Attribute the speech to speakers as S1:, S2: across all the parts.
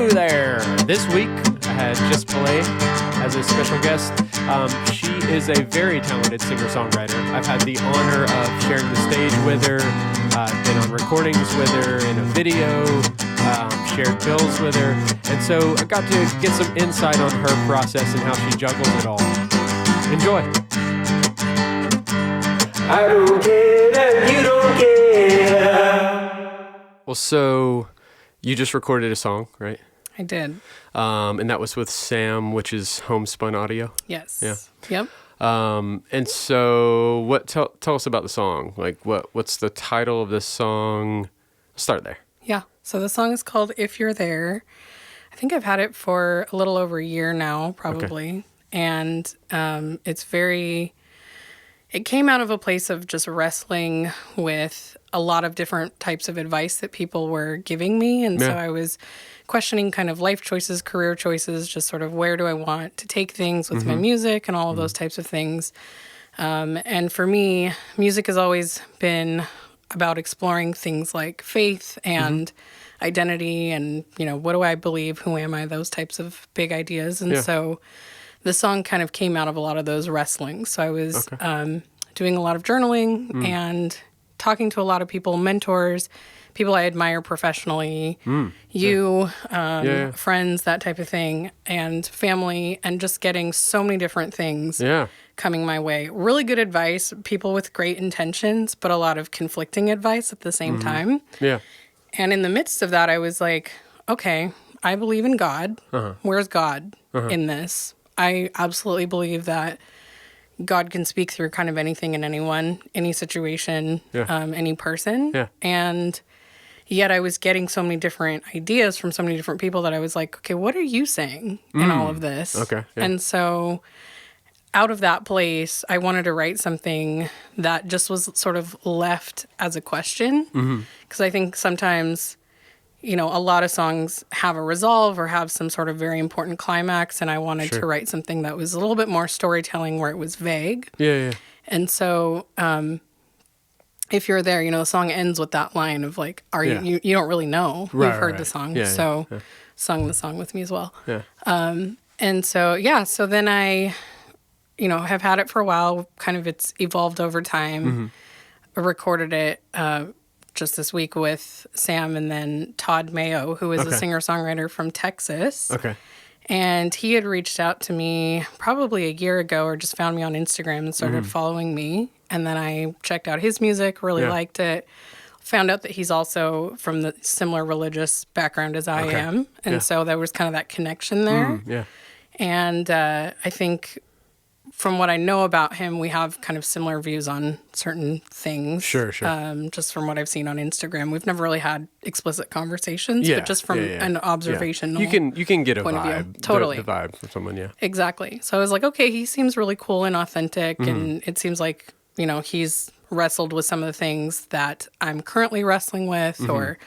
S1: Hello there! This week I had Jess Pillay as a special guest. She is a very talented singer-songwriter. I've had the honor of sharing the stage with her, been on recordings with her, in a video, shared bills with her, and so I got to get some insight on her process and how she juggles it all. Enjoy! I don't care that you don't care. Well, so you just recorded a song, right?
S2: I did.
S1: And that was with Sam, which is Homespun Audio.
S2: Yes.
S1: Yeah.
S2: Yep.
S1: And so tell us about the song. Like what's the title of this song? Start there.
S2: Yeah. So the song is called If You're There. I think I've had it for a little over a year now, probably. Okay. And it came out of a place of just wrestling with a lot of different types of advice that people were giving me. And so I was questioning kind of life choices, career choices, just sort of where do I want to take things with my music and all of those types of things. And for me, music has always been about exploring things like faith and identity and, what do I believe? Who am I? Those types of big ideas. And so the song kind of came out of a lot of those wrestlings. So I was doing a lot of journaling and talking to a lot of people, mentors, people I admire professionally, friends, that type of thing, and family, and just getting so many different things coming my way. Really good advice, people with great intentions, but a lot of conflicting advice at the same time. Yeah. And in the midst of that, I was like, okay, I believe in God. Where's God in this? I absolutely believe that God can speak through kind of anything and anyone, any situation, any person. Yeah. And yet I was getting so many different ideas from so many different people that I was like, okay, what are you saying in all of this? Okay. Yeah. And so out of that place, I wanted to write something that just was sort of left as a question. Because I think sometimes, a lot of songs have a resolve or have some sort of very important climax, and I wanted to write something that was a little bit more storytelling where it was vague. Yeah. And so, if you're there, the song ends with that line of like, you don't really know. You've heard the song. Sung the song with me as well. Yeah. And so, so then I, have had it for a while, kind of it's evolved over time. I recorded it, just this week with Sam and then Todd Mayo, who is a singer-songwriter from Texas. Okay. And he had reached out to me probably a year ago or just found me on Instagram and started following me. And then I checked out his music, really liked it. Found out that he's also from the similar religious background as I am. And so there was kind of that connection there. And I think from what I know about him, we have kind of similar views on certain things. Sure. Just from what I've seen on Instagram. We've never really had explicit conversations, but just from an observation.
S1: You can get a
S2: point
S1: vibe.
S2: Of view. Totally.
S1: The vibe from someone,
S2: Exactly. So I was like, okay, he seems really cool and authentic, and it seems like, he's wrestled with some of the things that I'm currently wrestling with or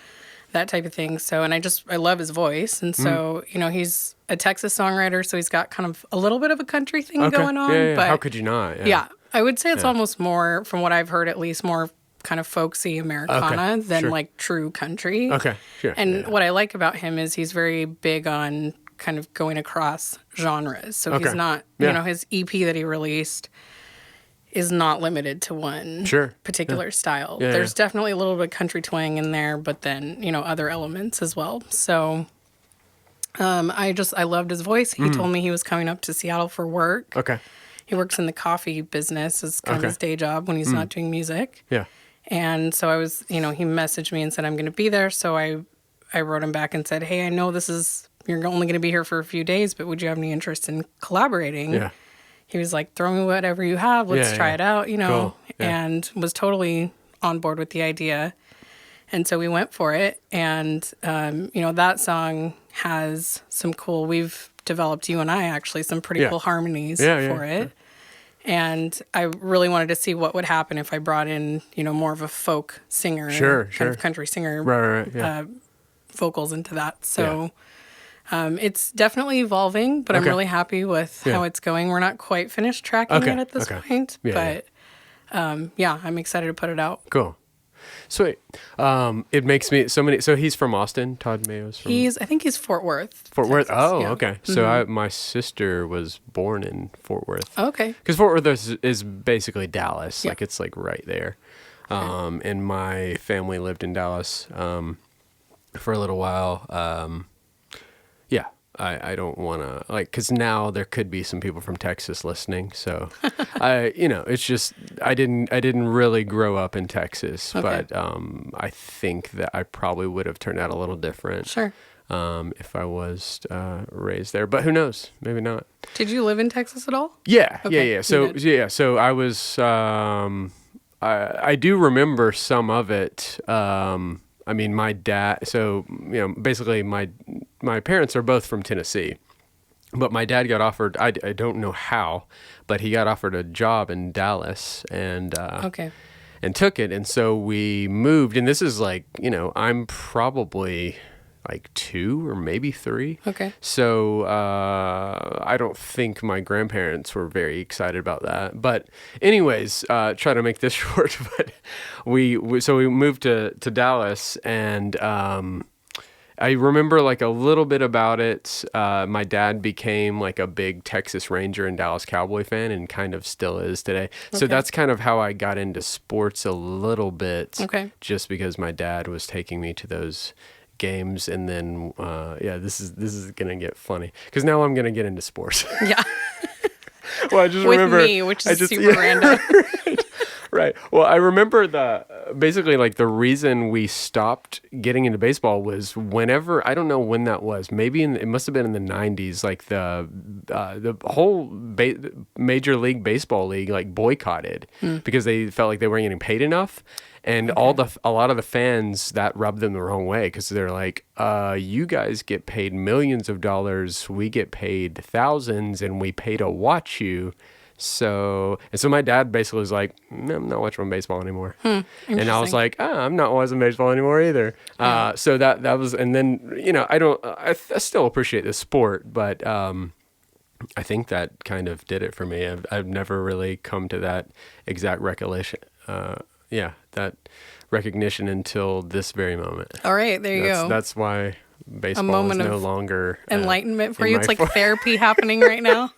S2: that type of thing. So, and I love his voice. And so, he's a Texas songwriter, so he's got kind of a little bit of a country thing going on.
S1: Yeah.
S2: But
S1: how could you not?
S2: Yeah. I would say it's almost more, from what I've heard, at least more kind of folksy Americana than like true country. Okay, sure. And what I like about him is he's very big on kind of going across genres. So he's not, his EP that he released is not limited to one particular style. There's definitely a little bit of country twang in there, but then, other elements as well. So I loved his voice. He told me he was coming up to Seattle for work. Okay. He works in the coffee business as kind of his day job when he's not doing music. Yeah. And so I was, he messaged me and said, I'm going to be there. So I wrote him back and said, hey, I know you're only going to be here for a few days, but would you have any interest in collaborating? Yeah. He was like, throw me whatever you have. Let's try it out, cool. And was totally on board with the idea. And so we went for it. And, that song has some cool, we've developed, you and I actually, some pretty cool harmonies for it. And I really wanted to see what would happen if I brought in, more of a folk singer, kind of country singer vocals into that. So it's definitely evolving, but I'm really happy with how it's going. We're not quite finished tracking it at this point, but I'm excited to put it out.
S1: Cool. Sweet. It makes me so many. So he's from Austin. Todd Mayo's from.
S2: I think he's Fort Worth.
S1: Fort Worth.
S2: Texas.
S1: Oh,
S2: Yeah.
S1: okay. So my sister was born in Fort Worth.
S2: Okay.
S1: Because Fort Worth is basically Dallas.
S2: Yeah.
S1: Like it's like right there. And my family lived in Dallas for a little while. Yeah. I don't want to because now there could be some people from Texas listening. So it's just, I didn't really grow up in Texas,
S2: Okay.
S1: but I think that I probably would have turned out a little different.
S2: Sure.
S1: If I was raised there, but who knows? Maybe not.
S2: Did you live in Texas at all?
S1: Yeah.
S2: Okay,
S1: Yeah.
S2: you
S1: So I was, I do remember some of it. I mean, my dad, basically my parents are both from Tennessee, but my dad got offered, I don't know how, but he got offered a job in Dallas and took it. And so we moved, and this is like, I'm probably like 2 or maybe 3.
S2: Okay.
S1: So I don't think my grandparents were very excited about that. But anyways, try to make this short. But we moved to Dallas, and I remember like a little bit about it. My dad became like a big Texas Ranger and Dallas Cowboy fan, and kind of still is today. So that's kind of how I got into sports a little bit.
S2: Okay. Just
S1: because my dad was taking me to those games. And then this is gonna get funny because now I'm gonna get into sports.
S2: Yeah.
S1: Well, I just
S2: with
S1: remember
S2: me, which is super random.
S1: Right. Well, I remember basically like the reason we stopped getting into baseball was whenever, I don't know when that was, maybe it must have been in the 90s, like the whole Major League Baseball league like boycotted because they felt like they weren't getting paid enough. And a lot of the fans, that rubbed them the wrong way because they're like, you guys get paid millions of dollars, we get paid thousands, and we pay to watch you. So my dad basically was like, I'm not watching baseball anymore. And I was like, I'm not watching baseball anymore either. Yeah. So that was, and then, I still appreciate the sport, but I think that kind of did it for me. I've never really come to that exact recollection. That recognition until this very moment.
S2: All right, there you go.
S1: That's why baseball is no longer
S2: enlightenment for you. It's like therapy happening right now.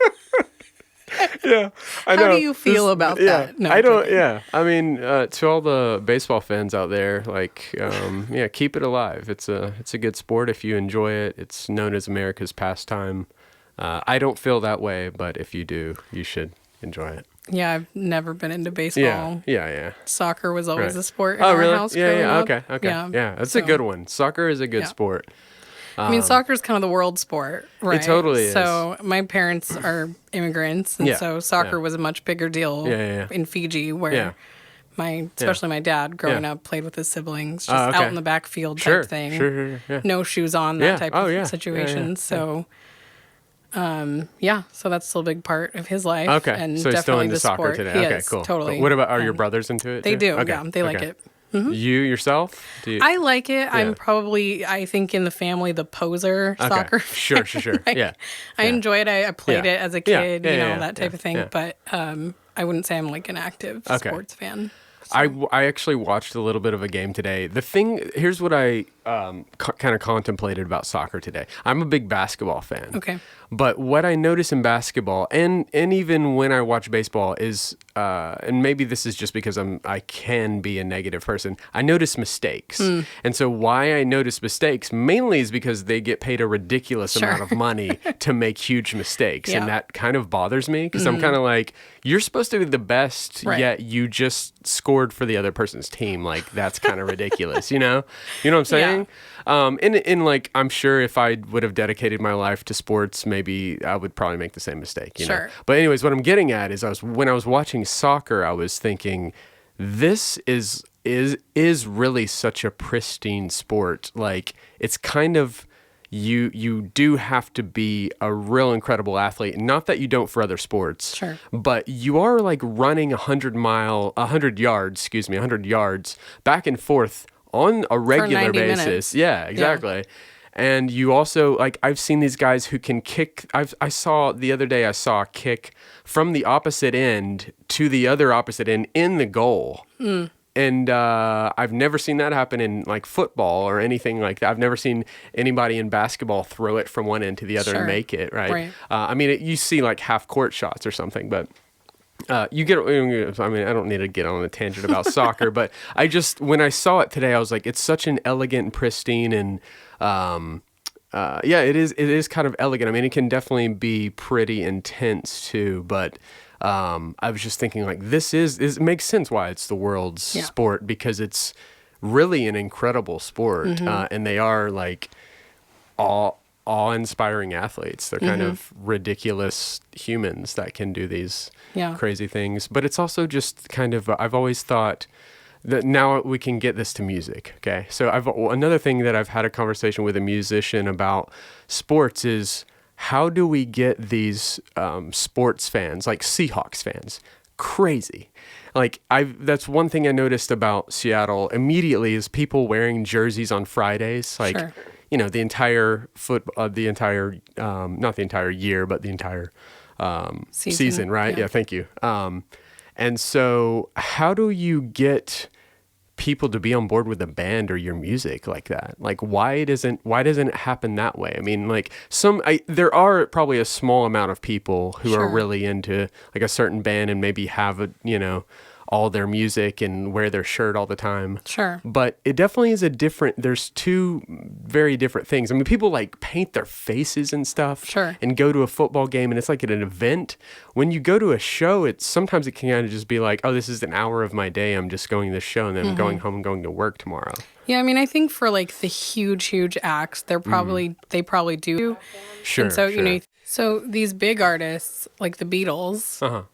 S1: Yeah, I know.
S2: How do you feel about that? No,
S1: I don't. Yeah, I mean, to all the baseball fans out there, like, keep it alive. It's a good sport if you enjoy it. It's known as America's pastime. I don't feel that way, but if you do, you should enjoy it.
S2: Yeah, I've never been into baseball.
S1: Yeah.
S2: Soccer was always a sport in our house growing up. Okay.
S1: Yeah, that's a good one. Soccer is a good sport.
S2: I mean, soccer is kind of the world sport, right?
S1: It totally is.
S2: So my parents are immigrants, and so soccer was a much bigger deal in Fiji, where especially my dad growing up played with his siblings, just out in the backfield type thing.
S1: Sure.
S2: No shoes on, that type of situation. So so that's still a big part of his life.
S1: Okay,
S2: and
S1: so he's still
S2: definitely
S1: into
S2: the
S1: soccer
S2: sport.
S1: today.
S2: He
S1: Okay,
S2: is,
S1: cool.
S2: Totally.
S1: What about, are your brothers into it?
S2: They
S1: too?
S2: do,
S1: Okay.
S2: yeah. They like it. Mm-hmm.
S1: You yourself?
S2: I like it. I'm probably, I think in the family, the poser soccer.
S1: Sure.
S2: I enjoy it. I played it as a kid, that type of thing.
S1: Yeah.
S2: But I wouldn't say I'm like an active sports fan.
S1: So. I actually watched a little bit of a game today. Here's what I kind of contemplated about soccer today. I'm a big basketball fan.
S2: Okay.
S1: But what I notice in basketball, and even when I watch baseball, is, and maybe this is just because I can be a negative person, I notice mistakes. And so why I notice mistakes mainly is because they get paid a ridiculous amount of money to make huge mistakes. And that kind of bothers me because I'm kind of like, you're supposed to be the best, yet you just scored for the other person's team. Like, that's kind of ridiculous, you know? You know what I'm saying? And like, I'm sure if I would have dedicated my life to sports, maybe I would probably make the same mistake, you know? But anyways, what I'm getting at is when I was watching soccer, I was thinking, this is really such a pristine sport. Like, it's kind of, you do have to be a real incredible athlete. Not that you don't for other sports, but you are like running 100 yards back and forth on a regular basis.
S2: Minutes.
S1: Yeah, exactly. Yeah. And you also, like, I've seen these guys who can kick. I saw the other day, a kick from the opposite end to the other opposite end in the goal. I've never seen that happen in like football or anything like that. I've never seen anybody in basketball throw it from one end to the other and make it, right? I mean, you see like half court shots or something, but you get, I mean, I don't need to get on a tangent about soccer, but when I saw it today, I was like, it's such an elegant and pristine and, it is kind of elegant. I mean, it can definitely be pretty intense too, but I was just thinking like it makes sense why it's the world's sport, because it's really an incredible sport. And they are like awe-inspiring athletes. They're kind of ridiculous humans that can do these crazy things. But it's also just kind of, I've always thought that now we can get this to music. Okay. So another thing that I've had a conversation with a musician about sports is, how do we get these sports fans, like Seahawks fans, crazy? Like that's one thing I noticed about Seattle immediately is people wearing jerseys on Fridays, like the entire not the entire year, but the entire season, right? Yeah, thank you. And so, how do you get people to be on board with a band or your music like that? Like, why doesn't it happen that way? I mean, like there are probably a small amount of people who are really into like a certain band and maybe have all their music and wear their shirt all the time. Sure. But it definitely is there's two very different things. I mean, people like paint their faces and stuff. Sure. And go to a football game and it's like at an event. When you go to a show, sometimes it can kind of just be like, oh, this is an hour of my day. I'm just going to this show and then I'm going home and going to work tomorrow. Yeah, I mean, I think for like the huge acts, they probably do. Sure. And so, so these big artists like the Beatles,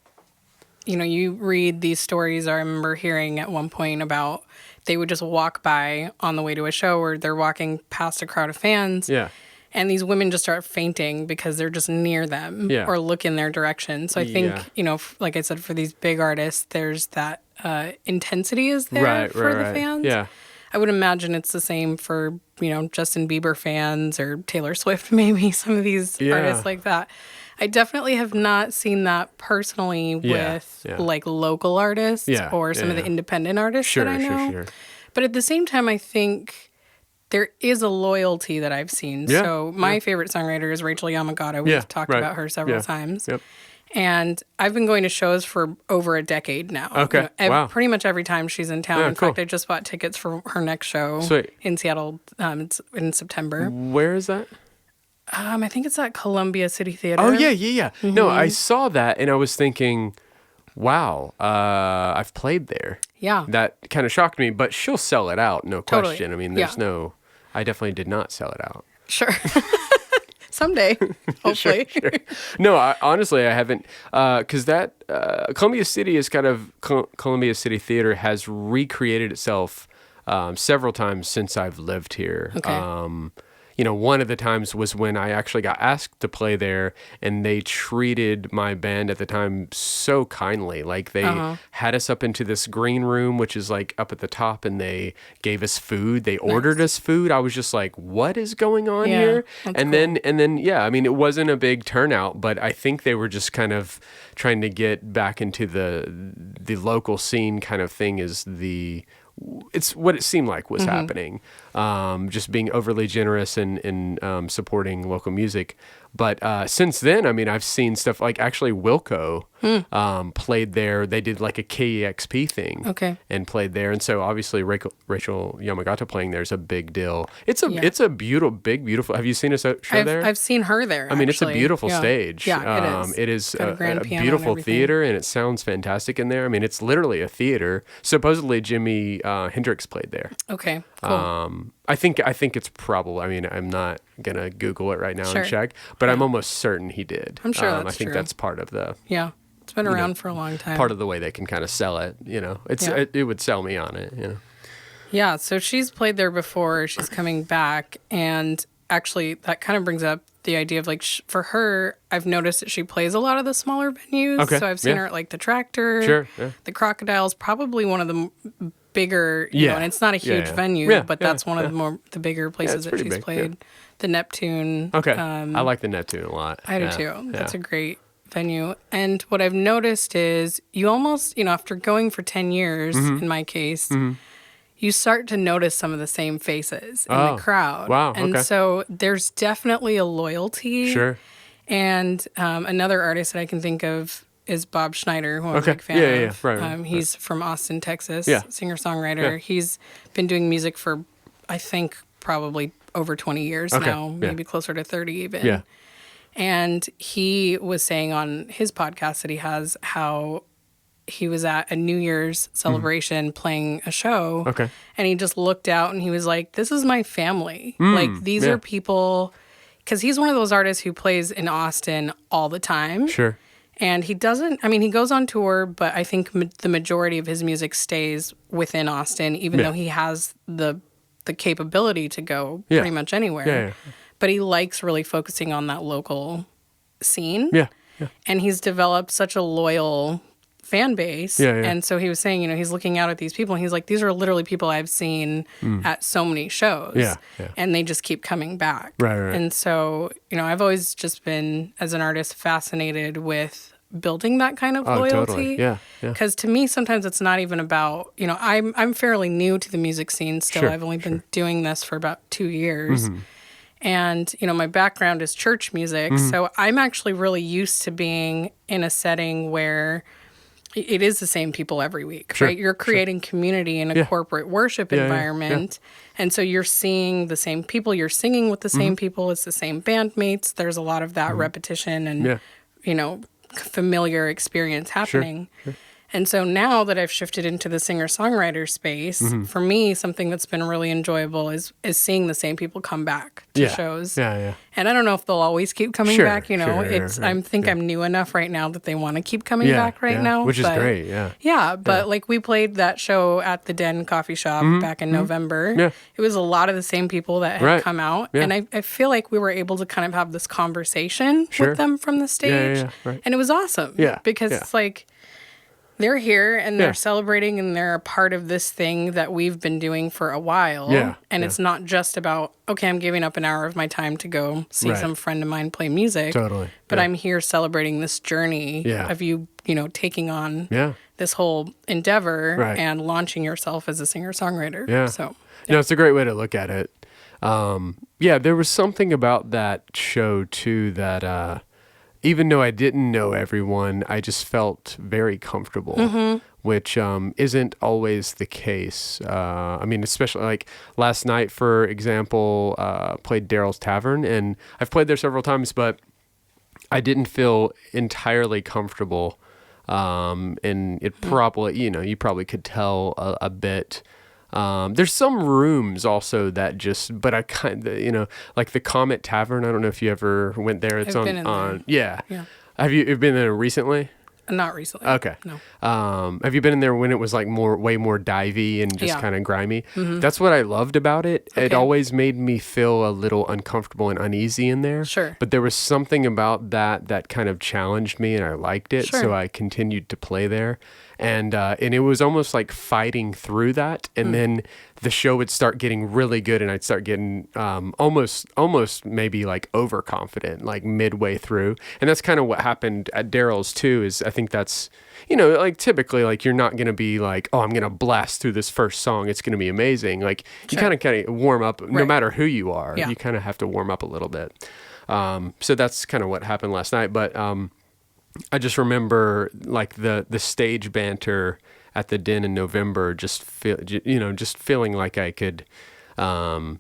S1: you read these stories I remember hearing at one point about they would just walk by on the way to a show, or they're walking past a crowd of fans. Yeah. And these women just start fainting because they're just near them or look in their direction. So I think, like I said, for these big artists, there's that intensity is there for the fans. Yeah. I would imagine it's the same for, Justin Bieber fans or Taylor Swift, maybe some of these artists like that. I definitely have not seen that personally with like local artists or some of the independent artists that I know. Sure. But at the same time, I think there is a loyalty that I've seen. Yeah, so my favorite songwriter is Rachael Yamagata. We've talked about her several times. Yep. And I've been going to shows for over a decade now. Okay. Pretty much every time she's in town. In fact, I just bought tickets for her next show in Seattle in September. Where is that? I think it's at Columbia City Theater. Oh, yeah. Mm-hmm. No, I saw that and I was thinking, wow, I've played there. Yeah. That kind of shocked me, but she'll sell it out, no question. I mean, I definitely did not sell it out. Sure. Someday, hopefully. Sure. No, honestly, I haven't, because that Columbia City is Columbia City Theater has recreated itself several times since I've lived here. Okay. One of the times was when I actually got asked to play there, and they treated my band at the time so kindly. Like they had us up into this green room, which is like up at the top, and they gave us food. They ordered us food. I was just like, what is going on here? And then, I mean, it wasn't a big turnout, but I think they were just kind of trying to get back into the local scene kind of thing it's what it seemed like was happening. Just being overly generous and supporting local music. But since then, I mean, I've seen stuff like actually Wilco played there. They did like a KEXP thing and played there. And so obviously Rachael Yamagata playing there is a big deal. It's a beautiful. Have you seen a show there? I've seen her there. I mean, it's a beautiful stage. Yeah, it is. It is a beautiful theater, and it sounds fantastic in there. I mean, it's literally a theater. Supposedly Jimi Hendrix played there. Okay, cool. I think it's probable. I mean, I'm not gonna Google it right now and check, but I'm almost certain he did. I'm sure that's I think true. That's part of the it's been around for a long time. Part of the way they can kind of sell it. It would sell me on it. Yeah. So she's played there before. She's coming back, and actually, that kind of brings up the idea of like for her, I've noticed that she plays a lot of the smaller venues. Okay. So I've seen her at like the Tractor, the Crocodiles, probably one of the bigger, and it's not a huge venue, but that's one of the bigger places that she's played. The Neptune. Okay. I like the Neptune a lot. I do too. That's a great
S2: venue. And what I've noticed is you almost, after going for 10 years, in my case, you start to notice some of the same faces in the crowd.
S1: Wow.
S2: And so there's definitely a loyalty.
S1: Sure.
S2: And another artist that I can think of is Bob Schneider, who I'm a big fan of.
S1: Right.
S2: He's from Austin, Texas,
S1: Yeah.
S2: singer-songwriter. Yeah. He's been doing music for, I think, probably over 20 years now, maybe closer to 30 even.
S1: Yeah.
S2: And he was saying on his podcast that he has how he was at a New Year's celebration playing a show.
S1: Okay.
S2: And he just looked out and he was like, this is my family. Like, these are people, because he's one of those artists who plays in Austin all the time.
S1: Sure.
S2: And he doesn't, he goes on tour, but I think the majority of his music stays within Austin, even though he has the capability to go pretty much anywhere.
S1: Yeah.
S2: But he likes really focusing on that local scene.
S1: Yeah.
S2: And he's developed such a loyal fan base.
S1: Yeah.
S2: And so he was saying, he's looking out at these people and he's like, these are literally people I've seen at so many shows.
S1: Yeah.
S2: And they just keep coming back.
S1: Right.
S2: And so, I've always just been, as an artist, fascinated with building that kind of loyalty.
S1: Totally. Yeah.
S2: Because to me, sometimes it's not even about, I'm fairly new to the music scene still. I've only been doing this for about 2 years. And, my background is church music. So I'm actually really used to being in a setting where it is the same people every week, right? You're creating community in a corporate worship environment. And so you're seeing the same people, you're singing with the same people, it's the same bandmates. There's a lot of that repetition and, familiar experience happening. And so now that I've shifted into the singer-songwriter space, for me, something that's been really enjoyable is seeing the same people come back to shows.
S1: Yeah.
S2: And I don't know if they'll always keep coming back, I'm new enough right now that they want to keep coming back now.
S1: Which is great,
S2: Yeah, but like we played that show at the Den Coffee Shop back in November.
S1: Yeah.
S2: It was a lot of the same people that had come out. And I feel like we were able to kind of have this conversation with them from the stage. And it was awesome. Because it's like, they're here and they're celebrating and they're a part of this thing that we've been doing for a while. And it's not just about, okay, I'm giving up an hour of my time to go see some friend of mine play music.
S1: Totally.
S2: But I'm here celebrating this journey of you, taking on this whole endeavor and launching yourself as a singer-songwriter.
S1: Yeah.
S2: So,
S1: no, it's a great way to look at it. There was something about that show too that even though I didn't know everyone, I just felt very comfortable, which isn't always the case. Especially like last night, for example, played Daryls Tavern, and I've played there several times, but I didn't feel entirely comfortable. And it probably, you probably could tell a bit. There's some rooms also that but I kind of, like the Comet Tavern. I don't know if you ever went there. It's on. Yeah. Have you been there recently?
S2: Not recently.
S1: Okay.
S2: No.
S1: Have you been in there when it was like way more divey and just kind of grimy? That's what I loved about it. Okay. It always made me feel a little uncomfortable and uneasy in there.
S2: Sure.
S1: But there was something about that kind of challenged me and I liked it. So I continued to play there. And it was almost like fighting through that. And then the show would start getting really good and I'd start getting almost maybe like overconfident, like midway through. And that's kind of what happened at Daryl's too, is I think that's, like typically like you're not going to be like, oh, I'm going to blast through this first song. It's going to be amazing. Like you kind of warm up no matter who you are. You kind of have to warm up a little bit. So that's kind of what happened last night. But I just remember like the stage banter at the Den in November, just feeling like I could talk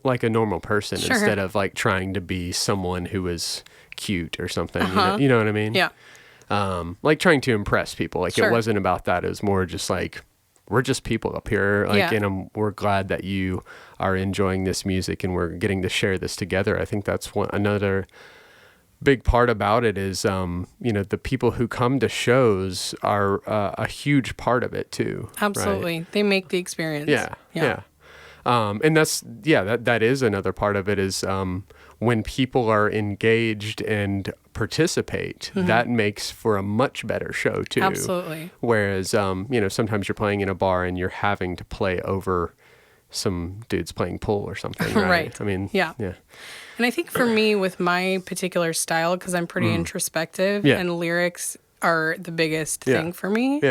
S1: like a normal person instead of like trying to be someone who was cute or something. You know what I mean?
S2: Yeah.
S1: Like trying to impress people. Like it wasn't about that. It was more just like, we're just people up here. Like, and we're glad that you are enjoying this music and we're getting to share this together. I think that's another big part about it is, the people who come to shows are a huge part of it too.
S2: Absolutely.
S1: Right?
S2: They make the experience.
S1: Yeah. And that is another part of it is, when people are engaged and participate, that makes for a much better show too.
S2: Absolutely.
S1: Whereas, sometimes you're playing in a bar and you're having to play over, some dudes playing pool or something, right?
S2: Right.
S1: I mean,
S2: yeah. And I think for me, with my particular style, because I'm pretty introspective, and lyrics are the biggest thing for me.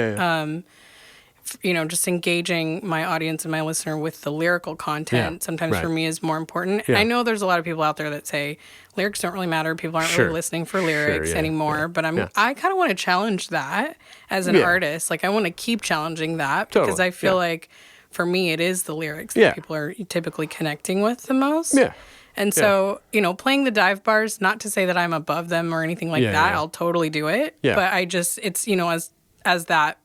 S2: Just engaging my audience and my listener with the lyrical content sometimes for me is more important. And I know there's a lot of people out there that say lyrics don't really matter. People aren't really listening for lyrics anymore. But I kind of want to challenge that as an artist. Like, I want to keep challenging that because I feel like for me, it is the lyrics that people are typically connecting with the most. And so, playing the dive bars, not to say that I'm above them or anything like that. I'll totally do it. But I just, it's, as that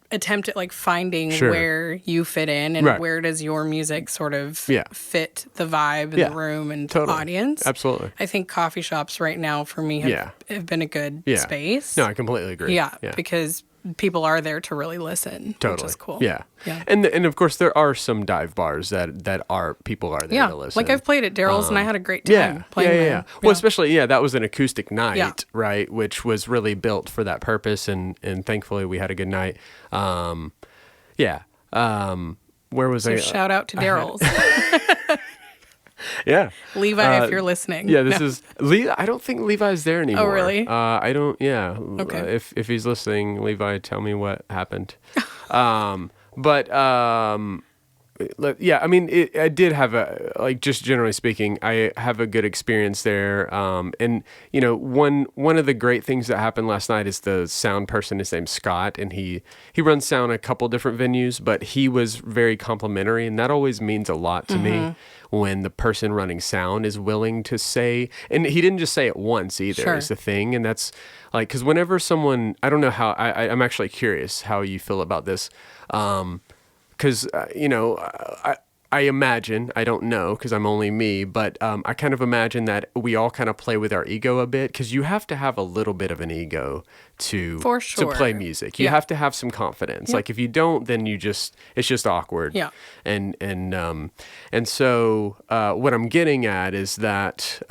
S2: attempt at like finding where you fit in and where does your music sort of fit the vibe in the room and audience.
S1: Absolutely.
S2: I think coffee shops right now for me have been a good space.
S1: No, I completely agree.
S2: Yeah, because people are there to really listen, which is cool.
S1: Yeah. And of course there are some dive bars that are people are there to listen.
S2: Like I've played at Daryls and I had a great time playing there.
S1: Well, especially that was an acoustic night, right? Which was really built for that purpose, and thankfully we had a good night. Where was I?
S2: Shout out to Daryls. Levi, if you're listening.
S1: This is I don't think Levi's there anymore.
S2: Oh, really?
S1: I don't.
S2: Okay.
S1: If he's listening, Levi, tell me what happened. I mean, I did have just generally speaking, I have a good experience there. And one of the great things that happened last night is the sound person, his name's Scott, and he runs sound a couple different venues, but he was very complimentary, and that always means a lot to me when the person running sound is willing to say, and he didn't just say it once either, is the thing. And that's like, because whenever someone, I don't know how, I'm actually curious how you feel about this. Because, I imagine, I don't know because I'm only me, but I kind of imagine that we all kind of play with our ego a bit, because you have to have a little bit of an ego to play music. You have to have some confidence. Like if you don't, then it's just awkward. Yeah. And so what I'm getting at is that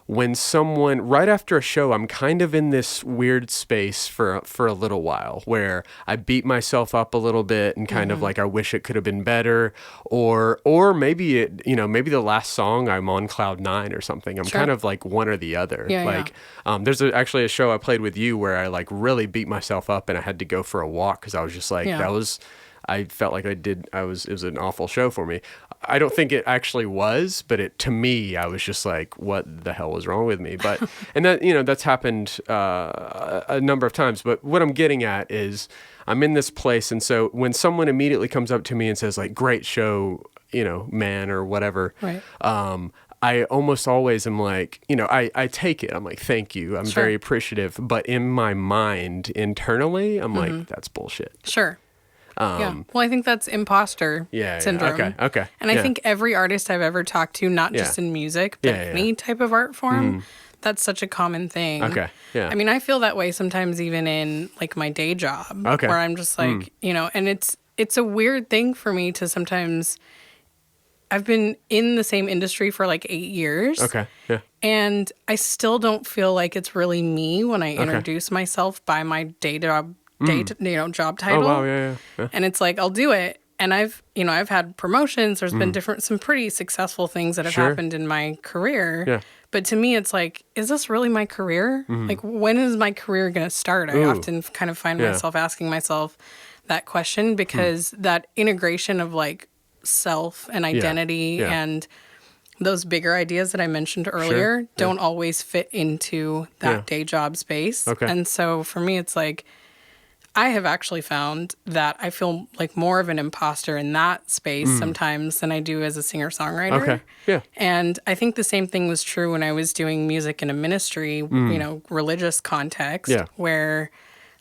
S1: when someone, right after a show, I'm kind of in this weird space for a little while where I beat myself up a little bit and kind of like, I wish it could have been better, or maybe maybe the last song I'm on cloud 9 or something. I'm kind of like one or the other. There's actually a show I played with you where I like really beat myself up and I had to go for a walk because I was just like, I felt like it was an awful show for me. I don't think it actually was, but to me, I was just like, what the hell was wrong with me? But, and that, that's happened a number of times. But what I'm getting at is I'm in this place. And so when someone immediately comes up to me and says like, great show, man, or whatever, right. I almost always am like, I take it. I'm like, thank you. I'm very appreciative. But in my mind, internally, I'm like, that's bullshit.
S2: Sure. Well, I think that's imposter syndrome.
S1: Okay.
S2: And I think every artist I've ever talked to, not just in music, but any type of art form, that's such a common thing. Okay. Yeah. I mean, I feel that way sometimes even in like my day job, where I'm just like, and it's a weird thing for me to sometimes. I've been in the same industry for like 8 years. Okay. Yeah. And I still don't feel like it's really me when I introduce myself by my job title.
S1: Oh, wow, yeah.
S2: And it's like, I'll do it. And I've had promotions. There's been some pretty successful things that have happened in my career. Yeah. But to me, it's like, is this really my career? Like, when is my career going to start? I often kind of find myself asking myself that question, because that integration of like self and identity and those bigger ideas that I mentioned earlier don't always fit into that day job space. Okay. And so for me, it's like, I have actually found that I feel like more of an imposter in that space sometimes than I do as a singer-songwriter. Okay, yeah. And I think the same thing was true when I was doing music in a ministry, religious context, where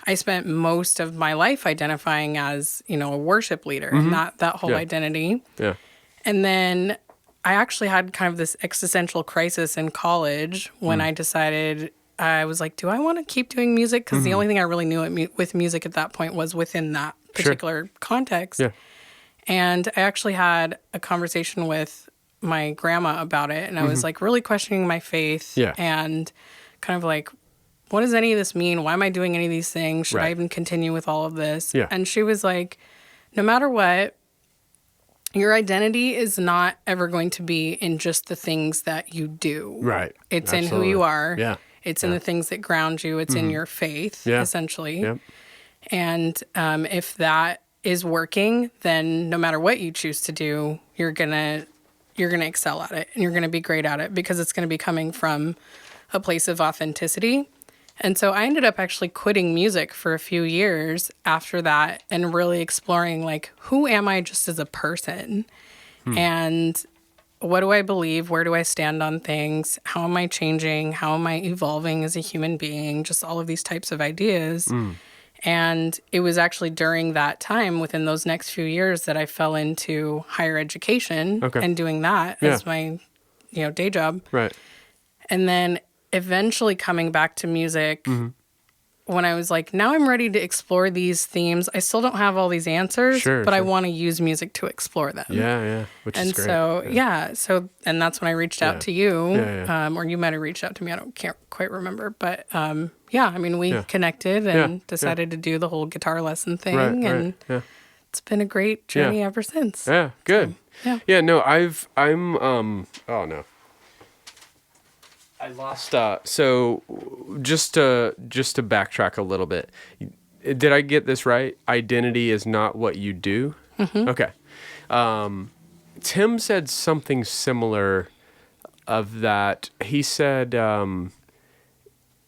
S2: I spent most of my life identifying as, a worship leader, and that whole identity. Yeah. And then I actually had kind of this existential crisis in college when I decided... I was like, do I want to keep doing music? Because the only thing I really knew with music at that point was within that particular context. Yeah. And I actually had a conversation with my grandma about it. And I was like really questioning my faith and kind of like, what does any of this mean? Why am I doing any of these things? Should I even continue with all of this? Yeah. And she was like, no matter what, Your identity is not ever going to be in just the things that you do.
S1: Right.
S2: It's in who you are.
S1: Yeah.
S2: It's in the things that ground you. It's in your faith, essentially.
S1: Yep.
S2: And if that is working, then no matter what you choose to do, you're gonna excel at it and you're gonna be great at it because it's gonna be coming from a place of authenticity. And so I ended up actually quitting music for a few years after that and really exploring, like, who am I just as a person? And what do I believe? Where do I stand on things? How am I changing? How am I evolving as a human being? Just all of these types of ideas. And it was actually during that time, within those next few years, that I fell into higher education and doing that as my, day job.
S1: Right.
S2: And then eventually coming back to music when I was like, now I'm ready to explore these themes. I still don't have all these answers, but I want to use music to explore them.
S1: Yeah. Which is great.
S2: So, and that's when I reached out to you, or you might have reached out to me. Can't quite remember, but we connected and decided to do the whole guitar lesson thing, and it's been a great journey ever since.
S1: Yeah, good.
S2: So,
S1: no, oh no. I lost. So just to backtrack a little bit, did I get this right? Identity is not what you do. Okay. Tim said something similar of that. He said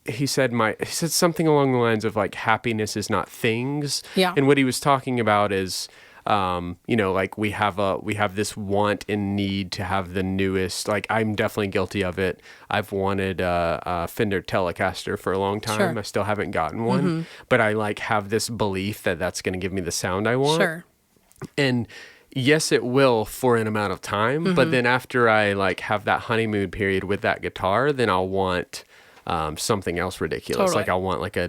S1: something along the lines of, like, happiness is not things.
S2: Yeah.
S1: And what he was talking about is, like, we have this want and need to have the newest. Like, I'm definitely guilty of it. I've wanted a Fender Telecaster for a long time.
S2: Sure.
S1: I still haven't gotten one, but I, like, have this belief that that's going to give me the sound I want.
S2: Sure.
S1: And yes, it will for an amount of time, but then after I, like, have that honeymoon period with that guitar, then I'll want something else ridiculous.
S2: Totally.
S1: Like, I want, like, a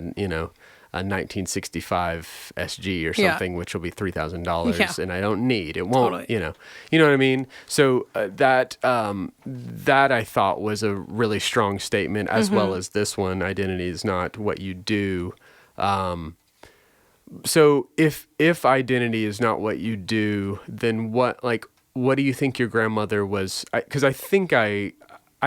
S1: 1965 SG or something, which will be $3,000, and I don't need. It won't, you know what I mean? So that I thought was a really strong statement, as well as this one: identity is not what you do. So if identity is not what you do, then what do you think your grandmother was? Because I think I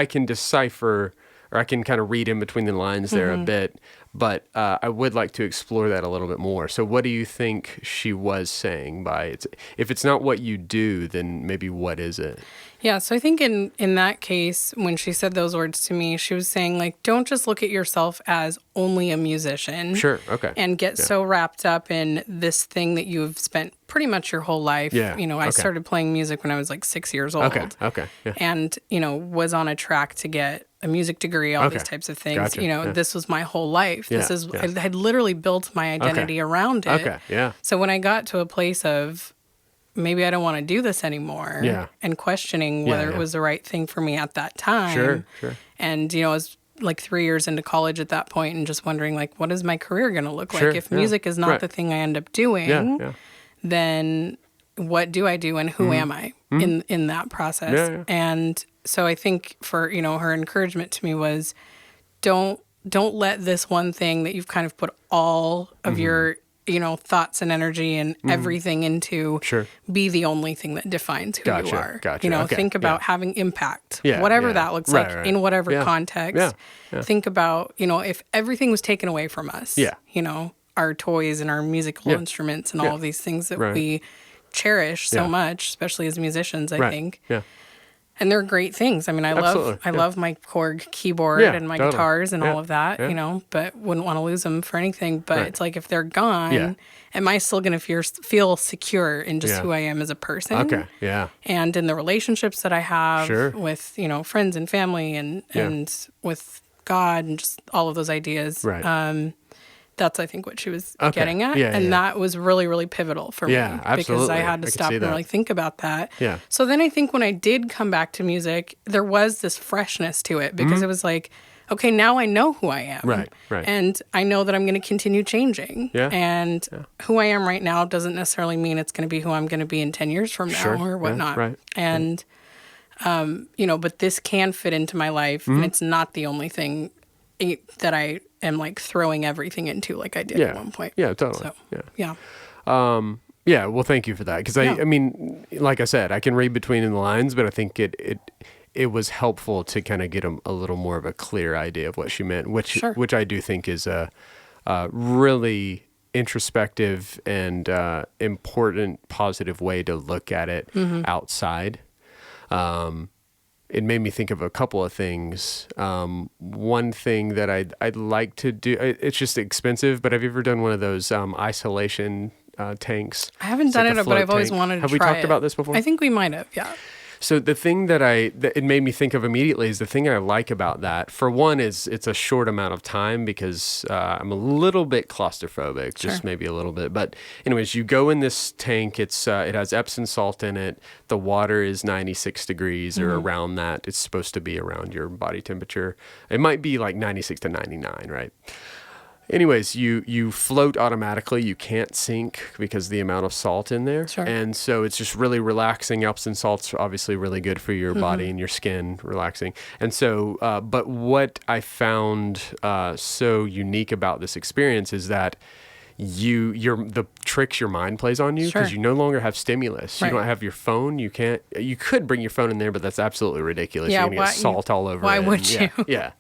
S1: can decipher, or I can kind of read in between the lines there a bit, but I would like to explore that a little bit more. So what do you think she was saying by it? If it's not what you do, then maybe what is it?
S2: Yeah, so I think in that case, when she said those words to me, she was saying, like, don't just look at yourself as only a musician.
S1: Sure, okay.
S2: And get so wrapped up in this thing that you've spent pretty much your whole life.
S1: Yeah,
S2: I started playing music when I was like 6 years old.
S1: Okay, yeah.
S2: And, was on a track to get a music degree, all these types of things.
S1: Gotcha,
S2: This was my whole life.
S1: Yeah,
S2: I had literally built my identity around it.
S1: Okay, yeah.
S2: So when I got to a place of, maybe I don't want to do this anymore.
S1: Yeah.
S2: And questioning whether it was the right thing for me at that time.
S1: Sure.
S2: And, I was like 3 years into college at that point and just wondering, like, what is my career going to look like? If music is not the thing I end up doing, then what do I do and who am I in that process?
S1: Yeah.
S2: And so I think for, her encouragement to me was, don't let this one thing that you've kind of put all of your thoughts and energy and everything into be the only thing that defines who you are.
S1: Gotcha.
S2: Think about having impact, whatever that looks like in whatever context. Think about, if everything was taken away from us, our toys and our musical instruments and all of these things that we cherish so much, especially as musicians, I think. Yeah. And they're great things. I mean, I love my Korg keyboard and my guitars and all of that, but wouldn't want to lose them for anything. But it's like, if they're gone, am I still going to feel secure in just who I am as a person?
S1: Okay, yeah.
S2: And in the relationships that I have with, friends and family and with God and just all of those ideas.
S1: Right.
S2: That's, I think, what she was getting at. That was really, really pivotal for me. Because I had to stop and really think about that.
S1: Yeah.
S2: So then I think when I did come back to music, there was this freshness to it because it was like, okay, now I know who I am.
S1: Right.
S2: And I know that I'm going to continue changing. Yeah. And who I am right now doesn't necessarily mean it's going to be who I'm going to be in 10 years from now or whatnot.
S1: Right.
S2: And, but this can fit into my life, and it's not the only thing that I am like throwing everything into like I did at one point.
S1: Yeah, totally.
S2: So, yeah.
S1: Yeah, well, thank you for that. Because I mean, like I said, I can read between the lines, but I think it was helpful to kind of get a little more of a clear idea of what she meant, which I do think is a really introspective and important, positive way to look at it outside. It made me think of a couple of things. One thing that I'd like to do, it's just expensive, but have you ever done one of those isolation tanks?
S2: I haven't done it, but I've always wanted to try it.
S1: Have we talked about this before?
S2: I think we might have, yeah.
S1: So the thing that it made me think of immediately is the thing I like about that. For one, is it's a short amount of time because I'm a little bit claustrophobic, just maybe a little bit. But anyways, you go in this tank. It has Epsom salt in it. The water is 96 degrees or around that. It's supposed to be around your body temperature. It might be like 96 to 99, right? Anyways, you float automatically. You can't sink because of the amount of salt in there.
S2: Sure.
S1: And so it's just really relaxing. Epsom salt's obviously really good for your body and your skin, relaxing. And so, but what I found so unique about this experience is that the tricks your mind plays on you because you no longer have stimulus. You don't have your phone. You could bring your phone in there, but that's absolutely ridiculous.
S2: Yeah,
S1: You're going to get salt all over it.
S2: Why would you?
S1: Yeah.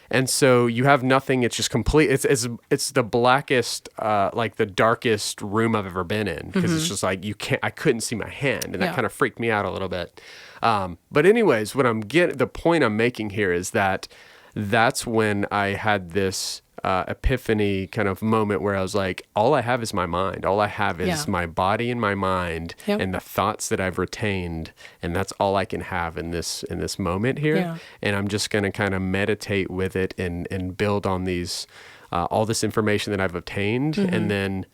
S1: And so you have nothing. It's just complete. It's the blackest, like the darkest room I've ever been in because it's just like I couldn't see my hand, and that kind of freaked me out a little bit. But anyways, the point I'm making here is that's when I had this epiphany kind of moment where I was like, all I have is my mind. All I have is my body and my mind and the thoughts that I've retained. And that's all I can have in this moment here. Yeah. And I'm just going to kind of meditate with it and build on these, all this information that I've obtained. And then,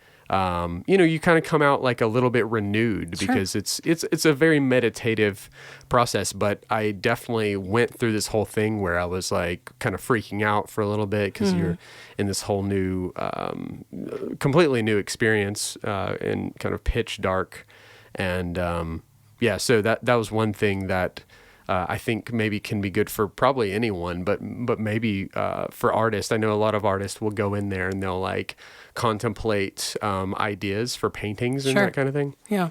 S1: you kind of come out like a little bit renewed because it's a very meditative process, but I definitely went through this whole thing where I was like kind of freaking out for a little bit because you're in this whole new, completely new experience, in kind of pitch dark. And, so that was one thing that, I think maybe can be good for probably anyone, but maybe for artists. I know a lot of artists will go in there and they'll like contemplate ideas for paintings and that kind of thing.
S2: Yeah.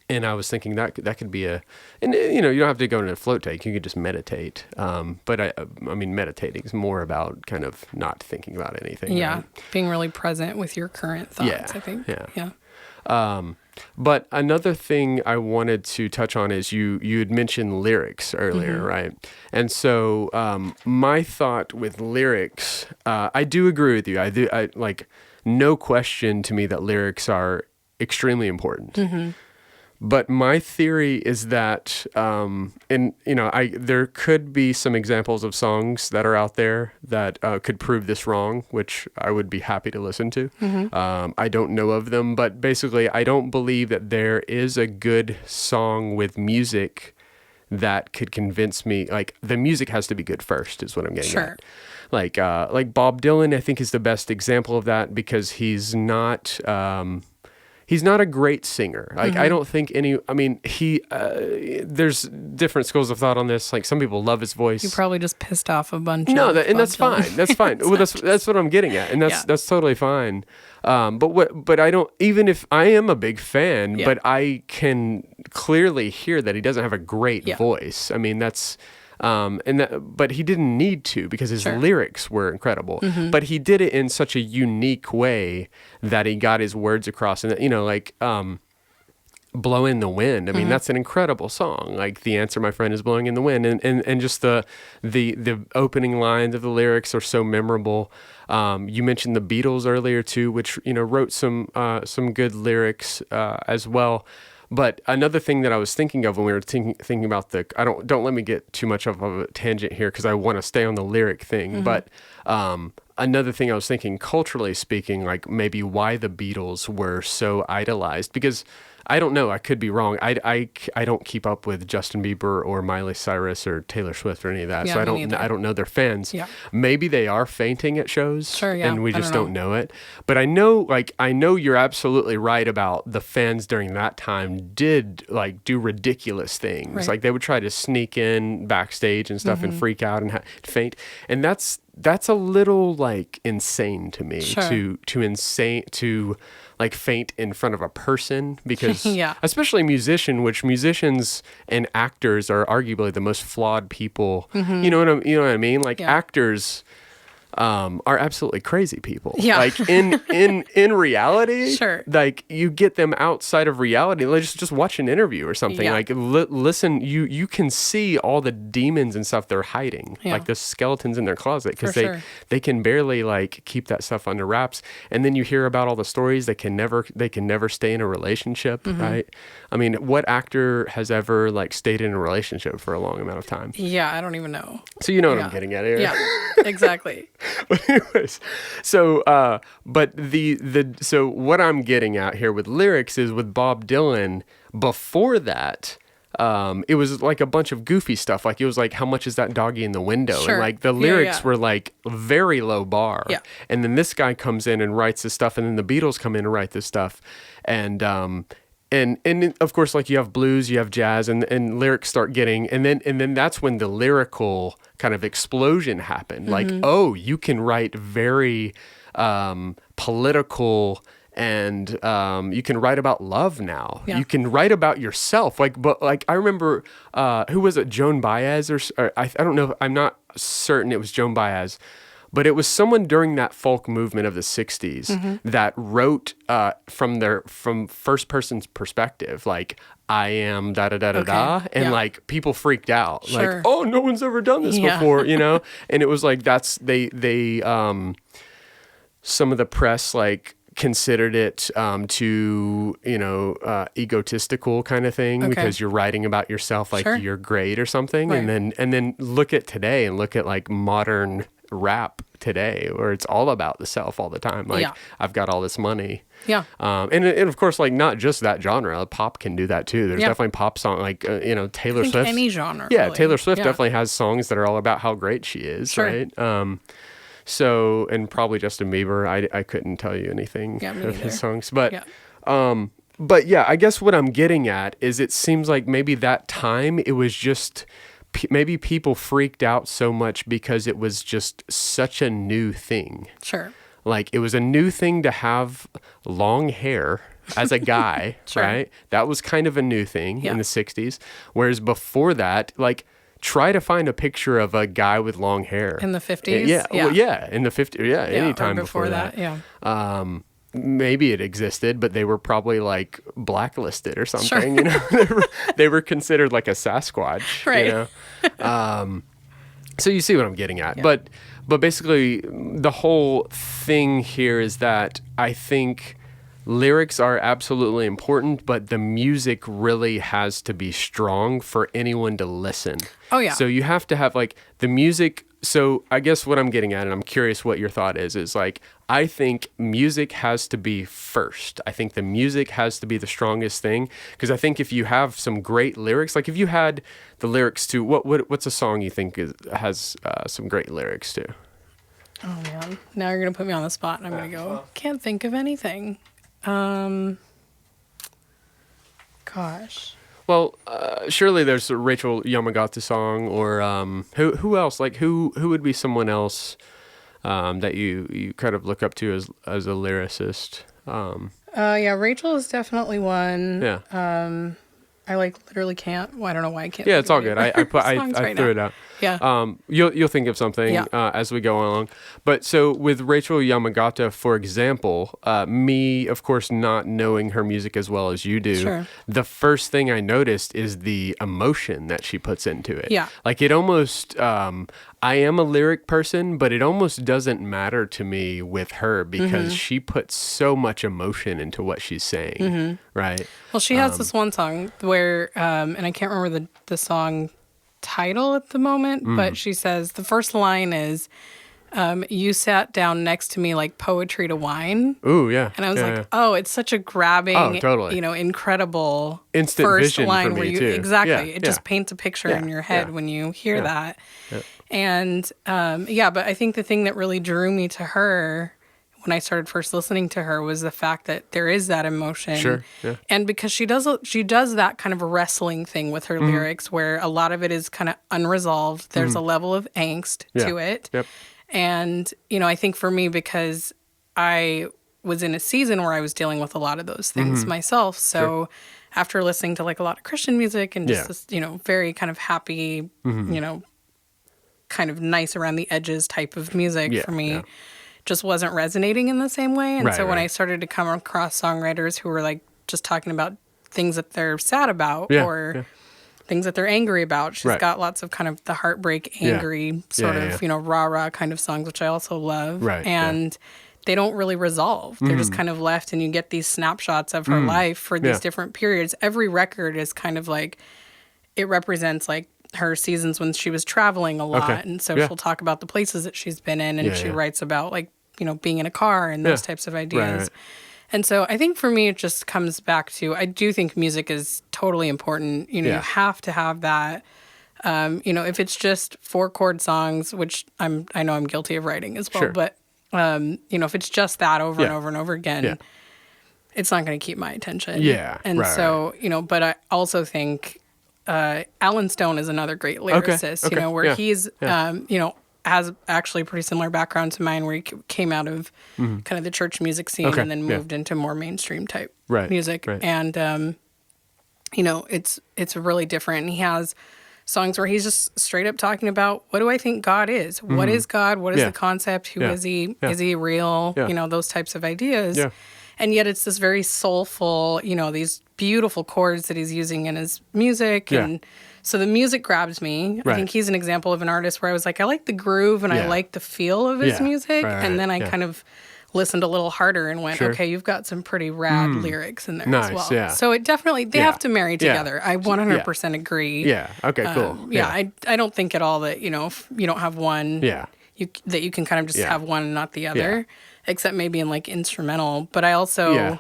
S1: And I was thinking that could be and you don't have to go into a float tank. You could just meditate. But I mean, meditating is more about kind of not thinking about anything.
S2: Yeah.
S1: Right?
S2: Being really present with your current thoughts, I think.
S1: Yeah. But another thing I wanted to touch on is you had mentioned lyrics earlier, right? And so my thought with lyrics, I do agree with you. I like no question to me that lyrics are extremely important. But my theory is that, there could be some examples of songs that are out there that could prove this wrong, which I would be happy to listen to. I don't know of them, but basically I don't believe that there is a good song with music that could convince me. Like the music has to be good first is what I'm getting at. Like Bob Dylan, I think is the best example of that because he's not a great singer. Like, I don't think there's different schools of thought on this. Like, some people love his voice.
S2: You probably just pissed off a bunch
S1: and that's fine. That's fine. Well, that's what I'm getting at. And that's totally fine. But I don't, even if I am a big fan, but I can clearly hear that he doesn't have a great voice. I mean, that's, but he didn't need to because his lyrics were incredible. But he did it in such a unique way that he got his words across. And "Blow in the Wind." I mean, that's an incredible song. Like, the answer, my friend, is blowing in the wind, and just the opening lines of the lyrics are so memorable. You mentioned the Beatles earlier too, which wrote some good lyrics as well. But another thing that I was thinking of when we were thinking about don't let me get too much of a tangent here because I want to stay on the lyric thing. But another thing I was thinking, culturally speaking, like maybe why the Beatles were so idolized, because I don't know, I could be wrong. I don't keep up with Justin Bieber or Miley Cyrus or Taylor Swift or any of that. So I don't know their fans. Yeah. Maybe they are fainting at shows and we just don't know it. But I know you're absolutely right about the fans during that time did like do ridiculous things. Right. Like they would try to sneak in backstage and stuff and freak out and faint. And that's a little like insane to me to like faint in front of a person because
S2: Yeah.
S1: especially musicians and actors are arguably the most flawed people. You know what I mean? Like actors are absolutely crazy people.
S2: Yeah.
S1: Like in reality,
S2: Sure.
S1: like you get them outside of reality. Like just watch an interview or something.
S2: Yeah.
S1: Like listen, you can see all the demons and stuff they're hiding, like the skeletons in their closet, because they can barely like keep that stuff under wraps. And then you hear about all the stories they can never stay in a relationship, right? I mean, what actor has ever like stayed in a relationship for a long amount of time?
S2: Yeah, I don't even know.
S1: So you know what I'm getting at here.
S2: Yeah, exactly.
S1: But anyways, so so what I'm getting at here with lyrics is with Bob Dylan. Before that, it was like a bunch of goofy stuff. Like it was like, how much is that doggy in the window?
S2: Sure.
S1: And like the lyrics were like very low bar.
S2: Yeah.
S1: And then this guy comes in and writes this stuff, and then the Beatles come in and write this stuff, and of course, like you have blues, you have jazz, and lyrics start getting, and then that's when the lyrical kind of explosion happened. Like, oh, you can write very political, and you can write about love now.
S2: Yeah.
S1: You can write about yourself. But I remember, who was it? Joan Baez, or I don't know. I'm not certain it was Joan Baez. But it was someone during that folk movement of the 60s that wrote from first person's perspective, like, I am da da da da da, and like people freaked out, like, oh, no one's ever done this before, you know. And it was like they some of the press like considered it too, egotistical kind of thing, because you're writing about yourself like you're great or something,
S2: Right.
S1: and then look at today and look at like modern rap today, where it's all about the self all the time. Like, I've got all this money.
S2: Yeah.
S1: And of course, like, not just that genre. Pop can do that too. There's definitely pop song, like, Taylor Swift.
S2: Any genre.
S1: Yeah,
S2: really.
S1: Taylor Swift definitely has songs that are all about how great she is, right? So, and probably Justin Bieber. I couldn't tell you anything of his songs. But, but yeah, I guess what I'm getting at is it seems like maybe that time it was just... maybe people freaked out so much because it was just such a new thing.
S2: Sure.
S1: Like, it was a new thing to have long hair as a guy, right? That was kind of a new thing in the 60s. Whereas before that, like, try to find a picture of a guy with long hair.
S2: In the 50s?
S1: Yeah. Well, in the 50s. Yeah, anytime
S2: before that. Yeah.
S1: Maybe it existed, but they were probably like blacklisted or something. You know, they were considered like a Sasquatch.
S2: Right.
S1: You know? So you see what I'm getting at.
S2: Yeah.
S1: But basically, the whole thing here is that I think lyrics are absolutely important, but the music really has to be strong for anyone to listen.
S2: Oh yeah.
S1: So you have to have like the music. So I guess what I'm getting at, and I'm curious what your thought is like, I think music has to be first. I think the music has to be the strongest thing, because I think if you have some great lyrics, like if you had the lyrics to, what's a song you think has some great lyrics to?
S2: Oh man, now you're going to put me on the spot, and I'm going to go, can't think of anything. Gosh.
S1: Well, surely there's a Rachael Yamagata song, or who else? Like who would be someone else that you kind of look up to as a lyricist?
S2: Yeah, Rachel is definitely one.
S1: Yeah.
S2: I like literally can't. Well, I don't know why I can't.
S1: Yeah, it's all good. I threw it out.
S2: Yeah.
S1: You'll think of something as we go along. But so with Rachael Yamagata, for example, me, of course, not knowing her music as well as you do, the first thing I noticed is the emotion that she puts into it.
S2: Yeah.
S1: Like it almost, I am a lyric person, but it almost doesn't matter to me with her because she puts so much emotion into what she's saying, right?
S2: Well, she has this one song where, and I can't remember the song title at the moment, but she says, the first line is, you sat down next to me like poetry to wine.
S1: Ooh, yeah.
S2: And I was oh, it's such a grabbing,
S1: totally.
S2: Incredible
S1: instant
S2: first
S1: vision
S2: line
S1: for me
S2: where you,
S1: too.
S2: exactly.
S1: Yeah,
S2: it just paints a picture in your head when you hear that. Yeah. And, but I think the thing that really drew me to her when I started first listening to her was the fact that there is that emotion.
S1: Sure. Yeah.
S2: And because she does that kind of wrestling thing with her lyrics where a lot of it is kind of unresolved. There's a level of angst to it.
S1: Yep.
S2: And, I think for me, because I was in a season where I was dealing with a lot of those things myself. So after listening to like a lot of Christian music and just this, you know, very kind of happy, you know, kind of nice around the edges type of music for me just wasn't resonating in the same way. And so when I started to come across songwriters who were like just talking about things that they're sad about or things that they're angry about. She's got lots of kind of the heartbreak, angry sort of, you know, rah-rah kind of songs, which I also love. And they don't really resolve. They're just kind of left, and you get these snapshots of her life for these different periods. Every record is kind of like, it represents like her seasons when she was traveling a lot. And so she'll talk about the places that she's been in, and she writes about like, you know, being in a car and those types of ideas. And so I think for me, it just comes back to, I do think music is totally important. You know, you have to have that. You know, if it's just 4-chord songs, which I know I'm guilty of writing as well, but, you know, if it's just that over and over and over again, it's not going to keep my attention. And so, you know, but I also think Alan Stone is another great lyricist, you know, where he's, you know, has actually a pretty similar background to mine, where he came out of kind of the church music scene and then moved into more mainstream type music. And, you know, it's really different. And he has songs where he's just straight up talking about, what do I think God is? What is God? What is the concept? Who is he? Is he real? You know, those types of ideas. And yet it's this very soulful, you know, these beautiful chords that he's using in his music. And so the music grabs me. I think he's an example of an artist where I was like, I like the groove and I like the feel of his music. And then I kind of listened a little harder and went, okay, you've got some pretty rad lyrics in there as well. So it definitely, they have to marry together. I 100% agree.
S1: Okay, cool.
S2: I don't think at all that, you know, if you don't have one, that you can kind of just have one and not the other, except maybe in like instrumental. But I also,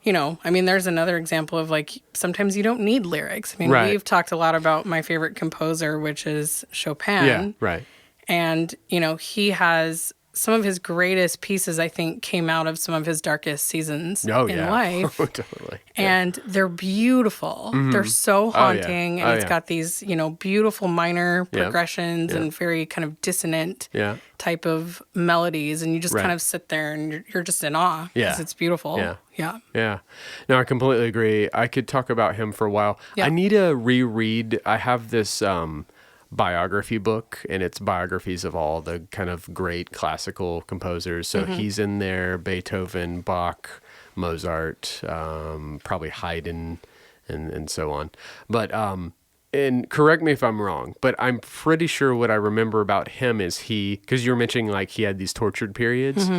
S2: you know, I mean, there's another example of like, sometimes you don't need lyrics. I mean, we've talked a lot about my favorite composer, which is Chopin. And, you know, he has some of his greatest pieces, I think, came out of some of his darkest seasons in life.
S1: Totally.
S2: And they're beautiful. They're so haunting. And it's got these, you know, beautiful minor progressions and very kind of dissonant type of melodies. And you just kind of sit there and you're just in awe because it's beautiful.
S1: No, I completely agree. I could talk about him for a while. I need to reread. I have this biography book, and it's biographies of all the kind of great classical composers. So he's in there, Beethoven, Bach, Mozart, probably Haydn, and so on. But and correct me if I'm wrong, but I'm pretty sure what I remember about him is because you were mentioning like he had these tortured periods.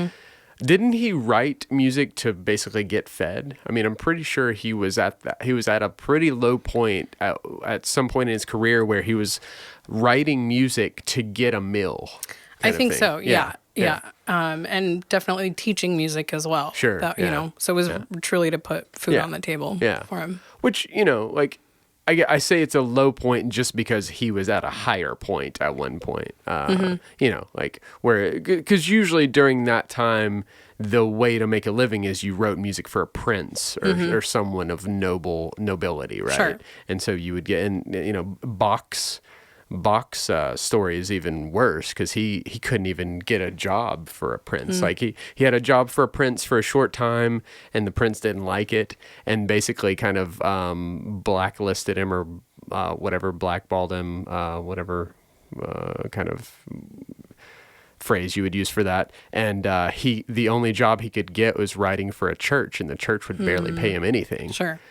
S1: Didn't he write music to basically get fed? I mean, I'm pretty sure he was at a pretty low point at some point in his career where he was writing music to get a meal.
S2: I think so. Yeah. And definitely teaching music as well.
S1: Sure.
S2: You know, so it was truly to put food on the table for him.
S1: Which, you know, like I say it's a low point just because he was at a higher point at one point. You know, like because usually during that time, the way to make a living is you wrote music for a prince or someone of nobility, right? Sure. And so you would get, and you know, Bach's story is even worse because he couldn't even get a job for a prince. Like he had a job for a prince for a short time, and the prince didn't like it, and basically kind of blacklisted him or whatever, blackballed him, whatever kind of phrase you would use for that. And the only job he could get was writing for a church, and the church would barely pay him anything.
S2: Sure.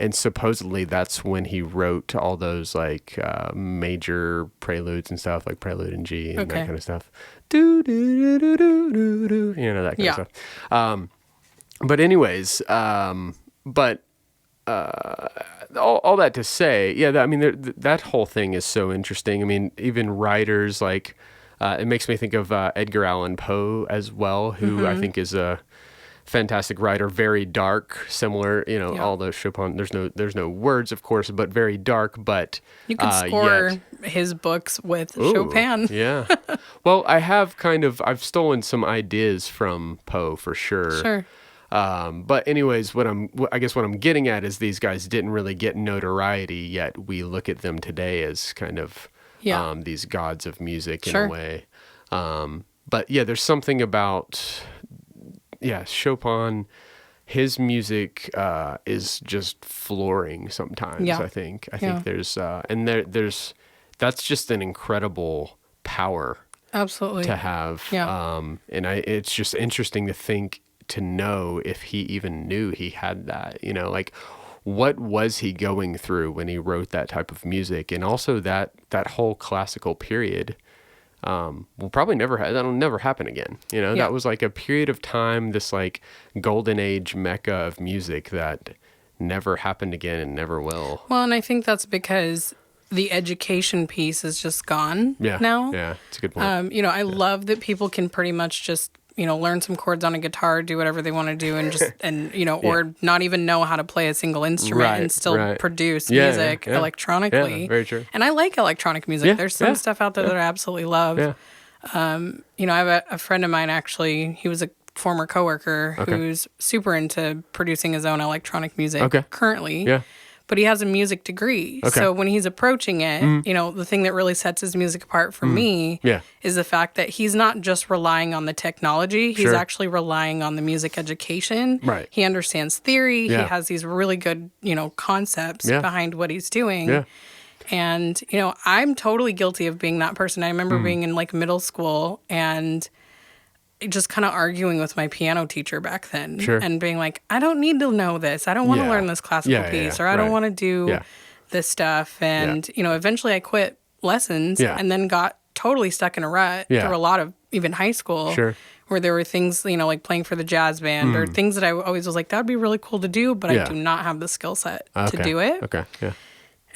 S1: And supposedly that's when he wrote all those like major preludes and stuff, like Prelude in G and that kind of stuff. Do do do do do do, you know, that kind of stuff. But anyways, all that to say, I mean, that whole thing is so interesting. I mean, even writers like it makes me think of Edgar Allan Poe as well, who I think is a fantastic writer, very dark, similar, you know, all the Chopin, there's no words, of course, but very dark, but
S2: you could score his books with Chopin.
S1: Well, I've stolen some ideas from Poe for sure. But anyways, what I'm getting at is these guys didn't really get notoriety, yet we look at them today as kind of these gods of music in a way. But there's something about Chopin, his music is just flooring sometimes.
S2: Yeah.
S1: I think there's that's just an incredible power.
S2: Absolutely.
S1: To have.
S2: Yeah.
S1: It's just interesting to know if he even knew he had that, like what was he going through when he wrote that type of music? And also that whole classical period will probably that'll never happen again. That was like a period of time, this like golden age mecca of music that never happened again and never will.
S2: Well, and I think that's because the education piece is just gone now.
S1: Yeah, it's a good point.
S2: I love that people can pretty much just, learn some chords on a guitar, do whatever they want to do, and just, or not even know how to play a single instrument and still produce music electronically.
S1: Yeah, very true.
S2: And I like electronic music.
S1: Yeah,
S2: There's some stuff out there that I absolutely love.
S1: Yeah.
S2: I have a friend of mine, actually, he was a former coworker who's super into producing his own electronic music currently.
S1: Yeah.
S2: But he has a music degree.
S1: Okay.
S2: So when he's approaching it, the thing that really sets his music apart from me is the fact that he's not just relying on the technology. He's actually relying on the music education.
S1: Right.
S2: He understands theory. Yeah. He has these really good, concepts behind what he's doing. Yeah. And, I'm totally guilty of being that person. I remember being in like middle school and just kind of arguing with my piano teacher back then and being like, I don't need to know this. I don't want to learn this classical piece or I don't want to do this stuff. And, eventually I quit lessons and then got totally stuck in a rut through a lot of even high school where there were things, like playing for the jazz band or things that I always was like, that would be really cool to do, but I do not have the skill set to do it.
S1: Okay. Yeah.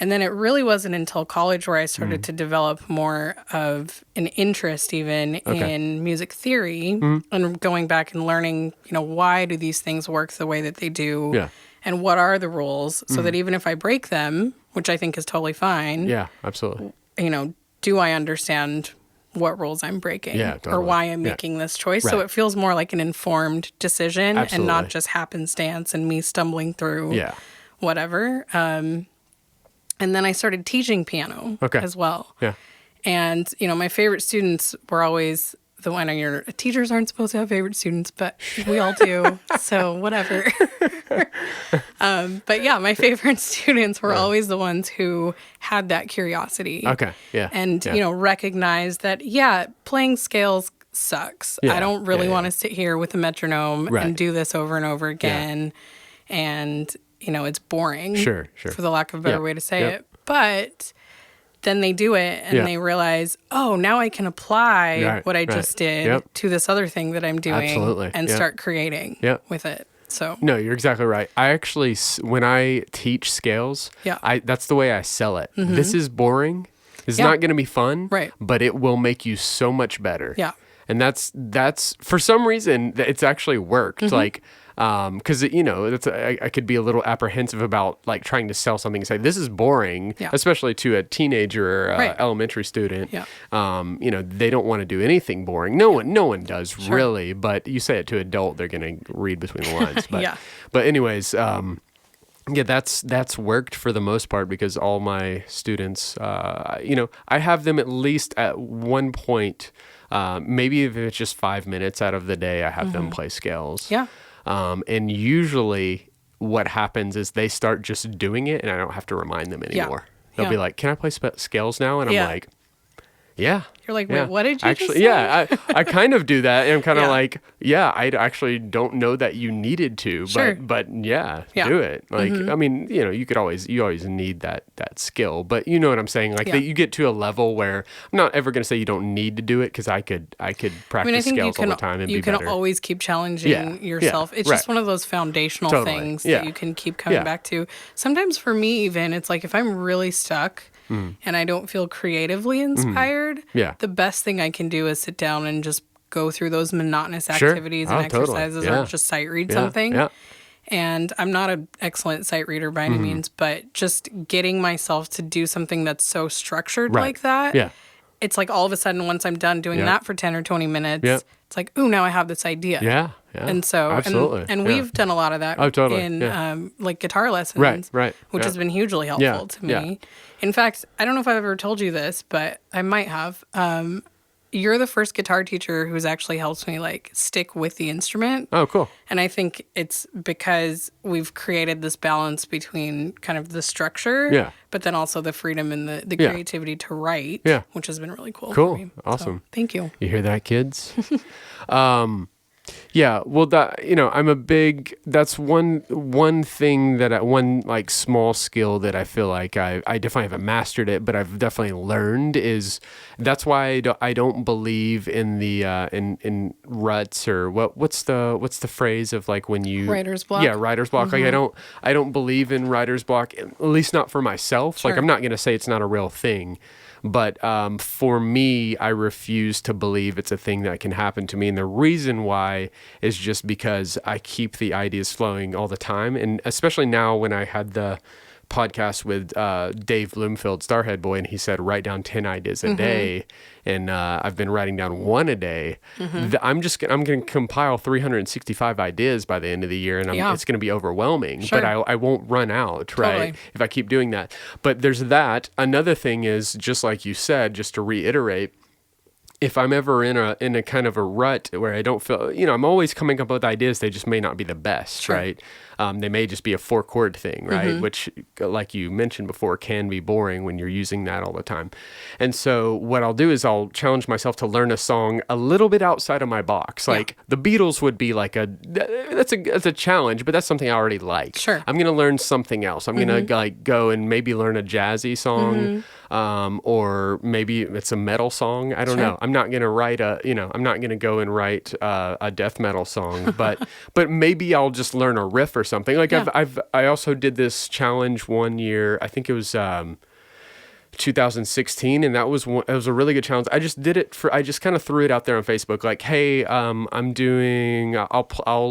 S2: And then it really wasn't until college where I started to develop more of an interest even in music theory and going back and learning, why do these things work the way that they do and what are the rules so that even if I break them, which I think is totally fine.
S1: Yeah, absolutely.
S2: Do I understand what rules I'm breaking
S1: totally.
S2: or why I'm making this choice? Right. So it feels more like an informed decision and not just happenstance and me stumbling through whatever. And then I started teaching piano as well. Yeah. And, my favorite students were always the one. Teachers aren't supposed to have favorite students, but we all do. So whatever. But yeah, my favorite students were always the ones who had that curiosity.
S1: Okay. Yeah.
S2: And, recognized that, playing scales sucks. I don't really want to sit here with a metronome and do this over and over again. Yeah. And it's boring.
S1: Sure.
S2: For the lack of a better way to say it. But then they do it and they realize, oh, now I can apply what I just did to this other thing that I'm doing and start creating with it. So
S1: no, you're exactly right. I actually, when I teach scales, that's the way I sell it. Mm-hmm. This is boring. It's not going to be fun, but it will make you so much better. Yeah. And that's for some reason it's actually worked. Mm-hmm. Like, because I could be a little apprehensive about like trying to sell something and say this is boring, especially to a teenager or elementary student. Yeah. They don't want to do anything boring. No one does really. But you say it to an adult, they're going to read between the lines. But but anyways, that's worked for the most part because all my students, I have them at least at one point. Maybe if it's just 5 minutes out of the day, I have them play scales. Yeah. And usually what happens is they start just doing it and I don't have to remind them anymore. They'll be like, can I play scales now? And I'm like, yeah.
S2: You're like, wait, what did you
S1: actually,
S2: just say?
S1: Yeah, I kind of do that. And I'm kind of like, I actually don't know that you needed to, but do it. Like, I mean, you always need that skill, but you know what I'm saying? Like that you get to a level where I'm not ever going to say you don't need to do it because I could practice scales all the time and be better.
S2: You can always keep challenging yourself. It's just one of those foundational things that you can keep coming back to. Sometimes for me even, it's like if I'm really stuck and I don't feel creatively inspired, the best thing I can do is sit down and just go through those monotonous activities and exercises or just sight read something. Yeah. And I'm not an excellent sight reader by any means, but just getting myself to do something that's so structured like that, it's like all of a sudden once I'm done doing that for 10 or 20 minutes, it's like, ooh, now I have this idea. Yeah. And so, and we've done a lot of that in like guitar lessons, which has been hugely helpful to me. In fact, I don't know if I've ever told you this, but I might have. you're the first guitar teacher who's actually helped me like stick with the instrument.
S1: Oh, cool.
S2: And I think it's because we've created this balance between kind of the structure, but then also the freedom and the creativity to write, which has been really cool. For me.
S1: Awesome.
S2: So, thank you.
S1: You hear that, kids? Yeah, well, that, you know, that's one thing that one like small skill that I feel like I definitely haven't mastered it, but I've definitely learned is that's why I don't believe in the in ruts or what's the phrase of like when you
S2: writer's block.
S1: Yeah, writer's block.
S2: Mm-hmm.
S1: Like I don't believe in writer's block, at least not for myself.
S2: Sure.
S1: Like I'm not going to say it's not a real thing. But for me, I refuse to believe it's a thing that can happen to me. And the reason why is just because I keep the ideas flowing all the time. And especially now when I had the podcast with Dave Bloomfield, Starhead Boy, and he said, write down 10 ideas a day. And I've been writing down one a day. I'm going to compile 365 ideas by the end of the year, and it's going to be overwhelming. Sure. But I won't run out, right? If I keep doing that. But there's that. Another thing is, just like you said, just to reiterate, if I'm ever in a kind of a rut where I don't feel, you know, I'm always coming up with ideas, they just may not be the best, right? They may just be a 4-chord thing, right? Which, like you mentioned before, can be boring when you're using that all the time. And so what I'll do is I'll challenge myself to learn a song a little bit outside of my box. Like the Beatles would be like that's a challenge, but that's something I already like.
S2: Sure.
S1: I'm going to learn something else. I'm going to like go and maybe learn a jazzy song, or maybe it's a metal song. I don't know. I'm not going to write I'm not going to go and write a death metal song, but maybe I'll just learn a riff or something. Like I also did this challenge one year. I think it was 2016, and it was a really good challenge. I just did it I just kind of threw it out there on Facebook, like, hey, I'll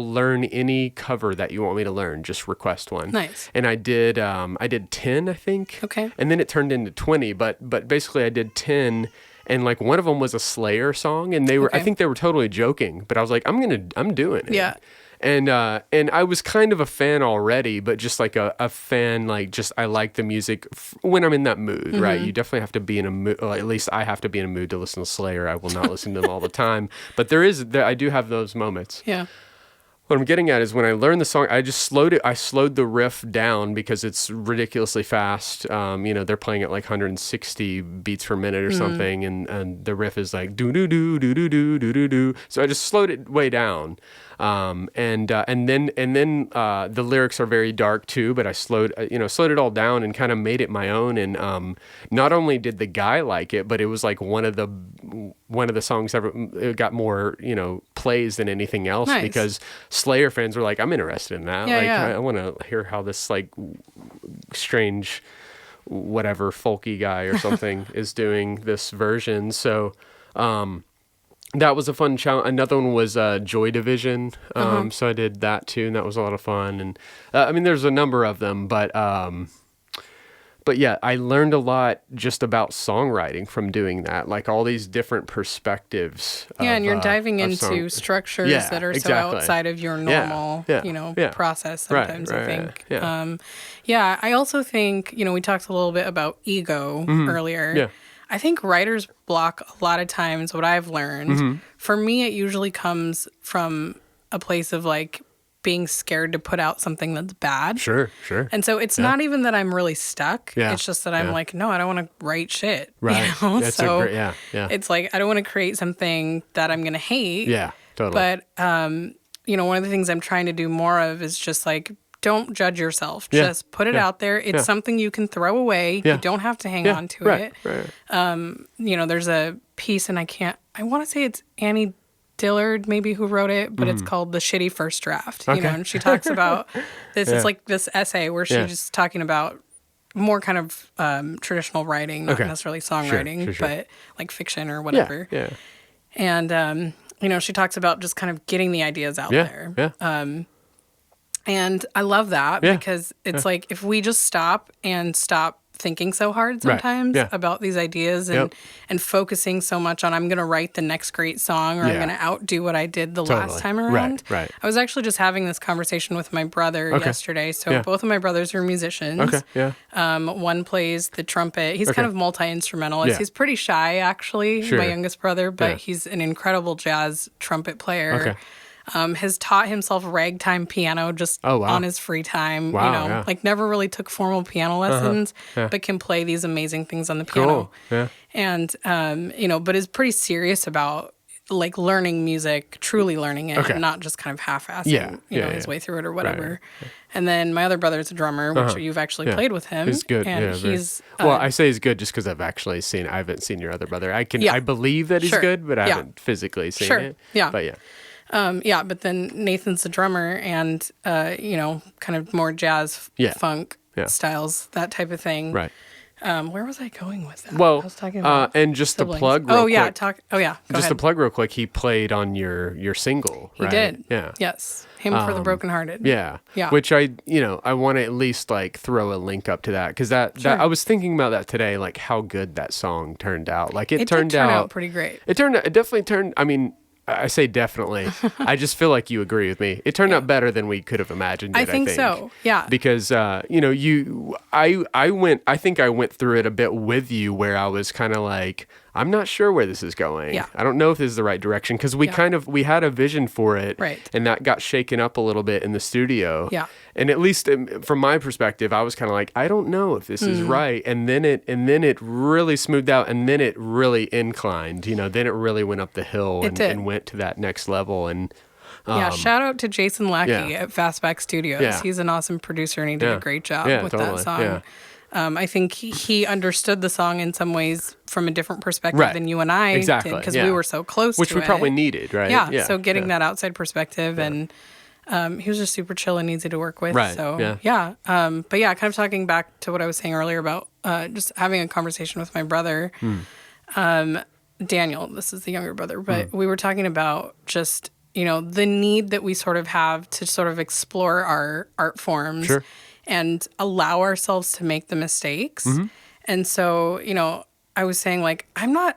S1: learn any cover that you want me to learn. Just request one.
S2: Nice.
S1: And I did 10, I think.
S2: Okay.
S1: And then it turned into 20, but basically I did 10. And like one of them was a Slayer song, and I think they were totally joking, but I was like, I'm doing it. Yeah. And I was kind of a fan already, but just like a fan, like just I like the music when I'm in that mood, right? You definitely have to be in a mood, or at least I have to be in a mood to listen to Slayer. I will not listen to them all the time, but I do have those moments. Yeah. What I'm getting at is when I learned the song, I slowed the riff down because it's ridiculously fast. They're playing at like 160 beats per minute or something, and the riff is like do do do do do do do do do. So I just slowed it way down. And then the lyrics are very dark too, but I slowed it all down and kind of made it my own. And not only did the guy like it, but it was like one of the songs it got more plays than anything else. Nice. Because Slayer fans were like, I'm interested in that. I want to hear how this like strange whatever folky guy or something is doing this version. So that was a fun challenge. Another one was Joy Division. So I did that too, and that was a lot of fun. And there's a number of them, but yeah, I learned a lot just about songwriting from doing that, like all these different perspectives.
S2: Yeah, and you're diving into structures that are so outside of your normal, process sometimes, I think. Yeah. I also think, we talked a little bit about ego earlier. Yeah. I think writer's block, a lot of times, what I've learned, for me, it usually comes from a place of like being scared to put out something that's bad. Sure. And so it's not even that I'm really stuck. Yeah. It's just that I'm like, no, I don't want to write shit. Right. That's it's like, I don't want to create something that I'm going to hate. Yeah, totally. But, one of the things I'm trying to do more of is just like, don't judge yourself. Just put it out there. It's something you can throw away. You don't have to hang on to it. Right. There's a piece, and I want to say it's Annie Dillard maybe who wrote it, but it's called The Shitty First Draft. And she talks about this. It's like this essay where she's just talking about more kind of traditional writing, not necessarily songwriting, but like fiction or whatever. Yeah. And, she talks about just kind of getting the ideas out there. Yeah. And I love that because it's like if we just stop thinking so hard sometimes about these ideas and focusing so much on I'm going to write the next great song or I'm going to outdo what I did the last time around.
S1: Right.
S2: I was actually just having this conversation with my brother yesterday. So both of my brothers are musicians. One plays the trumpet. He's kind of multi-instrumentalist. He's pretty shy, actually, my youngest brother, but he's an incredible jazz trumpet player. Has taught himself ragtime piano just on his free time. Like never really took formal piano lessons, but can play these amazing things on the piano. And, but is pretty serious about like learning music, truly learning it, and not just kind of half-assing, his way through it or whatever. And then my other brother's a drummer, which you've actually played with him.
S1: He's good.
S2: And he's
S1: well, I say he's good just because I haven't seen your other brother. I believe that he's good, but I haven't physically seen it. But
S2: but then Nathan's the drummer and, kind of more jazz, funk styles, that type of thing.
S1: Right.
S2: Where was I going with that?
S1: Well,
S2: I was talking about
S1: and just
S2: siblings.
S1: to plug real quick.
S2: Go ahead.
S1: To plug real quick, he played on your single, right?
S2: He did.
S1: Yeah.
S2: Yes. Hymn for the Brokenhearted.
S1: Yeah. Which I want to at least like throw a link up to that because that I was thinking about that today, like how good that song turned out. Like it turned out
S2: pretty great.
S1: It definitely turned. I mean, I say definitely. I just feel like you agree with me. It turned out better than we could have imagined. I think
S2: so. Yeah.
S1: Because I think I went through it a bit with you where I was kind of like, I'm not sure where this is going.
S2: Yeah.
S1: I don't know if this is the right direction because we we had a vision for it,
S2: right?
S1: And that got shaken up a little bit in the studio.
S2: Yeah.
S1: And at least from my perspective, I was kind of like, I don't know if this is right. And then it really smoothed out, and then it really inclined. Then it really went up the hill and went to that next level. And
S2: shout out to Jason Lackey at Fastback Studios. Yeah. He's an awesome producer, and he did a great job with that song. Yeah. I think he understood the song in some ways from a different perspective than you and I did because we were so close to it.
S1: Which we probably needed, right?
S2: Yeah, so getting that outside perspective and he was just super chill and easy to work with.
S1: Right.
S2: So, but kind of talking back to what I was saying earlier about just having a conversation with my brother, Daniel, this is the younger brother, but we were talking about just, the need that we sort of have to sort of explore our art forms.
S1: Sure.
S2: And allow ourselves to make the mistakes. And so, I was saying, like, I'm not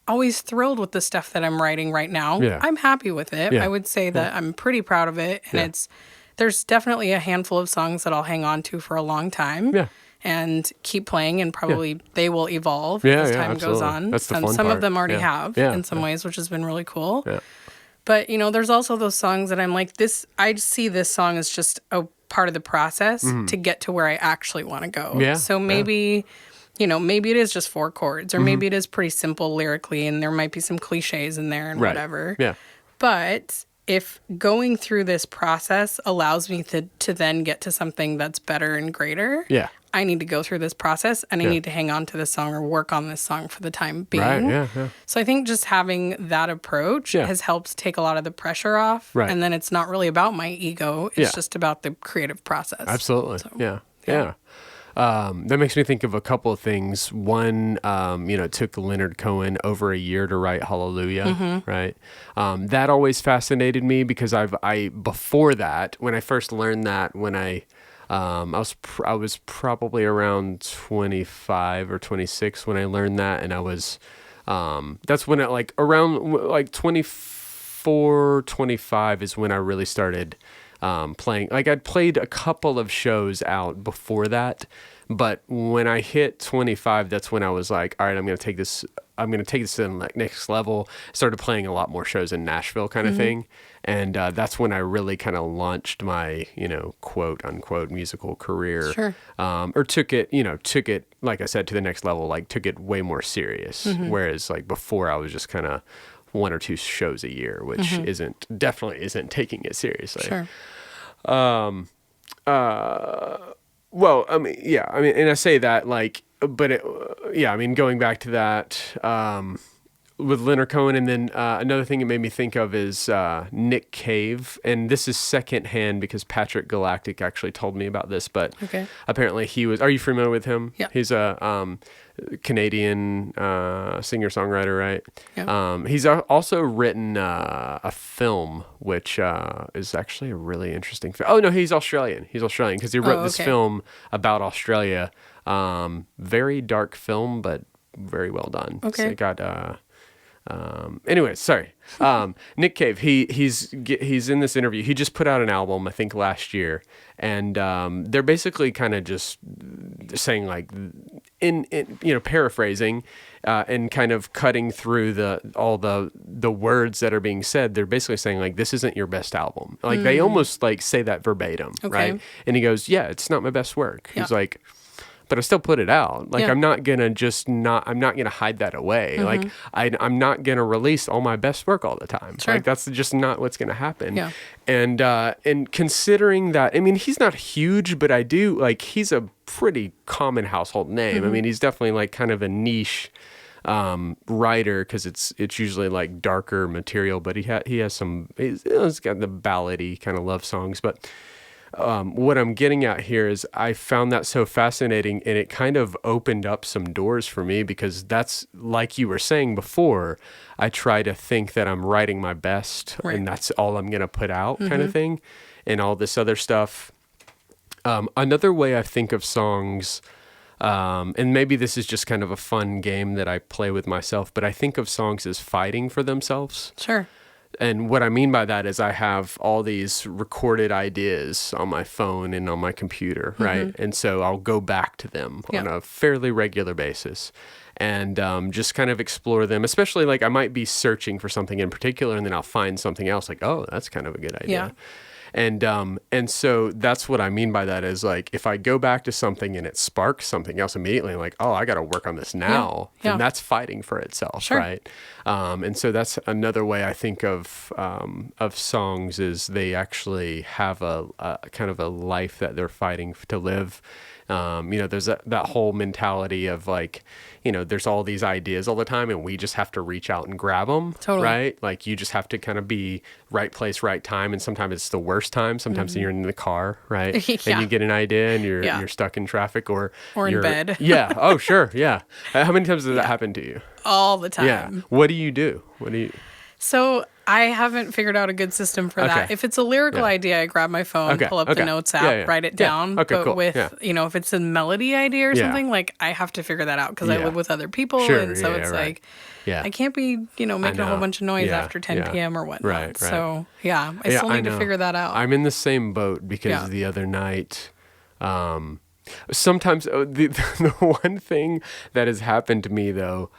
S2: always thrilled with the stuff that I'm writing right now.
S1: Yeah.
S2: I'm happy with it. I would say that I'm pretty proud of it. And there's definitely a handful of songs that I'll hang on to for a long time. And keep playing, and probably they will evolve as time goes on.
S1: That's the fun
S2: some
S1: part.
S2: of them already have in some ways, which has been really cool. But, there's also those songs that I'm like, I see this song as just a part of the process to get to where I actually want to go. So maybe, maybe it is just 4 chords, or maybe it is pretty simple lyrically, and there might be some cliches in there and whatever. But if going through this process allows me to then get to something that's better and greater, I need to go through this process, and I need to hang on to this song or work on this song for the time being. So I think just having that approach has helped take a lot of the pressure off. And then it's not really about my ego. It's just about the creative process.
S1: Absolutely. So, that makes me think of a couple of things. One, it took Leonard Cohen over a year to write Hallelujah, right? That always fascinated me because before that, when I first learned that, I was probably around 25 or 26 when I learned that, and I was that's when around 24, 25 is when I really started playing. Like I'd played a couple of shows out before that, but when I hit 25, that's when I was like, all right, I'm going to take this to the next level. Started playing a lot more shows in Nashville kind of thing. And that's when I really kind of launched my, quote unquote musical career.
S2: Sure.
S1: Or took it, like I said, to the next level, like took it way more serious. Whereas like before I was just kind of 1 or 2 shows a year, which definitely isn't taking it seriously.
S2: Sure.
S1: Well, and I say that like, but going back to that, with Leonard Cohen, and then another thing it made me think of is Nick Cave, and this is secondhand because Patrick Galactic actually told me about this, but apparently he was. Are you familiar with him?
S2: Yeah.
S1: He's a Canadian singer-songwriter, right?
S2: Yeah.
S1: He's also written a film, which is actually a really interesting film. Oh, no, he's Australian. He's Australian because he wrote this film about Australia. Very dark film, but very well done.
S2: Okay.
S1: So it got... anyway, sorry. Nick Cave, he's in this interview. He just put out an album, I think last year, and they're basically kind of just saying like, in paraphrasing, and kind of cutting through all the words that are being said. They're basically saying like, this isn't your best album. Like they almost like say that verbatim, right? And he goes, yeah, it's not my best work. He's like, but I still put it out. Like I'm not gonna hide that away. Like I'm not gonna release all my best work all the time.
S2: Sure.
S1: Like that's just not what's gonna happen.
S2: Yeah.
S1: And considering that, I mean, he's not huge, but I do like he's a pretty common household name. I mean, he's definitely like kind of a niche writer because it's usually like darker material, but he has some. He's got the ballady kind of love songs, but. What I'm getting at here is I found that so fascinating, and it kind of opened up some doors for me because that's like you were saying before, I try to think that I'm writing my best and that's all I'm going to put out kind of thing and all this other stuff. Another way I think of songs, and maybe this is just kind of a fun game that I play with myself, but I think of songs as fighting for themselves.
S2: Sure.
S1: And what I mean by that is I have all these recorded ideas on my phone and on my computer, right? And so I'll go back to them on a fairly regular basis and just kind of explore them, especially like I might be searching for something in particular and then I'll find something else like, oh, that's kind of a good idea.
S2: Yeah.
S1: And so that's what I mean by that is like, if I go back to something and it sparks something else immediately, like, oh, I got to work on this now.
S2: Yeah.
S1: And that's fighting for itself.
S2: Sure.
S1: Right. And so that's another way I think of songs is they actually have a kind of a life that they're fighting to live. There's that whole mentality of like, there's all these ideas all the time and we just have to reach out and grab them.
S2: Totally.
S1: Right? Like you just have to kind of be right place, right time. And sometimes it's the worst time. Sometimes you're in the car, right? And you get an idea and you're stuck in traffic or
S2: in bed.
S1: Yeah. Oh, sure. Yeah. How many times does that happen to you?
S2: All the time.
S1: Yeah. What do you do?
S2: So I haven't figured out a good system for that. If it's a lyrical idea, I grab my phone, pull up the notes app, write it down.
S1: Okay,
S2: but with, if it's a melody idea or something, like I have to figure that out because I live with other people.
S1: Sure,
S2: and so it's like, I can't be, making a whole bunch of noise after 10 p.m. or whatnot.
S1: Right.
S2: So, I still need to figure that out.
S1: I'm in the same boat because the other night, sometimes the one thing that has happened to me though,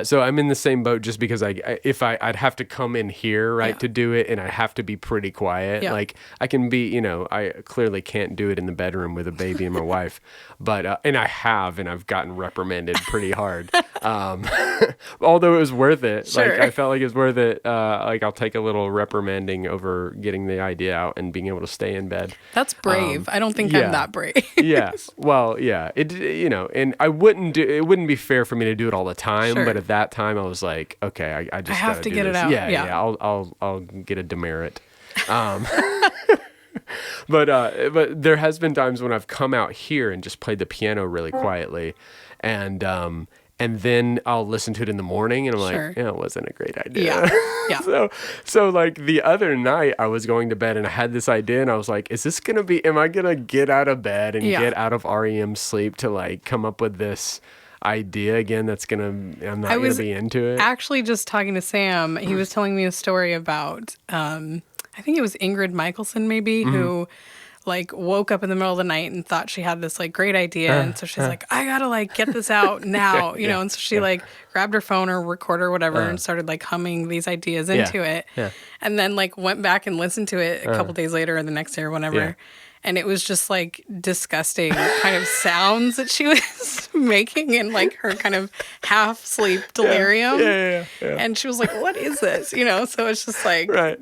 S1: so I'm in the same boat just because I'd have to come in here, right, to do it, and I have to be pretty quiet. Yeah. Like I can be, I clearly can't do it in the bedroom with a baby and my wife, but and I've gotten reprimanded pretty hard. Although it was worth it.
S2: Sure.
S1: Like I felt like it was worth it. Like I'll take a little reprimanding over getting the idea out and being able to stay in bed.
S2: That's brave. I don't think I'm that brave.
S1: Yeah. Well, yeah. And it wouldn't be fair for me to do it all the time. Sure. But at that time, I was like, okay, I just
S2: have to get
S1: this.
S2: it out.
S1: Yeah. I'll get a demerit. But there has been times when I've come out here and just played the piano really quietly, and then I'll listen to it in the morning, and I'm like, it wasn't a great idea. Yeah. So like the other night, I was going to bed and I had this idea, and I was like, am I gonna get out of bed and get out of REM sleep to like come up with this idea again I'm not gonna be into it?
S2: Actually just talking to Sam, he was telling me a story about I think it was Ingrid Michaelson maybe who like woke up in the middle of the night and thought she had this like great idea, and so she's like, I gotta like get this out now, and so she like grabbed her phone or recorder or whatever and started like humming these ideas into it, and then like went back and listened to it a couple days later or the next day or whenever. And it was just like disgusting kind of sounds that she was making in like her kind of half sleep delirium. Yeah. And she was like, what is this? So it's just like, I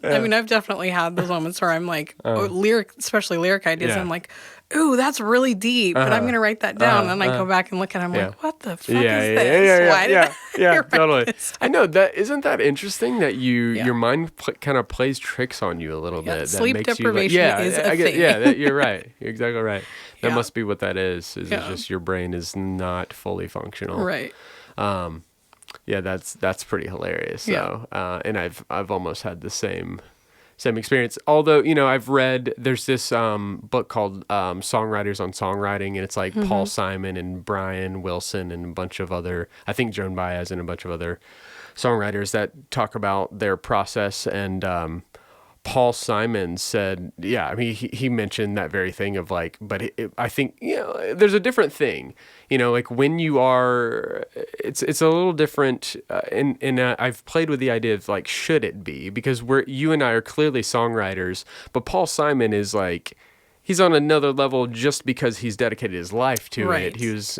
S2: mean, I've definitely had those moments where I'm like, especially lyric ideas. And I'm like, ooh, that's really deep, but I'm going to write that down. And I go back and look at it. I'm like, what the fuck is this? Why did I
S1: totally. I know that. Isn't that interesting that your mind kind of plays tricks on you a little bit? That
S2: Sleep
S1: makes
S2: deprivation is a thing.
S1: You're right. You're exactly right. That must be what that is. It's just your brain is not fully functional.
S2: Right.
S1: Yeah, that's pretty hilarious. So, and I've almost had the same experience. Although, I've read, there's this book called Songwriters on Songwriting, and it's like Paul Simon and Brian Wilson and a bunch of other, I think Joan Baez and a bunch of other songwriters that talk about their process. And Paul Simon said, he mentioned that very thing of like, but I think, there's a different thing, like when you are, it's a little different. And I've played with the idea of like, should it be? Because you and I are clearly songwriters, but Paul Simon is like, he's on another level just because he's dedicated his life to it. He was,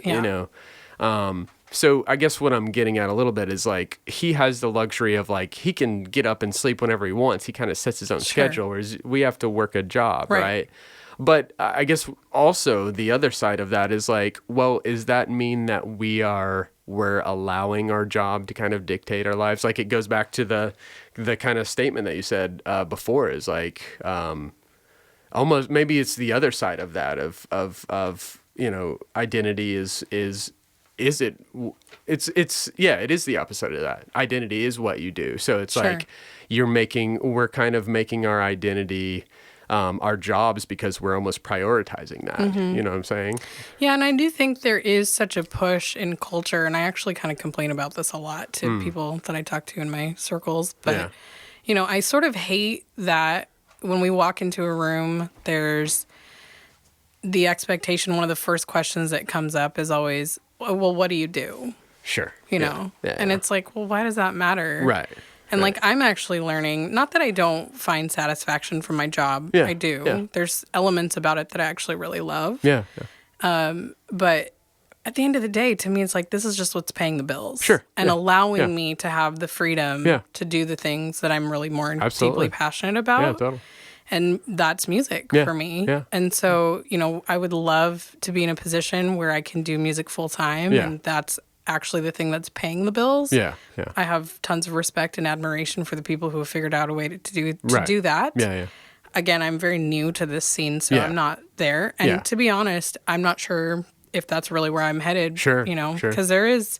S1: so I guess what I'm getting at a little bit is like, he has the luxury of like, he can get up and sleep whenever he wants. He kind of sets his own schedule, whereas we have to work a job, right? But I guess also the other side of that is like, well, does that mean that we're allowing our job to kind of dictate our lives? Like it goes back to the kind of statement that you said before is like, almost maybe it's the other side of that of identity it is the opposite of that. Identity is what you do. So it's like we're kind of making our identity our jobs because we're almost prioritizing that. You know what I'm saying?
S2: Yeah, and I do think there is such a push in culture, and I actually kind of complain about this a lot to people that I talk to in my circles. But, I sort of hate that when we walk into a room, there's the expectation, one of the first questions that comes up is always, well, what do you do?
S1: Sure.
S2: And it's like, well, why does that matter?
S1: Right.
S2: And like, I'm actually learning, not that I don't find satisfaction from my job. I do. Yeah. There's elements about it that I actually really love. But at the end of the day, to me, it's like, this is just what's paying the bills.
S1: Sure.
S2: And allowing me to have the freedom to do the things that I'm really more deeply passionate about.
S1: Yeah, totally.
S2: And that's music for me. Yeah. And so, I would love to be in a position where I can do music full time. Yeah. And that's actually the thing that's paying the bills. Yeah. I have tons of respect and admiration for the people who have figured out a way to do that. Yeah. Again, I'm very new to this scene, so I'm not there. And to be honest, I'm not sure if that's really where I'm headed. Sure. Because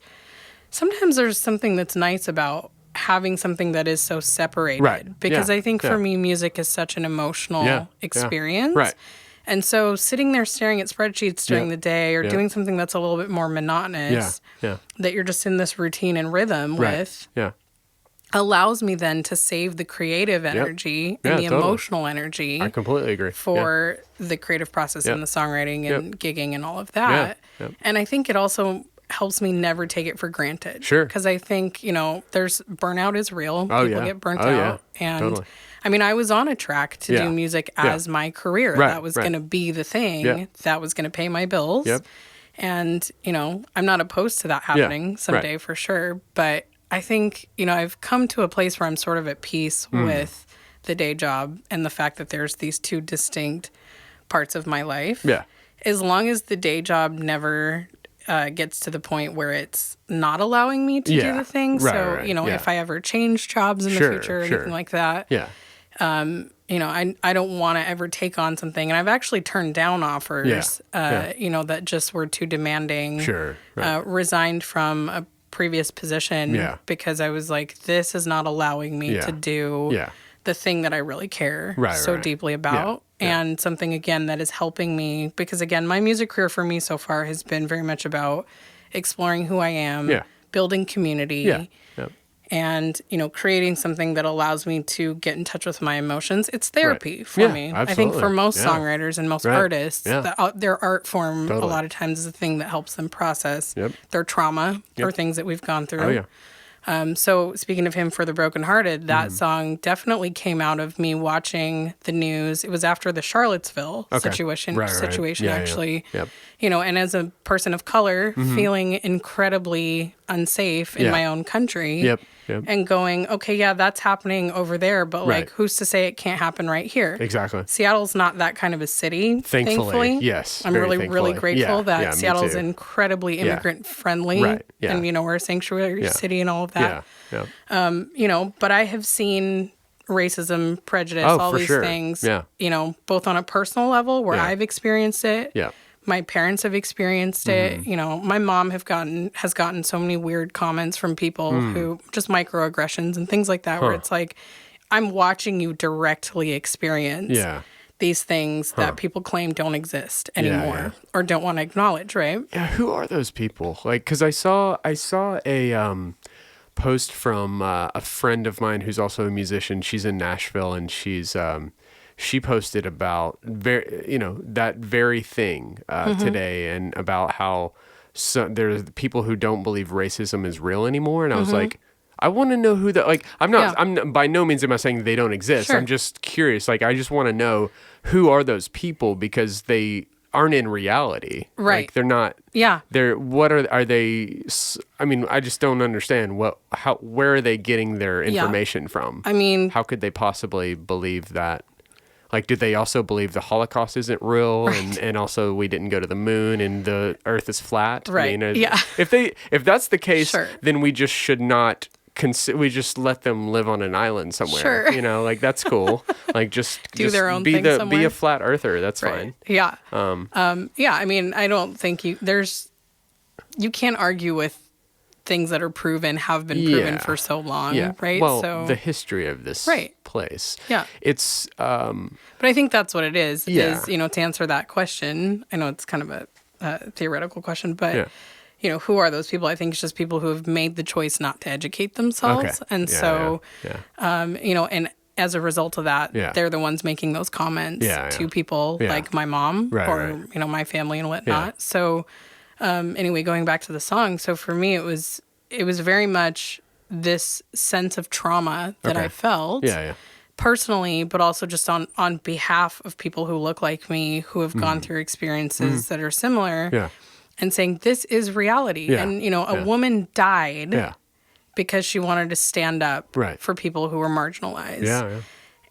S2: sometimes there's something that's nice about having something that is so separated. Right. Because I think for me, music is such an emotional experience. Right. And so sitting there staring at spreadsheets during the day or doing something that's a little bit more monotonous, that you're just in this routine and rhythm with, allows me then to save the creative energy and the emotional energy.
S1: I completely agree.
S2: For the creative process and the songwriting and gigging and all of that. And I think it also helps me never take it for granted. Sure. Because I think, there's burnout is real. People get burnt out. And totally. I mean, I was on a track to do music as my career. Right, that was going to be the thing that was going to pay my bills. Yep. And, I'm not opposed to that happening someday for sure. But I think, I've come to a place where I'm sort of at peace with the day job and the fact that there's these two distinct parts of my life. Yeah. As long as the day job never gets to the point where it's not allowing me to do the thing. If I ever change jobs in the future or anything like that, I don't want to ever take on something. And I've actually turned down offers, that just were too demanding. Sure. Right. Resigned from a previous position because I was like, this is not allowing me to do the thing that I really care deeply about. And something, again, that is helping me because, again, my music career for me so far has been very much about exploring who I am, building community, and, creating something that allows me to get in touch with my emotions. It's therapy for me. Absolutely. I think for most songwriters and most artists, their art form a lot of times is the thing that helps them process their trauma or things that we've gone through. Oh, yeah. So speaking of Hymn for the Brokenhearted, that song definitely came out of me watching the news. It was after the Charlottesville situation, actually. Yep. And as a person of color, feeling incredibly unsafe in my own country.
S1: Yep.
S2: And going, okay, yeah, that's happening over there, but like, who's to say it can't happen right here?
S1: Exactly.
S2: Seattle's not that kind of a city. Thankfully.
S1: Yes.
S2: I'm really grateful that Seattle's
S1: too.
S2: Incredibly immigrant friendly.
S1: Right. Yeah.
S2: And, you know, we're a sanctuary city and all of that.
S1: Yeah.
S2: You know, but I have seen racism, prejudice, all these things, you know, both on a personal level where I've experienced it.
S1: Yeah.
S2: My parents have experienced it. You know, my mom has gotten so many weird comments from people who just microaggressions and things like that, where it's like, I'm watching you directly experience these things that people claim don't exist anymore or don't want to acknowledge, right?
S1: Yeah. Who are those people? Like, because I saw a post from a friend of mine who's also a musician. She's in Nashville, and she posted about that very thing today, and about how there's people who don't believe racism is real anymore. And I was like, I want to know who that, like, I'm by no means am I saying they don't exist.
S2: Sure.
S1: I'm just curious. Like, I just want to know who are those people, because they aren't in reality.
S2: Right.
S1: Like, they're not.
S2: Yeah.
S1: What are they? I mean, I just don't understand where are they getting their information from?
S2: I mean,
S1: how could they possibly believe that? Like, do they also believe the Holocaust isn't real, and also we didn't go to the moon and the Earth is flat?
S2: Right.
S1: I mean,
S2: yeah.
S1: If that's the case,
S2: Sure.
S1: then we just should not. We just let them live on an island somewhere.
S2: Sure.
S1: You know, like, that's cool. Like, just
S2: do their own thing somewhere.
S1: Be a flat earther. That's
S2: right.
S1: fine.
S2: Yeah. Yeah. I mean, I don't think you can't argue with things that are proven, have been proven for so long, right?
S1: Well,
S2: so
S1: the history of this place.
S2: Yeah.
S1: It's
S2: but I think that's what it is, you know, to answer that question. I know it's kind of a theoretical question, but you know, who are those people? I think it's just people who have made the choice not to educate themselves.
S1: Okay.
S2: And you know, and as a result of that, they're the ones making those comments to people like my mom you know, my family and whatnot. So anyway, going back to the song. So for me, it was very much this sense of trauma that I felt personally, but also just on behalf of people who look like me, who have gone through experiences that are similar, and saying this is reality. And, you know, a woman died because she wanted to stand up for people who were marginalized.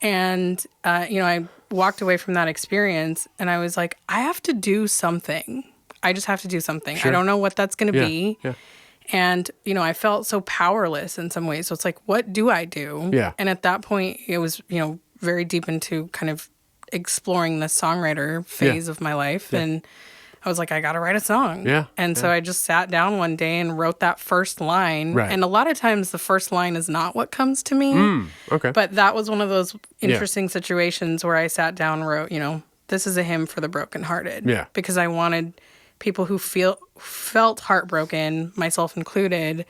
S2: And, you know, I walked away from that experience and I was like, I have to do something. I just have to do something. I don't know what that's going to be. And, you know, I felt so powerless in some ways. So it's like, what do I do? And at that point, it was, you know, very deep into kind of exploring the songwriter phase of my life. And I was like, I got to write a song. And so I just sat down one day and wrote that first line. And a lot of times the first line is not what comes to me. But that was one of those interesting situations where I sat down and wrote, you know, this is a hymn for the brokenhearted. Because I wanted people who felt heartbroken, myself included,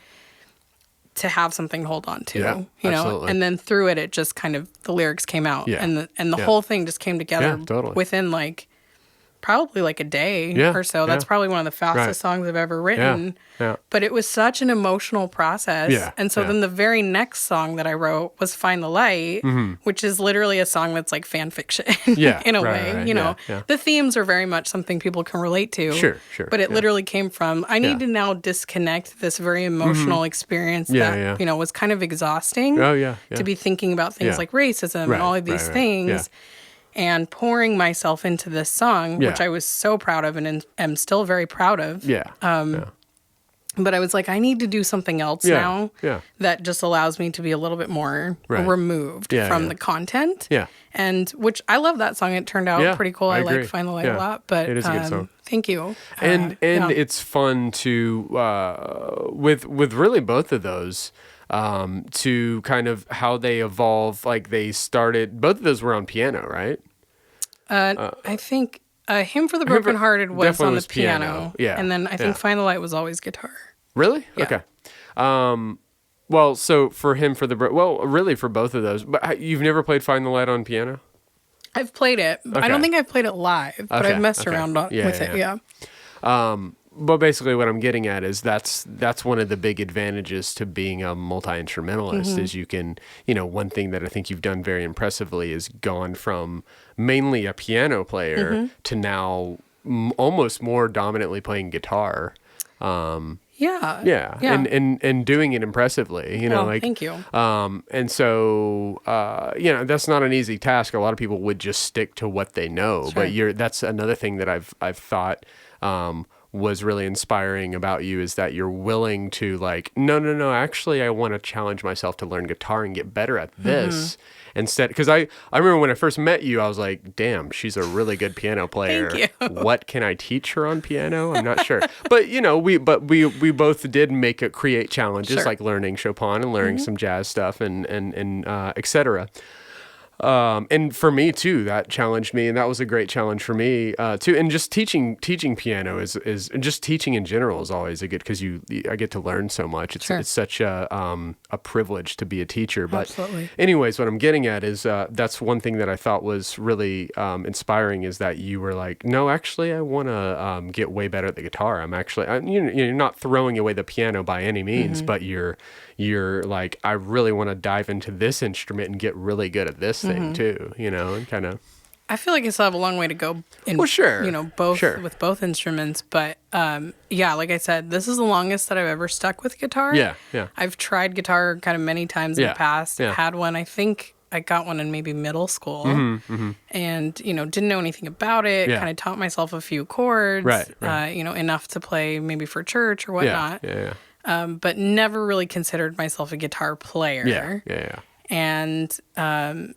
S2: to have something to hold on to, you know, and then through it just kind of, the lyrics came out and the whole thing just came together within like, probably like a day or so. That's probably one of the fastest songs I've ever written. But it was such an emotional process. And so then the very next song that I wrote was Find the Light, which is literally a song that's like fan fiction in a way. You know, the themes are very much something people can relate to. Sure. But it literally came from, I need to now disconnect this very emotional experience that, you know, was kind of exhausting to be thinking about things like racism and all of these things. And pouring myself into this song, which I was so proud of and am still very proud of. But I was like, I need to do something else now that just allows me to be a little bit more removed from the content. And which I love that song. It turned out pretty cool. I like Find the Light a lot. But
S1: it is a good song.
S2: Thank you.
S1: And it's fun to with really both of those. To kind of how they evolve, like they started, both of those were on piano, right?
S2: I think Hymn for the Brokenhearted was on the piano. And then I think Find the Light was always guitar.
S1: Really? Okay. Well, so for Hymn for the really for both of those, but you've never played Find the Light on piano?
S2: I've played it. Okay. I don't think I've played it live, but I've messed around with it.
S1: But basically what I'm getting at is that's one of the big advantages to being a multi-instrumentalist is you can, you know, one thing that I think you've done very impressively is gone from mainly a piano player to now almost more dominantly playing guitar. Yeah. And doing it impressively,
S2: thank you.
S1: And so, that's not an easy task. A lot of people would just stick to what they know, but that's another thing that I've thought, was really inspiring about you is that you're willing to no, actually I want to challenge myself to learn guitar and get better at this instead. Because I remember when I first met you, I was like, damn, she's a really good piano player.
S2: Thank you.
S1: What can I teach her on piano? I'm not sure. But, we both did create challenges like learning Chopin and learning some jazz stuff and et cetera. And for me too, that challenged me, and that was a great challenge for me too. And just teaching piano is just teaching in general is always a good, because I get to learn so much. It's such a privilege to be a teacher. But
S2: Absolutely.
S1: anyways, what I'm getting at is that's one thing that I thought was really inspiring, is that you were like, no, actually, I want to get way better at the guitar. You're not throwing away the piano by any means, but you're like, I really want to dive into this instrument and get really good at this thing too, and kind of.
S2: I feel like I still have a long way to go in, with both instruments. But like I said, this is the longest that I've ever stuck with guitar.
S1: Yeah.
S2: I've tried guitar kind of many times in the past.
S1: Yeah.
S2: Had one, I think I got one in maybe middle school, and didn't know anything about it. Kind of taught myself a few chords, right. Enough to play maybe for church or whatnot.
S1: Yeah.
S2: But never really considered myself a guitar player.
S1: Yeah.
S2: And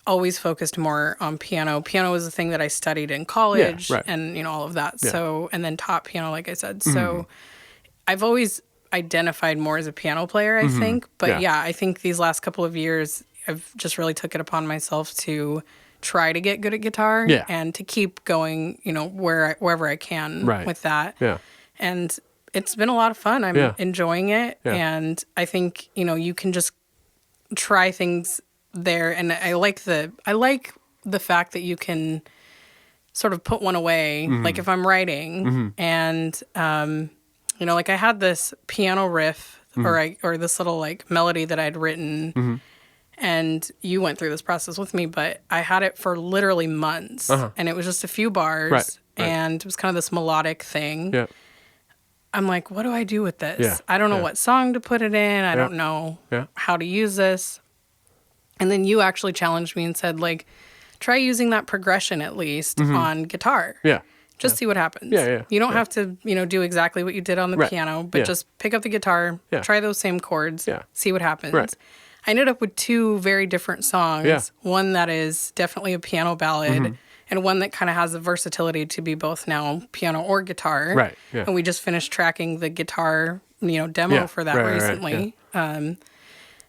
S2: always focused more on piano. Piano was the thing that I studied in college and, all of that. Yeah. So, and then taught piano, like I said. So I've always identified more as a piano player, I think. But I think these last couple of years, I've just really took it upon myself to try to get good at guitar and to keep going, wherever I can with that. Yeah. And it's been a lot of fun. I'm enjoying it. Yeah. And I think, you can just try things there. And I like the fact that you can sort of put one away. Like if I'm writing and, like I had this piano riff or this little melody that I'd written and you went through this process with me, but I had it for literally months and it was just a few bars and it was kind of this melodic thing. Yeah. I'm like, what do I do with this? Yeah. I don't know what song to put it in. I don't know how to use this. And then you actually challenged me and said, try using that progression at least on guitar. Yeah. Just see what happens. Yeah. You don't have to, do exactly what you did on the piano, but just pick up the guitar, try those same chords, see what happens. Right. I ended up with two very different songs. Yeah. One that is definitely a piano ballad. And one that kind of has the versatility to be both now piano or guitar. Right. Yeah. And we just finished tracking the guitar, demo for that recently. Right.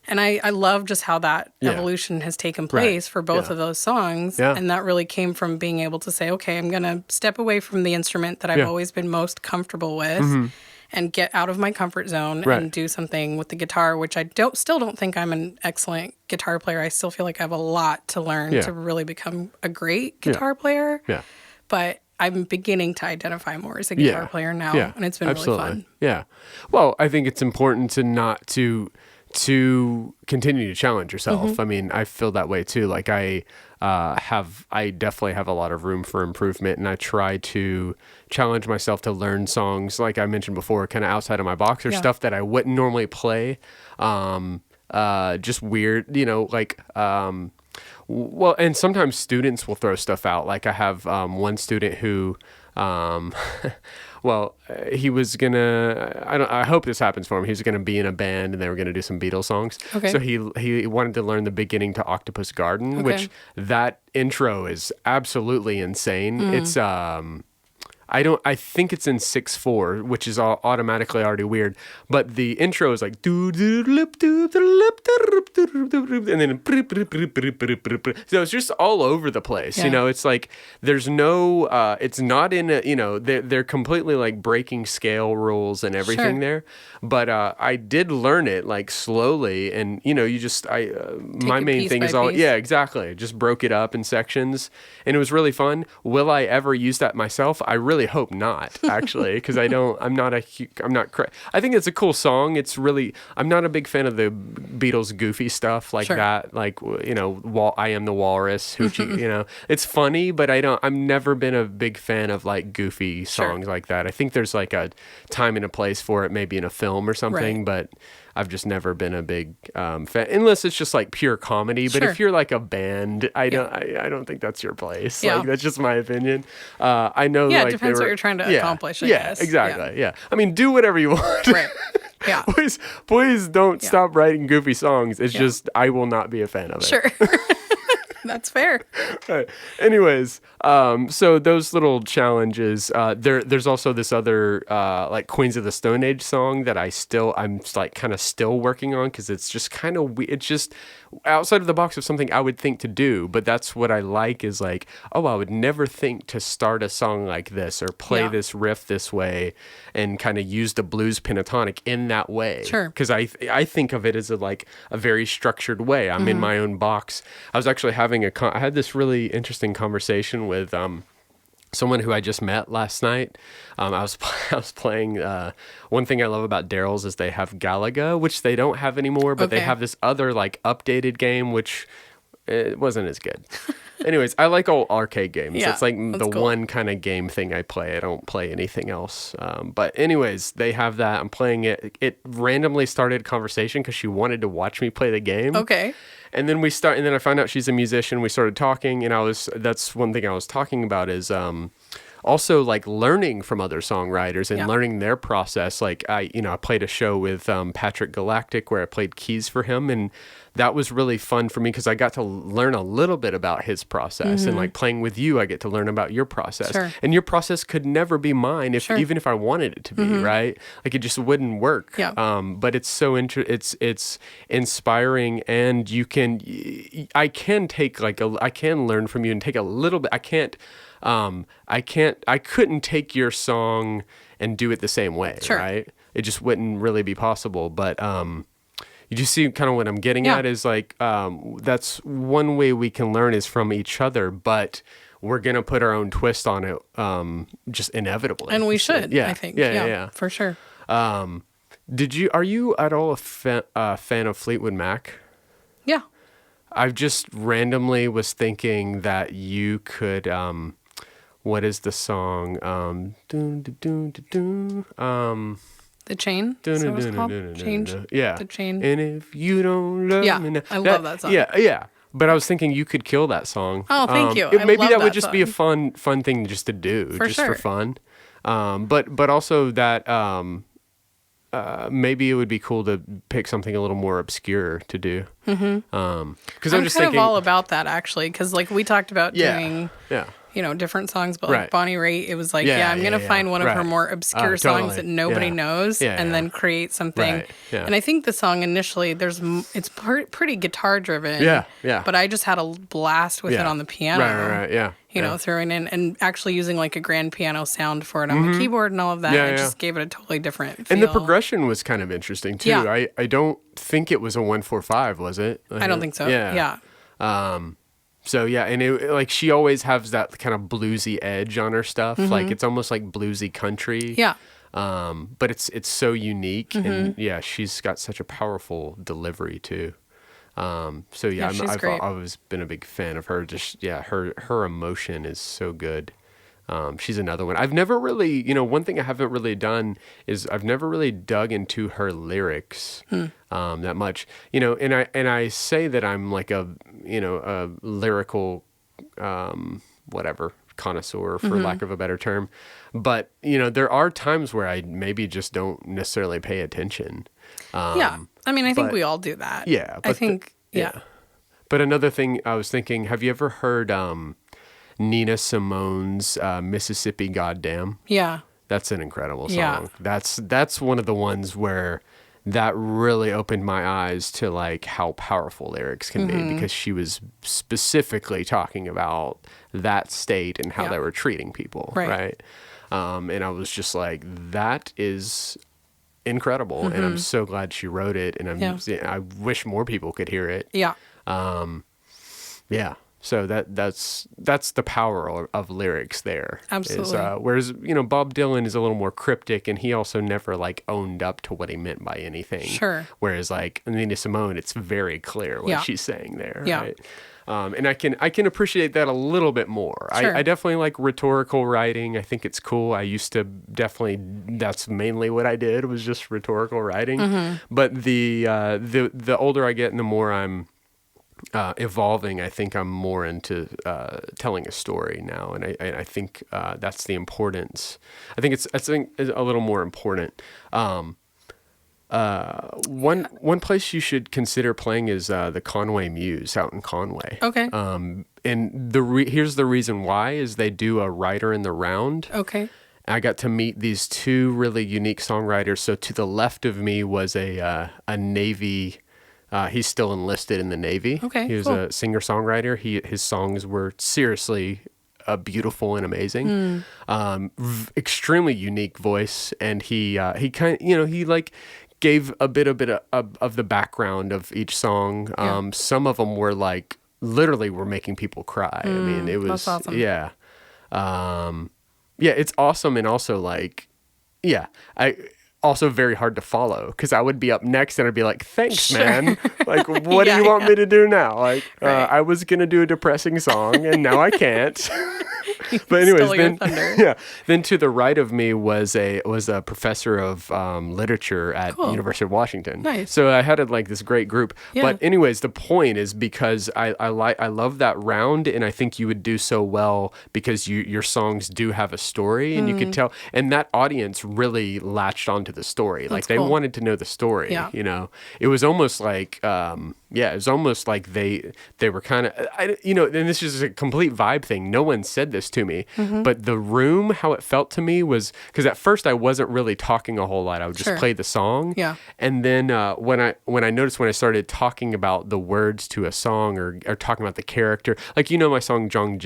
S2: And I love just how that evolution has taken place for both of those songs. Yeah. And that really came from being able to say, okay, I'm going to step away from the instrument that I've always been most comfortable with and get out of my comfort zone and do something with the guitar, which I still don't think I'm an excellent guitar player. I still feel like I have a lot to learn to really become a great guitar player. Yeah. But I'm beginning to identify more as a guitar player now, and it's been really fun. Yeah.
S1: Well, I think it's important to continue to challenge yourself. I mean, I feel that way too. Like I definitely have a lot of room for improvement, and I try to challenge myself to learn songs, like I mentioned before, kind of outside of my box or stuff that I wouldn't normally play. Just weird, well, and sometimes students will throw stuff out. Like I have one student who, he was gonna. I hope this happens for him. He was gonna be in a band, and they were gonna do some Beatles songs. Okay. So he wanted to learn the beginning to Octopus Garden, which that intro is absolutely insane. It's I think it's in 6/4, which is automatically already weird. But the intro is like and then so it's just all over the place. Yeah. It's like there's no it's not in a, they're completely like breaking scale rules and everything there. But I did learn it like slowly, and you just my main thing is all exactly. Just broke it up in sections, and it was really fun. Will I ever use that myself? I really really hope not, actually, because I think it's a cool song. It's really, I'm not a big fan of the Beatles goofy stuff like that. Like, I Am the Walrus, Hoochie, it's funny, but I've never been a big fan of like goofy songs like that. I think there's like a time and a place for it, maybe in a film or something, but I've just never been a big fan, unless it's just like pure comedy. But if you're like a band, I don't think that's your place. Like, that's just my opinion. I know.
S2: Yeah, it depends what you're trying to accomplish. I guess.
S1: Exactly. Yeah. I mean, do whatever you want.
S2: Right. Yeah.
S1: Please don't stop writing goofy songs. It's just I will not be a fan of it.
S2: Sure. That's fair.
S1: Right. Anyways, so those little challenges. There's also this other like Queens of the Stone Age song that I'm like kind of still working on, because it's just kind of it's just outside of the box of something I would think to do. But that's what I like, is like, I would never think to start a song like this or play this riff this way and kind of use the blues pentatonic in that way.
S2: Sure.
S1: Because I think of it as a very structured way. I'm in my own box. I was actually having I had this really interesting conversation with someone who I just met last night. I was playing. One thing I love about Daryls is they have Galaga, which they don't have anymore, but they have this other like updated game, which it wasn't as good. Anyways, I like old arcade games. It's like the one kind of game thing I play. I don't play anything else. But anyways, they have that. I'm playing it. It randomly started a conversation because she wanted to watch me play the game.
S2: Okay.
S1: And then and then I found out she's a musician. We started talking, and that's one thing I was talking about is also like learning from other songwriters and learning their process. Like I played a show with Patrick Galactic where I played keys for him, and that was really fun for me because I got to learn a little bit about his process. And like playing with you, I get to learn about your process. Sure. And your process could never be mine even if I wanted it to be, right? Like it just wouldn't work. Yeah. But it's so it's inspiring, and I can learn from you and take a little bit. I couldn't take your song and do it the same way, right? It just wouldn't really be possible. But you just see kind of what I'm getting at is like, that's one way we can learn is from each other, but we're going to put our own twist on it, just inevitably.
S2: And we should, I think. Yeah, for sure.
S1: Are you at all a fan of Fleetwood Mac?
S2: Yeah.
S1: I just randomly was thinking that you could, what is the song?
S2: The Chain? Is that what it's called? Change?
S1: Yeah.
S2: The Chain.
S1: And if you don't love me now.
S2: I love that song.
S1: Yeah. But I was thinking you could kill that song.
S2: Oh, thank you.
S1: Maybe that would just be a fun thing just to do, for fun. But also that maybe it would be cool to pick something a little more obscure to do. Because I'm just
S2: kind
S1: thinking,
S2: of all about that actually, because like we talked about doing. Different songs, but like Bonnie Raitt, it was like, I'm going to find one of her more obscure songs that nobody knows and then create something. Right. Yeah. And I think the song initially, it's pretty guitar driven. Yeah. But I just had a blast with it on the piano. Right. Yeah. Throwing in and actually using like a grand piano sound for it on the keyboard and all of that. It just gave it a totally different feel.
S1: And the progression was kind of interesting too. Yeah. I don't think it was a 1-4-5, was it?
S2: I don't think so. Yeah.
S1: So yeah, and she always has that kind of bluesy edge on her stuff. Like it's almost like bluesy country. Yeah. But it's so unique, and she's got such a powerful delivery too. I've always been a big fan of her. Just her emotion is so good. She's another one. I've never really, one thing I haven't really done is I've never really dug into her lyrics that much, and I say that I'm like a lyrical, whatever, connoisseur for lack of a better term. But, there are times where I maybe just don't necessarily pay attention.
S2: I mean, I think we all do that.
S1: Yeah.
S2: I think,
S1: But another thing I was thinking, have you ever heard, Nina Simone's Mississippi Goddamn? Yeah. That's an incredible song. Yeah. That's one of the ones where that really opened my eyes to like how powerful lyrics can be, because she was specifically talking about that state and how they were treating people. Right. And I was just like, that is incredible. And I'm so glad she wrote it. And I wish more people could hear it. Yeah. So that's the power of lyrics there.
S2: Absolutely.
S1: Whereas, Bob Dylan is a little more cryptic, and he also never like owned up to what he meant by anything.
S2: Sure.
S1: Whereas like Nina Simone, it's very clear what she's saying there.
S2: Yeah.
S1: Right? And I can appreciate that a little bit more.
S2: Sure.
S1: I definitely like rhetorical writing. I think it's cool. I used to that's mainly what I did, was just rhetorical writing. Mm-hmm. But the older I get and the more I'm evolving, I think I'm more into telling a story now, and I think that's the importance. I think it's a little more important. One place you should consider playing is the Conway Muse out in Conway.
S2: Okay.
S1: And here's the reason why is they do a writer in the round.
S2: Okay.
S1: I got to meet these two really unique songwriters. So to the left of me was a Navy. He's still enlisted in the Navy.
S2: Okay,
S1: he was
S2: cool.
S1: a singer-songwriter. His songs were seriously beautiful and amazing. Extremely unique voice, and he kind of, he like gave a bit of the background of each song. Some of them were like literally were making people cry. I mean, it was
S2: that's awesome.
S1: Yeah, it's awesome, and also like also very hard to follow, because I would be up next and I'd be like, thanks, man. Like, what do you want me to do now? Like,
S2: right.
S1: I was going to do a depressing song and now I can't. But anyways, then to the right of me was a professor of literature at University of Washington.
S2: Nice.
S1: So I had like this great group.
S2: Yeah.
S1: But anyways, the point is because I love that round, and I think you would do so well because your songs do have a story, and you could tell, and that audience really latched onto the story. Like they wanted to know the story.
S2: Yeah.
S1: It was almost like it was almost like they were kind of, and this is a complete vibe thing. No one said this to me, but the room, how it felt to me was, because at first I wasn't really talking a whole lot. I would just play the song.
S2: Yeah.
S1: And then when I noticed, when I started talking about the words to a song or talking about the character, like, my song John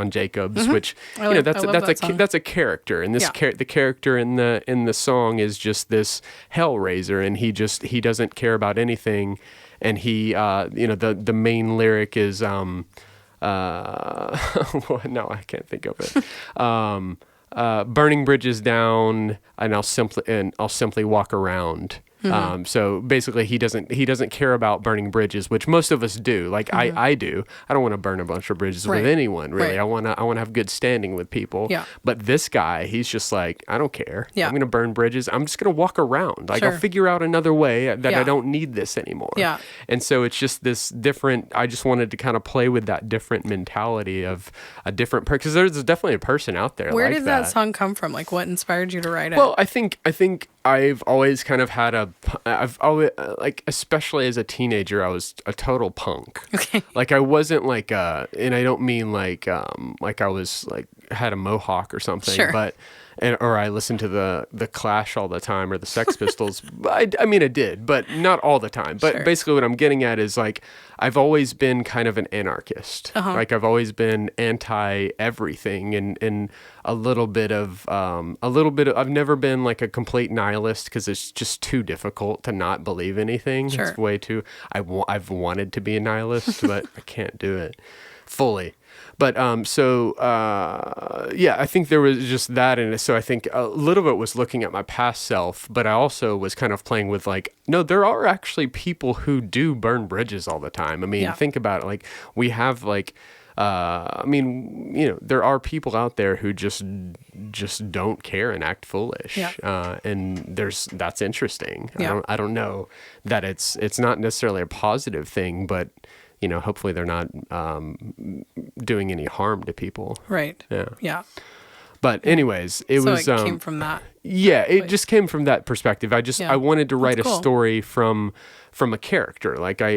S1: Jacobs, which, that's a character. And this the character in the song is just this hellraiser, and he doesn't care about anything. And he, the main lyric is, no, I can't think of it. Burning bridges down, and I'll simply walk around. So basically, he doesn't care about burning bridges, which most of us do. Like I do. I don't want to burn a bunch of bridges with anyone, really. Right. I want to have good standing with people. Yeah. But this guy, he's just like, I don't care. Yeah. I'm going to burn bridges. I'm just going to walk around. Like, I'll figure out another way that I don't need this anymore. Yeah. And so it's just this different. I just wanted to kind of play with that different mentality of a different person, because there's definitely a person out there.
S2: Where did that song come from? Like, what inspired you to write it?
S1: Well, I think I've always kind of had I've always, like, especially as a teenager, I was a total punk. Okay. Like, I wasn't like, and I don't mean like I was like, had a mohawk or something. Sure. But, or I listened to the Clash all the time, or the Sex Pistols. I mean, I did, but not all the time. But basically what I'm getting at is, like, I've always been kind of an anarchist. Like, I've always been anti everything, and a little bit of, I've never been like a complete nihilist, because it's just too difficult to not believe anything. Sure. It's way too, I've wanted to be a nihilist, but I can't do it fully. But I think there was just that in it. So I think a little bit was looking at my past self, but I also was kind of playing with, like, no, there are actually people who do burn bridges all the time. I mean, think about it. Like, we have, like, there are people out there who just don't care and act foolish. Yeah. And that's interesting. Yeah. I don't know that it's not necessarily a positive thing, but hopefully they're not doing any harm to people. Right. Yeah. Yeah. But anyways, it came from that. Yeah, it just came from that perspective. I wanted to write a story from a character.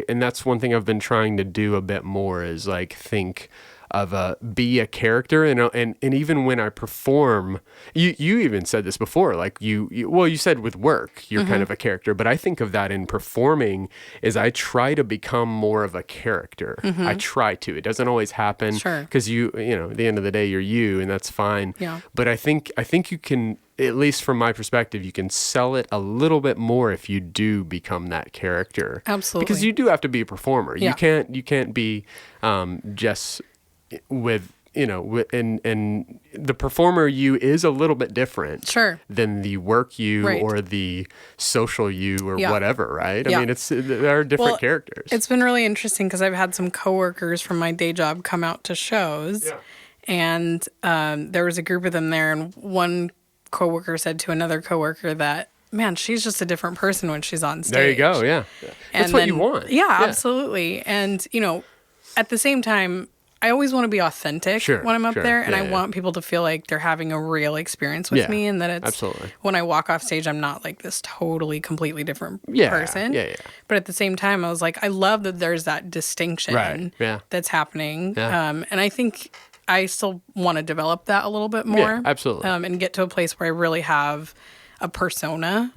S1: And that's one thing I've been trying to do a bit more, is like think of be a character, and even when I perform, you even said this before, like you said with work you're kind of a character, but I think of that in performing is I try to become more of a character. I try to. It doesn't always happen, because at the end of the day you're you, and that's fine. Yeah. But I think you can, at least from my perspective, you can sell it a little bit more if you do become that character. Absolutely. Because you do have to be a performer. Yeah. You can't be Jess with and the performer you is a little bit different than the work you or the social you or whatever, right? I mean, there are different characters.
S2: It's been really interesting because I've had some coworkers from my day job come out to shows, and there was a group of them there, and one coworker said to another coworker that, man, she's just a different person when she's on stage.
S1: There you go, yeah. That's what you want.
S2: Yeah, absolutely. And, at the same time, I always want to be authentic when I'm up there, and I want people to feel like they're having a real experience with me, and that it's when I walk off stage, I'm not like this totally, completely different person. But at the same time, I was like, I love that there's that distinction that's happening, and I think I still want to develop that a little bit more, and get to a place where I really have a persona.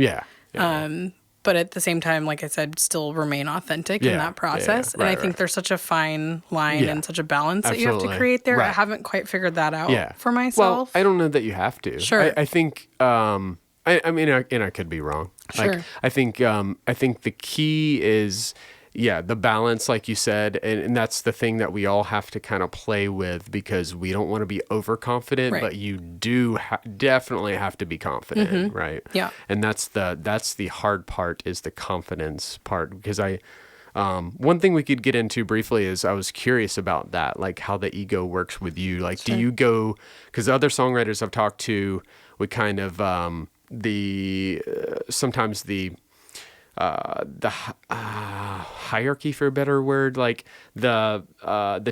S2: But at the same time, like I said, still remain authentic in that process. And I think there's such a fine line and such a balance that you have to create there. I haven't quite figured that out for myself.
S1: Well, I don't know that you have to. I think, I mean, I could be wrong. Like, I think the key is, the balance, like you said, and that's the thing that we all have to kind of play with, because we don't want to be overconfident, but you do definitely have to be confident, right? Yeah. And that's the hard part, is the confidence part, because one thing we could get into briefly is I was curious about that, like how the ego works with you. Like, do you go, because other songwriters I've talked to would kind of sometimes the hierarchy, for a better word, like the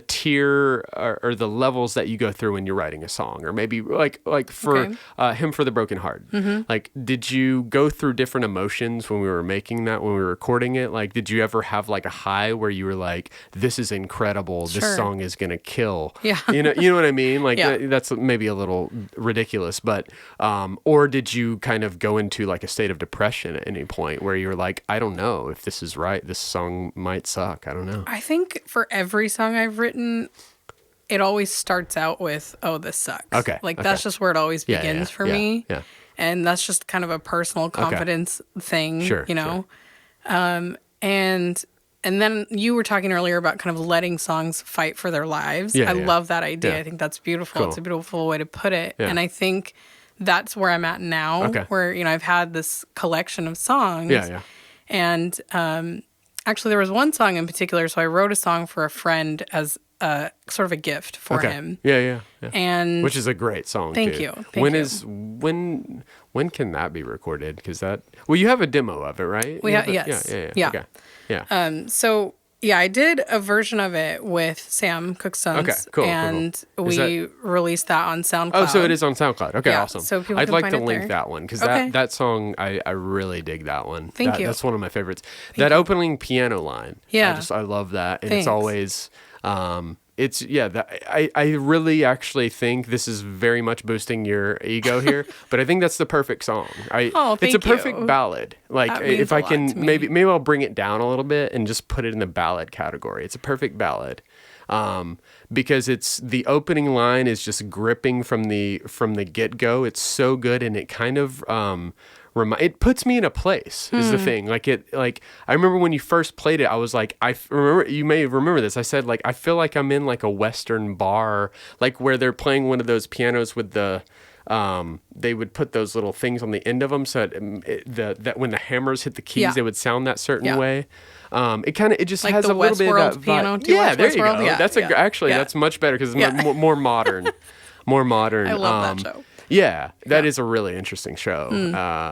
S1: tier or the levels that you go through when you're writing a song, or maybe like for Hymn for the Broken Heart. Like, did you go through different emotions when we were making that, when we were recording it? Like, did you ever have like a high where you were like, this is incredible, this song is gonna kill? You know what I mean? Like, that's maybe a little ridiculous, but or did you kind of go into like a state of depression at any point where you're like, I don't know if this is right, this song might suck, I don't know?
S2: I think for every song I've written, it always starts out with, oh, this sucks. That's just where it always begins for me. And that's just kind of a personal confidence thing, you know? And then you were talking earlier about kind of letting songs fight for their lives. I love that idea. I think that's beautiful. It's a beautiful way to put it. And I think that's where I'm at now, where, I've had this collection of songs. And actually, there was one song in particular. So I wrote a song for a friend as sort of a gift for him. And
S1: which is a great song.
S2: Thank you.
S1: When can that be recorded? Because you have a demo of it, right?
S2: So I did a version of it with Sam Cookstones. And we released that on SoundCloud.
S1: Oh, so it is on SoundCloud. Okay, awesome.
S2: So people
S1: I'd
S2: can
S1: like
S2: find
S1: to
S2: it
S1: link
S2: there.
S1: that one, because that song, I really dig that one.
S2: Thank you.
S1: That's one of my favorites. That opening piano line. I love that. And it's always, I really actually think this is very much boosting your ego here, but I think that's the perfect song. It's a perfect ballad. Like, if I can, maybe I'll bring it down a little bit and just put it in the ballad category. It's a perfect ballad. Because it's the opening line is just gripping from the get-go. It's so good, and it kind of it puts me in a place, is the thing. Like, I remember when you first played it, I was like, you may remember this. I said, like, I feel like I'm in like a Western bar, like where they're playing one of those pianos with the, they would put those little things on the end of them, so that when the hammers hit the keys, they would sound that certain way. It just like has a little bit of that
S2: piano.
S1: There you go. That's that's much better, because it's more modern. More modern.
S2: I love that show.
S1: Yeah, that is a really interesting show.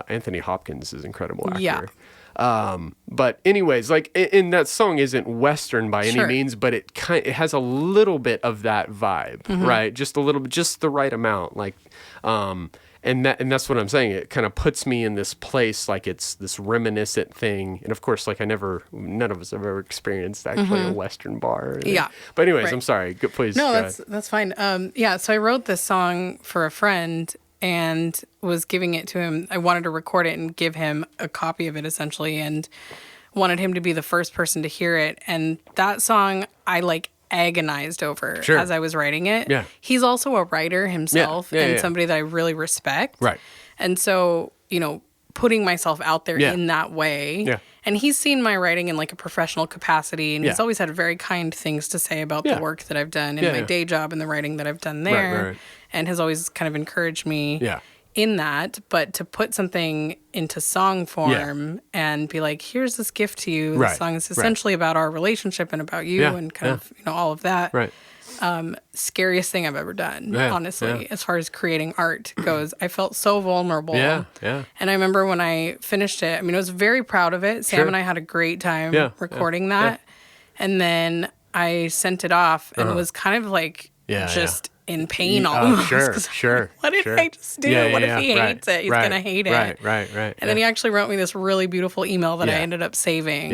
S1: Anthony Hopkins is an incredible actor. But anyways, like, and that song isn't Western by any means, but it has a little bit of that vibe, right? Just a little bit, just the right amount. Like, and that's what I'm saying. It kind of puts me in this place, like it's this reminiscent thing. And of course, like, none of us have ever experienced actually a Western bar. But anyways, I'm sorry. Please.
S2: No, that's fine. So I wrote this song for a friend and was giving it to him. I wanted to record it and give him a copy of it, essentially, and wanted him to be the first person to hear it. And that song, I agonized over as I was writing it. He's also a writer himself and somebody that I really respect. And so, putting myself out there in that way And he's seen my writing in like a professional capacity, and he's always had very kind things to say about the work that I've done in my day job and the writing that I've done there,
S1: Right.
S2: and has always kind of encouraged me in that. But to put something into song form and be like, here's this gift to you. This song is essentially about our relationship and about you and kind of, all of that.
S1: Right.
S2: Scariest thing I've ever done, honestly, as far as creating art goes. I felt so vulnerable.
S1: Yeah.
S2: And I remember when I finished it, I mean, I was very proud of it. Sam and I had a great time recording that. And then I sent it off and was kind of like in pain almost.
S1: Sure.
S2: What did I just do? What if he hates it? He's going to hate it.
S1: Right.
S2: And then he actually wrote me this really beautiful email that I ended up saving.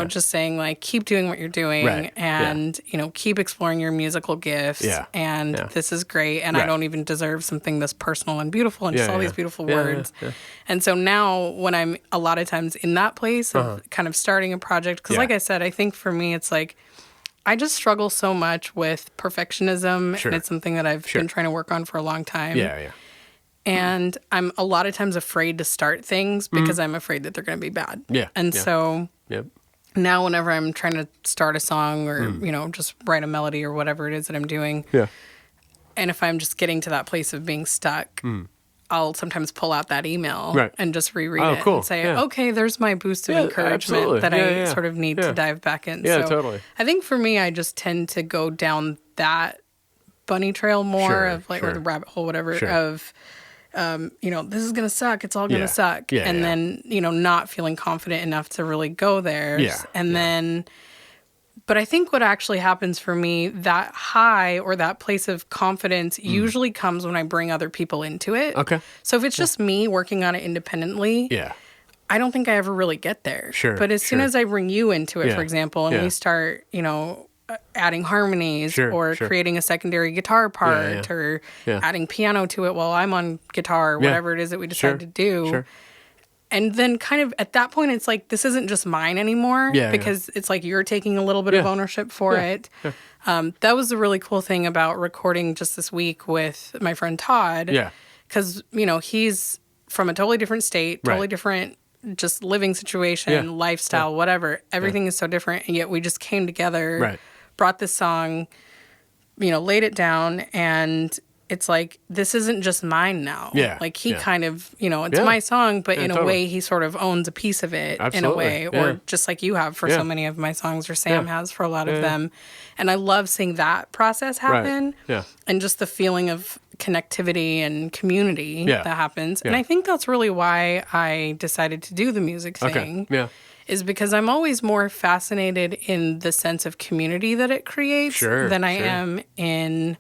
S2: Just saying like, keep doing what you're doing and, keep exploring your musical gifts. And this is great. And I don't even deserve something this personal and beautiful and just all these beautiful words. And so now when I'm a lot of times in that place of kind of starting a project, because like I said, I think for me, it's like, I just struggle so much with perfectionism, and it's something that I've been trying to work on for a long time. And I'm a lot of times afraid to start things because I'm afraid that they're going to be bad. And so now whenever I'm trying to start a song or, just write a melody or whatever it is that I'm doing, and if I'm just getting to that place of being stuck, I'll sometimes pull out that email and just reread it and say, okay, there's my boost of encouragement that I sort of need to dive back in.
S1: Totally.
S2: I think for me, I just tend to go down that bunny trail more of like, or the rabbit hole, whatever, of, this is going to suck. It's all going to suck. And then, not feeling confident enough to really go there. And then... But I think what actually happens for me, that high or that place of confidence usually comes when I bring other people into it.
S1: Okay.
S2: So if it's just me working on it independently, I don't think I ever really get there. But as soon as I bring you into it, for example, and we start, adding harmonies or creating a secondary guitar part or adding piano to it while I'm on guitar, whatever it is that we decide to do. And then kind of at that point, it's like, this isn't just mine anymore because it's like you're taking a little bit of ownership for it. That was the really cool thing about recording just this week with my friend Todd. Because, he's from a totally different state, totally different just living situation, lifestyle, whatever. Everything is so different. And yet we just came together, brought this song, laid it down, and... It's like, this isn't just mine now. Like, he kind of, it's my song, but in a way, he sort of owns a piece of it in a way. Or just like you have for so many of my songs, or Sam has for a lot of them. And I love seeing that process happen. And just the feeling of connectivity and community that happens. And I think that's really why I decided to do the music thing. Is because I'm always more fascinated in the sense of community that it creates than I am in...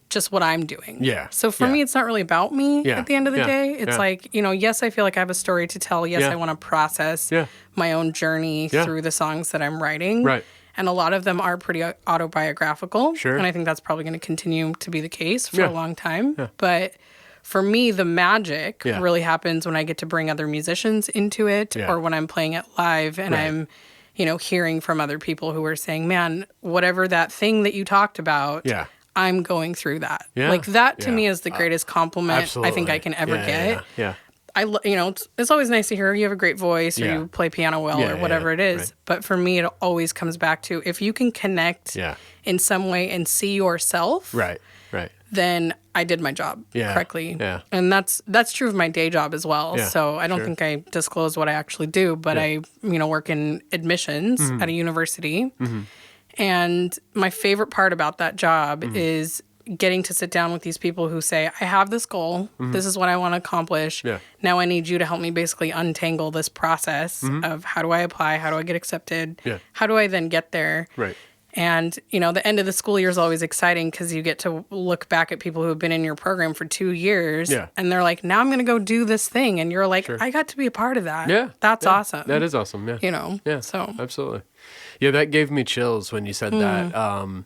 S2: just what I'm doing. So for me, it's not really about me at the end of the day. It's like, yes, I feel like I have a story to tell. Yes, I want to process my own journey through the songs that I'm writing. And a lot of them are pretty autobiographical. And I think that's probably going to continue to be the case for a long time. But for me, the magic really happens when I get to bring other musicians into it or when I'm playing it live and I'm, hearing from other people who are saying, man, whatever that thing that you talked about, I'm going through that. Like that to me is the greatest compliment I think I can ever get. It's always nice to hear you have a great voice or you play piano well or whatever it is. But for me, it always comes back to if you can connect in some way and see yourself, then I did my job correctly. And that's true of my day job as well. So I don't think I disclose what I actually do, but I, work in admissions at a university. And my favorite part about that job is getting to sit down with these people who say, I have this goal. This is what I want to accomplish. Now I need you to help me basically untangle this process of how do I apply? How do I get accepted? How do I then get there? And, the end of the school year is always exciting because you get to look back at people who have been in your program for 2 years. And they're like, now I'm going to go do this thing. And you're like, I got to be a part of that. That's awesome.
S1: That is awesome.
S2: So
S1: absolutely. Yeah, that gave me chills when you said that.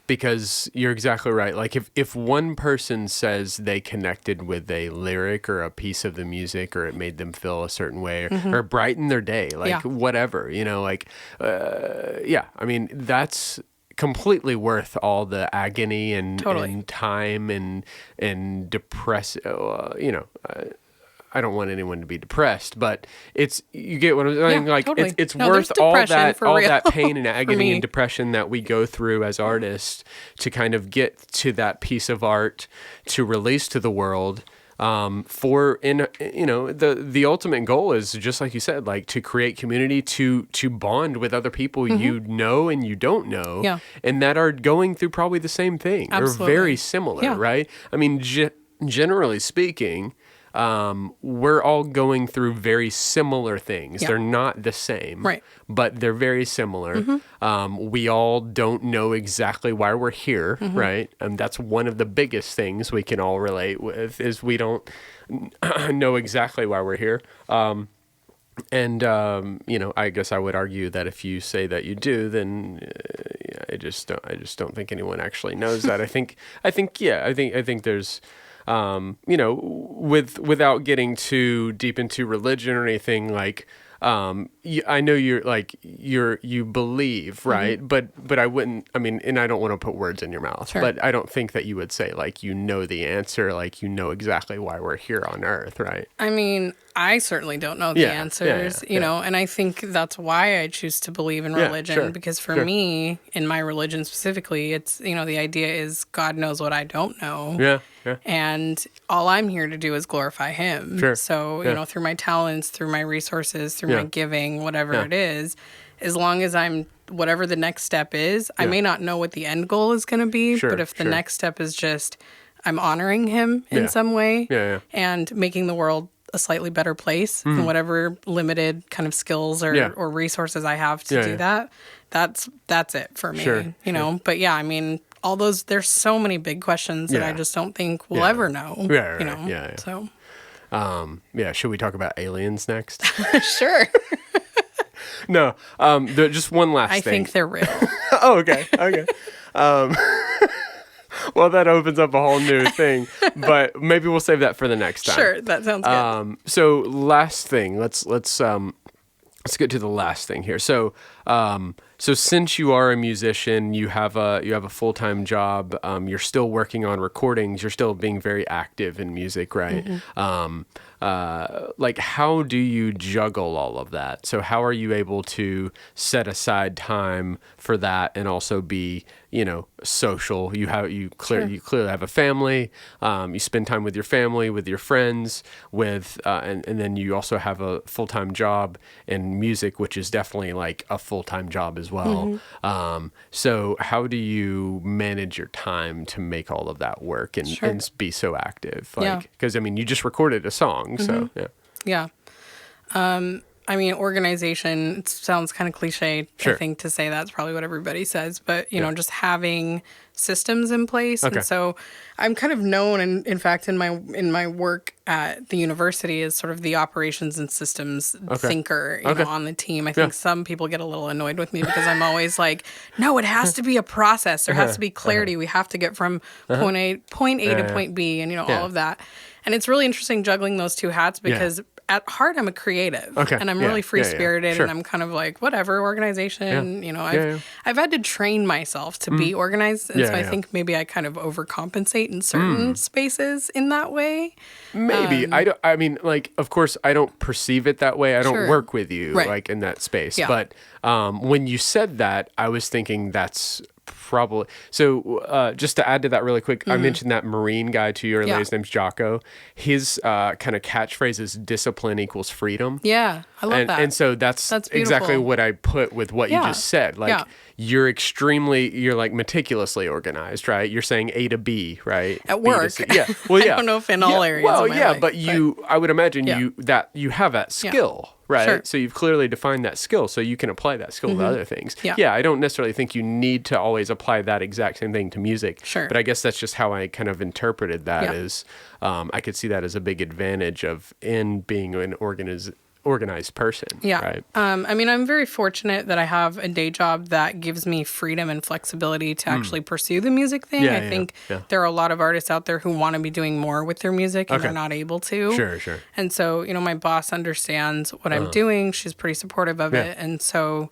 S1: Because you're exactly right. Like if one person says they connected with a lyric or a piece of the music or it made them feel a certain way or brighten their day, whatever, I mean, that's completely worth all the agony and time and depress, I don't want anyone to be depressed, but you get what I'm saying? Like,
S2: totally.
S1: it's worth all that pain and agony and depression that we go through as artists to kind of get to that piece of art to release to the world. The ultimate goal is, just like you said, like to create community, to bond with other people you know and you don't know, and that are going through probably the same thing.
S2: Absolutely.
S1: Or very similar, right? I mean, generally speaking, we're all going through very similar things. They're not the same,
S2: right?
S1: But they're very similar. We all don't know exactly why we're here, right? And that's one of the biggest things we can all relate with, is we don't know exactly why we're here. I guess I would argue that if you say that you do, then I just don't think anyone actually knows that. I think there's, without getting too deep into religion or anything, like, I know you believe, right? But I wouldn't, I mean, and I don't want to put words in your mouth, but I don't think that you would say, like, the answer, like, exactly why we're here on earth, right?
S2: I mean, I certainly don't know the answers, you know, and I think that's why I choose to believe in religion, because for me, in my religion specifically, it's, the idea is God knows what I don't know.
S1: Yeah.
S2: And all I'm here to do is glorify him. So, through my talents, through my resources, through my giving, whatever it is, as long as I'm, whatever the next step is, I may not know what the end goal is going to be, but if the next step is just, I'm honoring him in some way and making the world a slightly better place in whatever limited kind of skills or resources I have to do that, that's it for me, you know? But yeah, I mean, all those, there's so many big questions that I just don't think we'll ever know, you know? So.
S1: Should we talk about aliens next?
S2: Sure.
S1: No, just one last thing.
S2: I think they're real.
S1: Oh, okay. Well, that opens up a whole new thing, but maybe we'll save that for the next time.
S2: Sure, that sounds good.
S1: So last thing, let's get to the last thing here. So since you are a musician, you have a full-time job. You're still working on recordings. You're still being very active in music, right? Like, how do you juggle all of that? So how are you able to set aside time for that and also be, social? You clearly have a family. You spend time with your family, with your friends, and then you also have a full-time job in music, which is definitely like a full-time job as well. So how do you manage your time to make all of that work and be so active? Because I mean, you just recorded a song, so yeah.
S2: I mean, organization, it sounds kind of cliche, I think, to say that's probably what everybody says, but, just having systems in place. And so I'm kind of known, and in fact, in my work at the university, as sort of the operations and systems thinker, know, on the team. I think some people get a little annoyed with me because I'm always like, no, it has to be a process. There has to be clarity. We have to get from point A to point B, and, all of that. And it's really interesting juggling those two hats because at heart, I'm a creative and I'm really free-spirited and I'm kind of like, whatever, organization, I've had to train myself to be organized. And so I think maybe I kind of overcompensate in certain spaces in that way.
S1: Maybe. I mean, like, of course, I don't perceive it that way. I don't work with you like in that space. But when you said that, I was thinking that's probably so. Just to add to that really quick, I mentioned that Marine guy to you earlier. His name's Jocko. His kind of catchphrase is "discipline equals freedom."
S2: Yeah, I love that.
S1: And so that's exactly what I put with what you just said. Like you're like meticulously organized, right? You're saying A to B, right?
S2: At work.
S1: Well,
S2: I don't know if in all areas.
S1: Well,
S2: of my life,
S1: but I would imagine you have that skill. Right. So you've clearly defined that skill, so you can apply that skill to other things. I don't necessarily think you need to always apply that exact same thing to music. But I guess that's just how I kind of interpreted that is I could see that as a big advantage in being an organized person. Right?
S2: I mean, I'm very fortunate that I have a day job that gives me freedom and flexibility to actually pursue the music thing. I think there are a lot of artists out there who want to be doing more with their music and they're not able to.
S1: Sure.
S2: And so, my boss understands what I'm doing. She's pretty supportive of it. And so,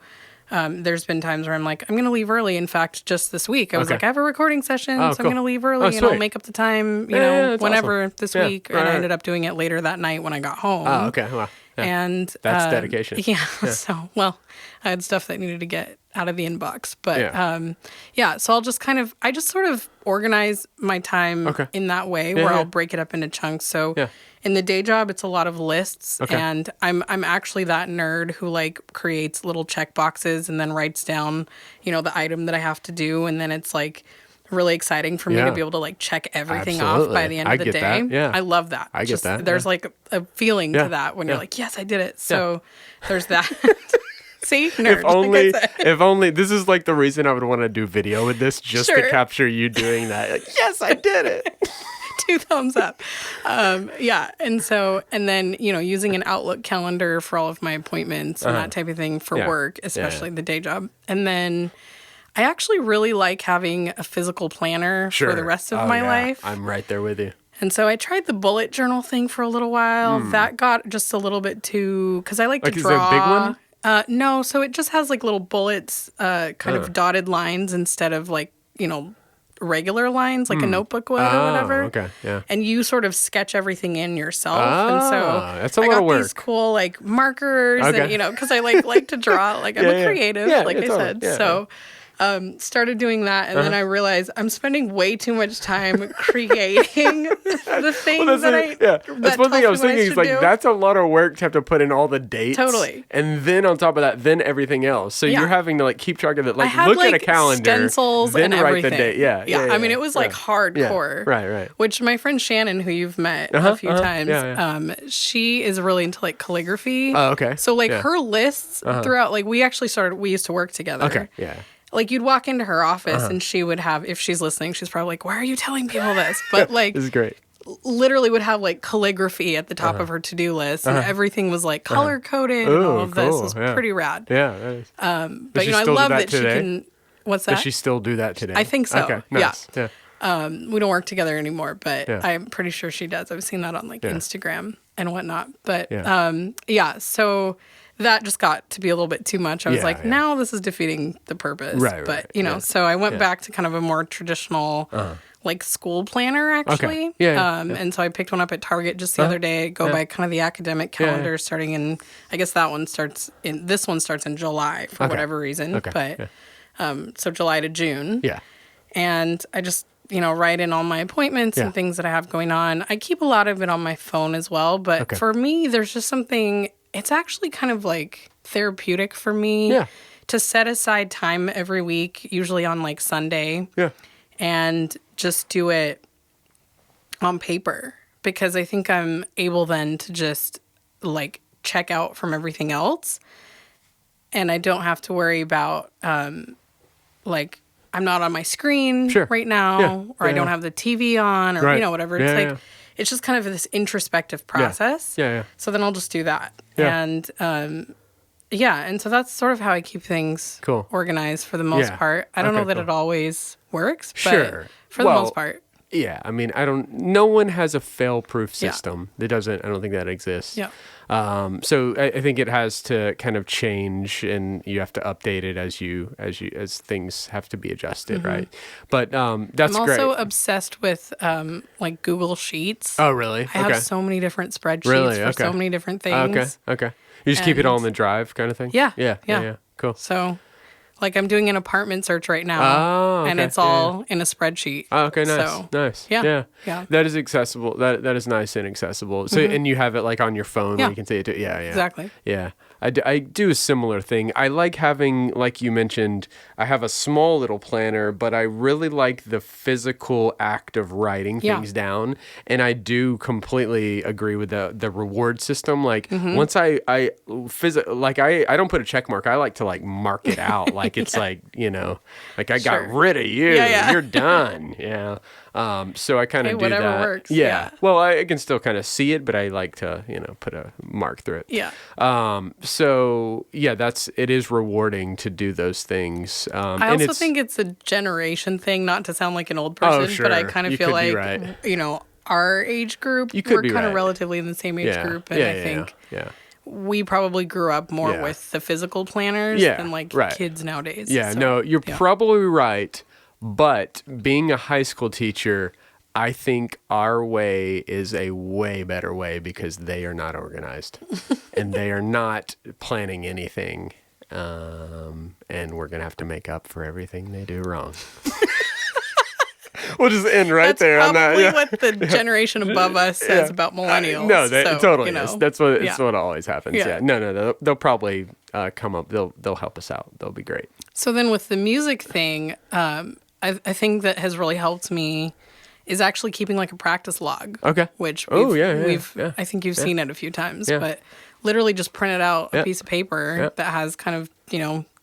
S2: there's been times where I'm like, I'm going to leave early. In fact, just this week, I was like, I have a recording session, so I'm going to leave early and I'll make up the time, whenever this week. And I ended up doing it later that night when I got home.
S1: Oh, okay. Wow. Yeah.
S2: And
S1: that's dedication.
S2: Yeah. So, I had stuff that needed to get out of the inbox, but so I just sort of organize my time in that way where I'll break it up into chunks. So in the day job, it's a lot of lists, and I'm actually that nerd who like creates little check boxes and then writes down, the item that I have to do, and then it's like really exciting for me to be able to like check everything off by the end of the day.
S1: That. Yeah.
S2: I love that.
S1: I get that.
S2: There's like a feeling to that when you're like, yes, I did it. So there's that. See, nerd.
S1: If only this is like the reason I would want to do video with this, just to capture you doing that. Like, yes, I did it.
S2: 2 thumbs up. And then, using an Outlook calendar for all of my appointments and that type of thing for work, especially the day job. And then I actually really like having a physical planner for the rest of my life.
S1: I'm right there with you.
S2: And so I tried the bullet journal thing for a little while. That got just a little bit too, because I like to draw.
S1: Is it a big one?
S2: No, so it just has like little bullets, kind of dotted lines instead of like, regular lines like a notebook would or whatever.
S1: Okay, yeah.
S2: And you sort of sketch everything in yourself. And so
S1: that's a lot of work.
S2: These cool like markers and, because I like to draw. Like I'm a creative, I said. Yeah. So started doing that, and then I realized I'm spending way too much time creating the things
S1: that's one thing I was thinking is like, that's a lot of work to have to put in all the dates.
S2: Totally.
S1: And then on top of that, then everything else. So you're having to like keep track of it. Like look at a calendar,
S2: stencils
S1: then
S2: and
S1: write
S2: everything.
S1: the date. Yeah.
S2: I mean, it was like hardcore.
S1: Yeah. Right.
S2: Which my friend Shannon, who you've met a few times, she is really into like calligraphy.
S1: Oh, okay.
S2: So like her lists throughout, like we used to work together.
S1: Okay. Yeah.
S2: Like, you'd walk into her office and she would have, if she's listening, she's probably like, why are you telling people this? But, like,
S1: this is great.
S2: Literally would have, like, calligraphy at the top of her to-do list. And everything was, like, color-coded and all of this. It was pretty rad.
S1: Yeah, that is.
S2: But, I love that she can... What's that?
S1: Does she still do that today?
S2: I think so.
S1: Okay, nice. Yeah.
S2: We don't work together anymore, but I'm pretty sure she does. I've seen that on, like, Instagram and whatnot. But, so... that just got to be a little bit too much. I was now this is defeating the purpose.
S1: Right.
S2: But, so I went back to kind of a more traditional, like, school planner, actually.
S1: Okay. Yeah.
S2: And so I picked one up at Target just the other day. Go by kind of the academic calendar starting in, I guess this one starts in July for whatever reason.
S1: Okay.
S2: But, so July to June.
S1: Yeah.
S2: And I just, write in all my appointments and things that I have going on. I keep a lot of it on my phone as well. But for me, there's just something... It's actually kind of like therapeutic for me to set aside time every week, usually on like Sunday, and just do it on paper, because I think I'm able then to just like check out from everything else, and I don't have to worry about like I'm not on my screen right now, or I don't have the TV on, or whatever. It's it's just kind of this introspective process.
S1: Yeah.
S2: So then I'll just do that. Yeah. And, and so that's sort of how I keep things organized for the most part. I don't know that it always works, but for the most part.
S1: Yeah, I mean, no one has a fail-proof system. I don't think that exists.
S2: Yeah.
S1: So I think it has to kind of change, and you have to update it as things have to be adjusted, right? But that's great.
S2: I'm also obsessed with like Google Sheets.
S1: Oh, really?
S2: I have so many different spreadsheets for so many different things.
S1: Okay. You just keep it all in the drive kind of thing? Yeah. Cool.
S2: So... like I'm doing an apartment search right now, and it's all in a spreadsheet.
S1: Oh, okay, nice,
S2: so,
S1: nice.
S2: Yeah.
S1: That is accessible. That is nice and accessible. So, and you have it like on your phone where you can see it too. Yeah.
S2: Exactly.
S1: Yeah. I do a similar thing. I like having, like you mentioned, I have a small little planner, but I really like the physical act of writing things down. And I do completely agree with the reward system. Like once I don't put a check mark. I like to like mark it out. Like it's like, like I got rid of you. You're done. Yeah. So I kind of do
S2: whatever
S1: that.
S2: Works.
S1: Yeah. Well, I can still kind of see it, but I like to, put a mark through it.
S2: Yeah.
S1: So yeah, it is rewarding to do those things.
S2: I also think it's a generation thing, not to sound like an old person, but I kind of feel like, our age group, we're kind of relatively in the same age group. And I think we probably grew up more with the physical planners than like kids nowadays.
S1: Yeah, so, no, you're probably right. But being a high school teacher, I think our way is a way better way because they are not organized and they are not planning anything. And we're going to have to make up for everything they do wrong. We'll just end right there on that.
S2: That's probably what the generation above us says about millennials.
S1: No, totally is. That's what always happens. Yeah. No. They'll probably come up. They'll help us out. They'll be great.
S2: So then with the music thing, I think that has really helped me is actually keeping like a practice log.
S1: Okay.
S2: Which I think you've seen it a few times, but literally just printed out a piece of paper that has kind of,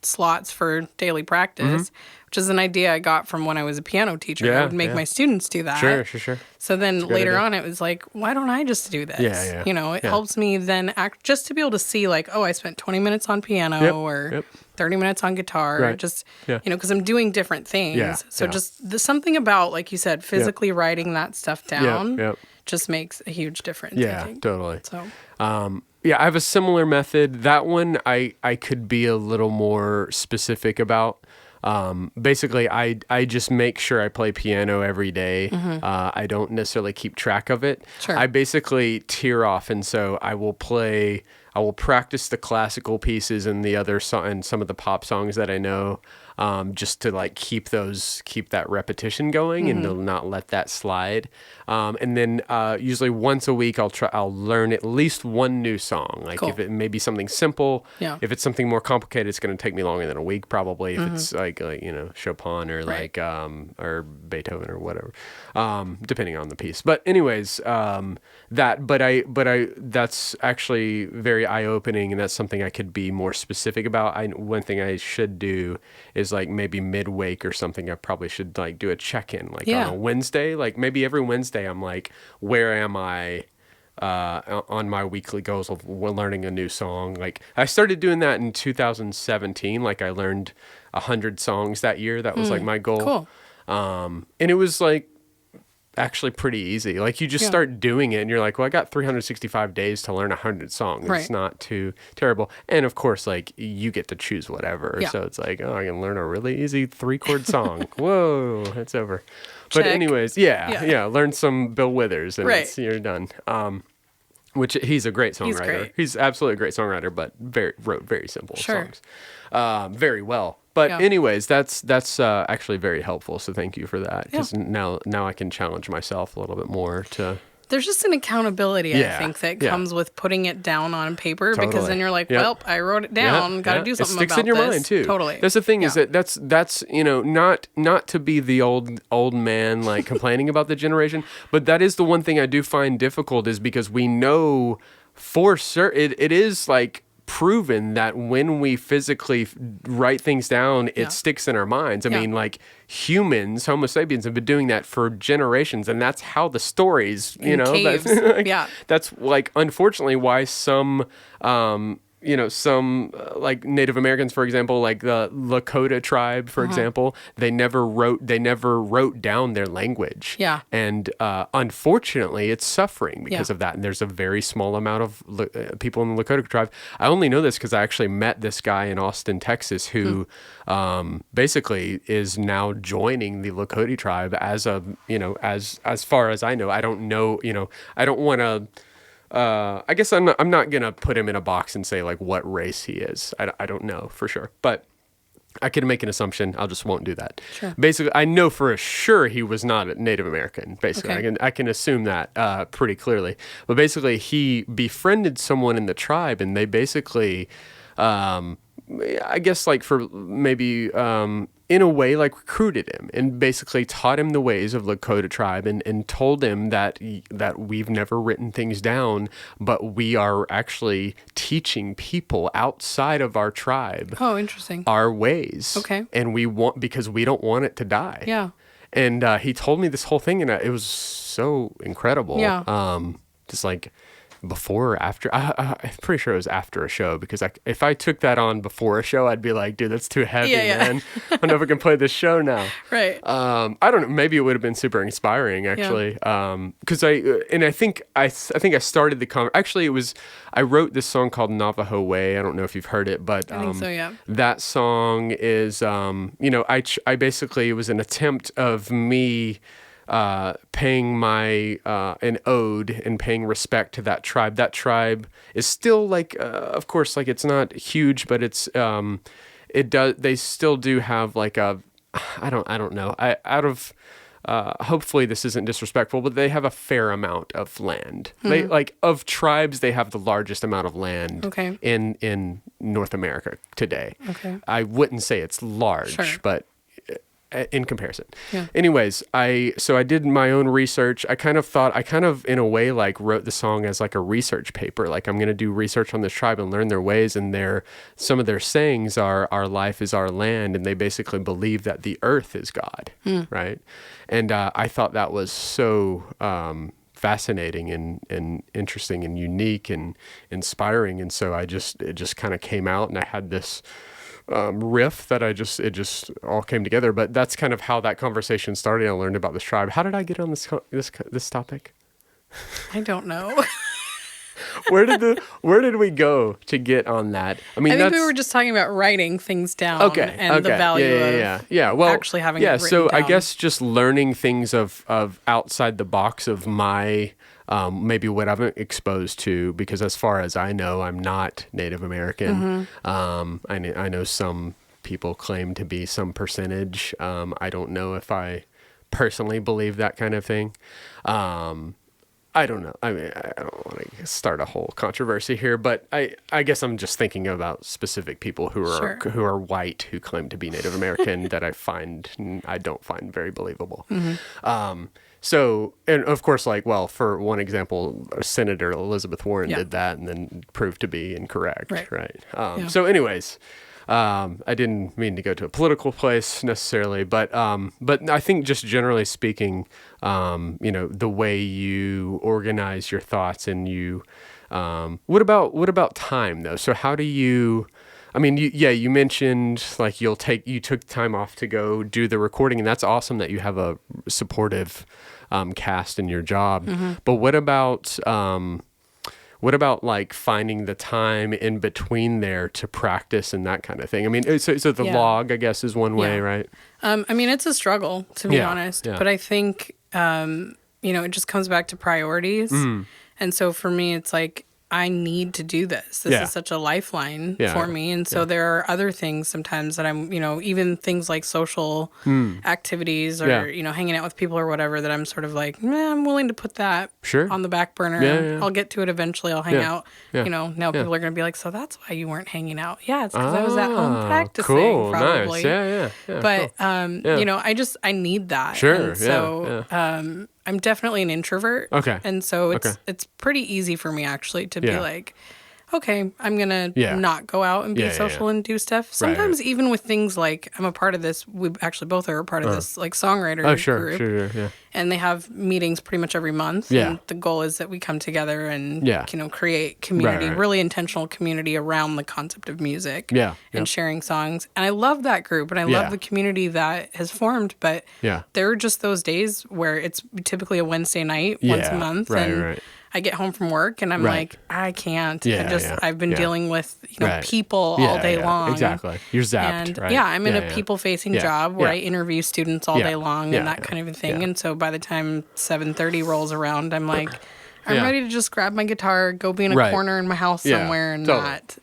S2: slots for daily practice, which is an idea I got from when I was a piano teacher. I would make my students do that.
S1: Sure.
S2: So then later on, it was like, why don't I just do this? It helps me then just to be able to see like, oh, I spent 20 minutes on piano or 30 minutes on guitar, just, because I'm doing different things. So just something about, like you said, physically writing that stuff down just makes a huge difference.
S1: Yeah,
S2: I think.
S1: totally.
S2: So,
S1: I have a similar method. That one I could be a little more specific about. Basically, I just make sure I play piano every day. I don't necessarily keep track of it.
S2: Sure.
S1: I basically tear off, and so I will practice the classical pieces and and some of the pop songs that I know, just to like keep that repetition going and to not let that slide. And then usually once a week I'll learn at least one new song. Like if it may be something simple, if it's something more complicated, it's going to take me longer than a week probably. If it's like Chopin or like or Beethoven or whatever, depending on the piece. But anyways, that's actually very eye-opening, and that's something I could be more specific about. One thing I should do is like maybe midweek or something. I probably should like do a check-in on a Wednesday. Like maybe every Wednesday I'm like, where am I on my weekly goals of learning a new song? Like I started doing that in 2017. Like I learned 100 songs that year. That was like my goal.
S2: Cool.
S1: And it was like actually pretty easy. Like you just start doing it and you're like, well, I got 365 days to learn 100 songs. It's not too terrible. And of course, like you get to choose whatever. So it's like, oh, I can learn a really easy 3-chord song. Whoa, it's over. But anyways, learn some Bill Withers and you're done. Which he's a great songwriter. He's absolutely a great songwriter, but wrote very simple songs. Very well. But anyways, that's actually very helpful. So thank you for that, because now I can challenge myself a little bit more to.
S2: There's just an accountability, I think, that comes with putting it down on paper, because then you're like, well, I wrote it down, got to do something about this.
S1: It sticks in your mind too.
S2: Totally.
S1: That's the thing is that's not to be the old man like complaining about the generation, but that is the one thing I do find difficult, is because we know for certain it is like proven that when we physically write things down, it sticks in our minds. I mean, like humans, Homo sapiens, have been doing that for generations, and that's how the stories,
S2: caves.
S1: That's like unfortunately why some like Native Americans, for example, like the Lakota tribe, for example, they never wrote down their language. Yeah. And unfortunately, it's suffering because of that. And there's a very small amount of people in the Lakota tribe. I only know this because I actually met this guy in Austin, Texas, who basically is now joining the Lakota tribe as as far as I know. I don't know, I don't want to. I guess I'm not gonna put him in a box and say like what race he is. I don't know for sure, but I can make an assumption. I just won't do that. Sure. Basically, I know for sure he was not a Native American. Basically, I can assume that pretty clearly. But basically, he befriended someone in the tribe, and they basically, I guess like for maybe in a way like recruited him and basically taught him the ways of Lakota tribe and told him that we've never written things down, but we are actually teaching people outside of our tribe our ways. Okay. And because we don't want it to die. Yeah. And he told me this whole thing, and it was so incredible. Yeah. Just like before or after. I'm pretty sure it was after a show, because if I took that on before a show, I'd be like, dude, that's too heavy, man. I don't know if I can play this show now.
S2: Right.
S1: I don't know. Maybe it would have been super inspiring, actually. Because I think I started the actually, it was, I wrote this song called Navajo Way. I don't know if you've heard it, but
S2: I think so, yeah.
S1: that song is, I basically, it was an attempt of me paying my an ode and paying respect to that tribe. That tribe is still like, of course, like it's not huge, but it's they still do have like a, I don't know. Hopefully this isn't disrespectful, but they have a fair amount of land. They like, of tribes, they have the largest amount of land in North America today. Okay. I wouldn't say it's large, but in comparison. Yeah. Anyways, so I did my own research. I kind of in a way like wrote the song as like a research paper. Like, I'm going to do research on this tribe and learn their ways, and some of their sayings are, our life is our land, and they basically believe that the earth is God, right? And I thought that was so fascinating and interesting and unique and inspiring, and so it just kind of came out, and I had this riff that it just all came together. But that's kind of how that conversation started. I learned about this tribe. How did I get on this topic?
S2: I don't know.
S1: Where did we go to get on that? I mean, I
S2: think we were just talking about writing things down and the value of
S1: well,
S2: actually having it written
S1: so
S2: down.
S1: I guess just learning things of outside the box of my maybe what I'm exposed to, because as far as I know, I'm not Native American. I know some people claim to be some percentage. I don't know if I personally believe that kind of thing. I don't know. I mean, I don't want to start a whole controversy here, but I guess I'm just thinking about specific people who are white, who claim to be Native American that I don't find very believable. So, and of course, like, well, for one example, Senator Elizabeth Warren did that and then proved to be incorrect, right? So anyways, I didn't mean to go to a political place necessarily, but I think just generally speaking, the way you organize your thoughts and you, what about time though? So how do you, I mean, you mentioned like you took time off to go do the recording, and that's awesome that you have a supportive cast in your job. But what about like finding the time in between there to practice and that kind of thing? I mean, so the log, I guess, is one way, right? I
S2: mean, it's a struggle, to be honest, but I think, it just comes back to priorities. And so for me, it's like, I need to do this. This is such a lifeline for me. And so there are other things sometimes that I'm, even things like social activities or, hanging out with people or whatever, that I'm sort of like, I'm willing to put that on the back burner. I'll get to it eventually. I'll hang out. Now people are going to be like, so that's why you weren't hanging out. Yeah, it's because I was at home practicing, probably.
S1: Nice.
S2: But, I need that.
S1: Sure.
S2: And so, I'm definitely an introvert. Okay. And so it's pretty easy for me actually to be like, okay, I'm going to not go out and be social and do stuff. Sometimes even with things like, I'm a part of this, we actually both are a part of this like songwriter group. Sure. And they have meetings pretty much every month. And the goal is that we come together and, create community, really intentional community around the concept of music and sharing songs. And I love that group and I love the community that has formed. But there are just those days where it's typically a Wednesday night once a month. I get home from work and I'm like, I can't. I've been dealing with people all day long.
S1: Exactly. You're zapped.
S2: And I'm in a people-facing job where I interview students all day long and that kind of thing. And so by the time 7:30 rolls around, I'm like, I'm ready to just grab my guitar, go be in a corner in my house somewhere and not,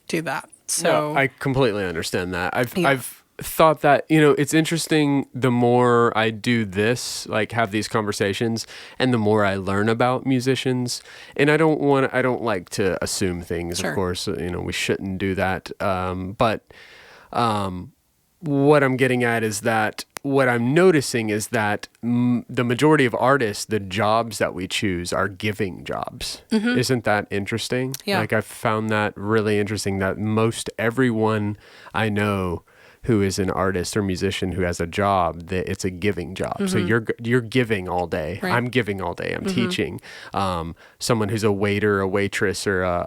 S2: do that. So
S1: I completely understand that. I've thought that, it's interesting, the more I do this, like have these conversations, and the more I learn about musicians, and I don't like to assume things, of course, we shouldn't do that. But what I'm getting at is that what I'm noticing is that the majority of artists, the jobs that we choose are giving jobs. Isn't that interesting? Yeah. Like I've found that really interesting, that most everyone I know who is an artist or musician who has a job, that it's a giving job. So you're giving all day. Right. I'm giving all day. I'm teaching. Someone who's a waiter, a waitress, or a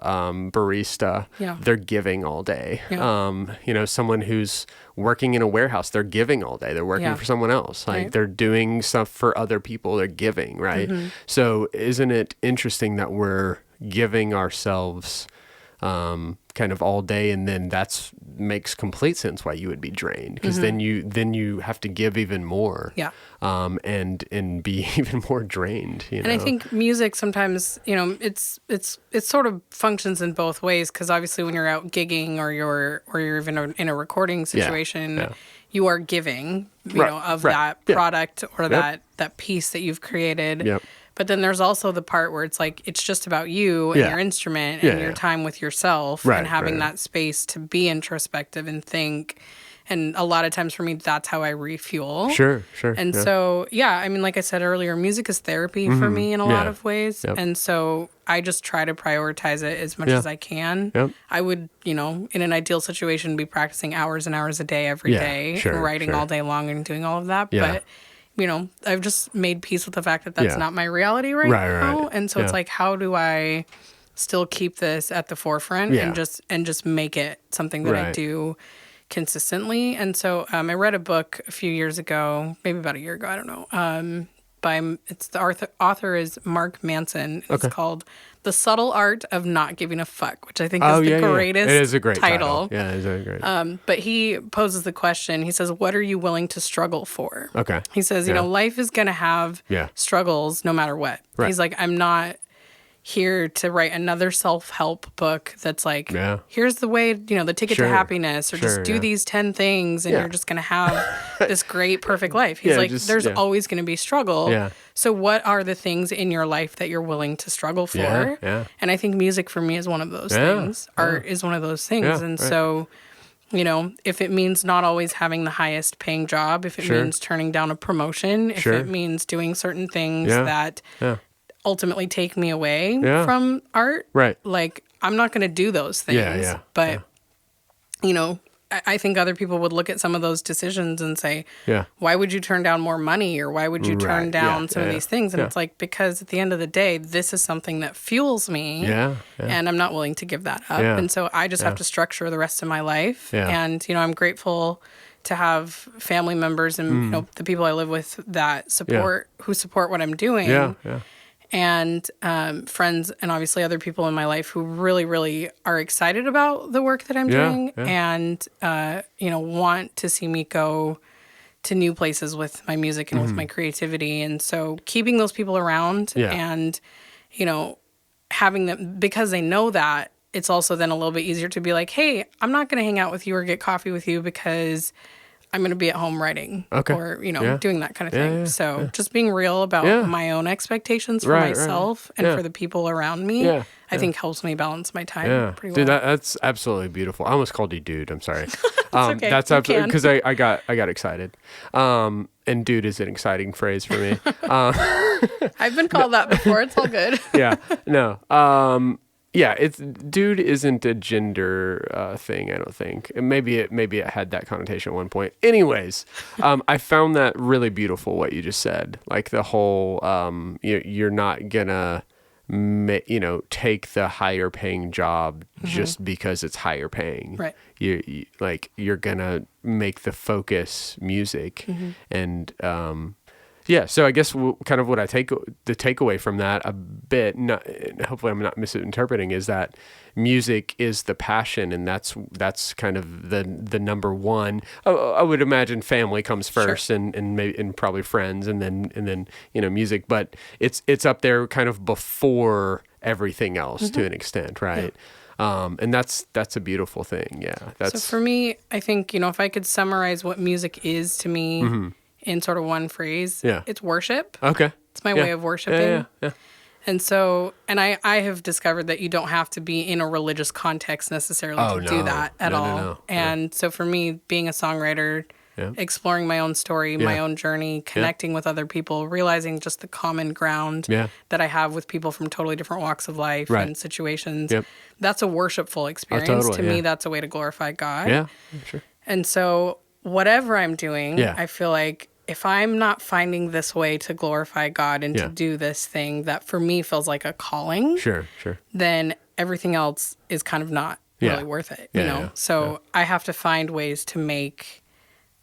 S1: barista, they're giving all day. Someone who's working in a warehouse, they're giving all day. They're working for someone else. Like they're doing stuff for other people. They're giving, right? So isn't it interesting that we're giving ourselves kind of all day, and then that's makes complete sense why you would be drained, because then you have to give even more, and be even more drained. And
S2: I think music sometimes, it sort of functions in both ways, because obviously when you're out gigging or you're even in a recording situation, you are giving, of that product or that piece that you've created. Yep. But then there's also the part where it's like, it's just about you and your instrument and your time with yourself, and having that space to be introspective and think. And a lot of times for me, that's how I refuel. Sure. And so, I mean, like I said earlier, music is therapy for me in a lot of ways. Yep. And so I just try to prioritize it as much as I can. Yep. I would, in an ideal situation, be practicing hours and hours a day every day, writing all day long and doing all of that. Yeah. But I've just made peace with the fact that that's not my reality right now. Right. And so it's like, how do I still keep this at the forefront and just make it something that I do consistently? And so I read a book a few years ago, maybe about a year ago, I don't know. The author is Mark Manson. It's called The Subtle Art of Not Giving a Fuck, which I think is the greatest
S1: It is a great
S2: title.
S1: Yeah, it is very great.
S2: But he poses the question, he says, what are you willing to struggle for? Okay. He says, life is going to have struggles no matter what. Right. He's like, I'm not here to write another self-help book that's like, here's the way, the ticket to happiness, or just do these 10 things and you're just going to have this great, perfect life. He's like, there's always going to be struggle. Yeah. So what are the things in your life that you're willing to struggle for? Yeah. And I think music for me is one of those things. Art is one of those things. Yeah, and so, if it means not always having the highest paying job, if it means turning down a promotion, if it means doing certain things that ultimately take me away from art, like I'm not going to do those things. But I think other people would look at some of those decisions and say, why would you turn down more money, or why would you turn down some of these things? And it's like, because at the end of the day, this is something that fuels me, and I'm not willing to give that up. And so I just have to structure the rest of my life. And I'm grateful to have family members and the people I live with that who support what I'm doing. And friends and obviously other people in my life who really, really are excited about the work that I'm doing and, want to see me go to new places with my music and with my creativity. And so keeping those people around and, having them, because they know that, it's also then a little bit easier to be like, hey, I'm not going to hang out with you or get coffee with you because I'm going to be at home writing or, doing that kind of thing. So just being real about my own expectations for myself and for the people around me, I think helps me balance my time pretty well.
S1: Dude, that's absolutely beautiful. I almost called you dude. I'm sorry. Okay. That's absolutely, because I got excited. And dude is an exciting phrase for me.
S2: I've been called that before. It's all good.
S1: It's dude isn't a gender thing, I don't think. And maybe it had that connotation at one point. Anyways, I found that really beautiful what you just said. Like the whole you're not gonna take the higher paying job just because it's higher paying. Right. You're gonna make the focus music and so I guess kind of what the takeaway from that a bit, hopefully I'm not misinterpreting, is that music is the passion, and that's kind of the number one. I would imagine family comes first, and probably friends, and then music, but it's up there kind of before everything else to an extent, right? Yeah. And that's a beautiful thing. Yeah.
S2: So for me, I think if I could summarize what music is to me. In sort of one phrase, it's worship. Okay. It's my way of worshiping. Yeah. And so, and I have discovered that you don't have to be in a religious context necessarily to do that at all. No. And so for me, being a songwriter, exploring my own story, my own journey, connecting with other people, realizing just the common ground that I have with people from totally different walks of life and situations, that's a worshipful experience. To me, that's a way to glorify God. Yeah, sure. And so whatever I'm doing, I feel like if I'm not finding this way to glorify God and to do this thing that for me feels like a calling, then everything else is kind of not really worth it, you know? So I have to find ways to make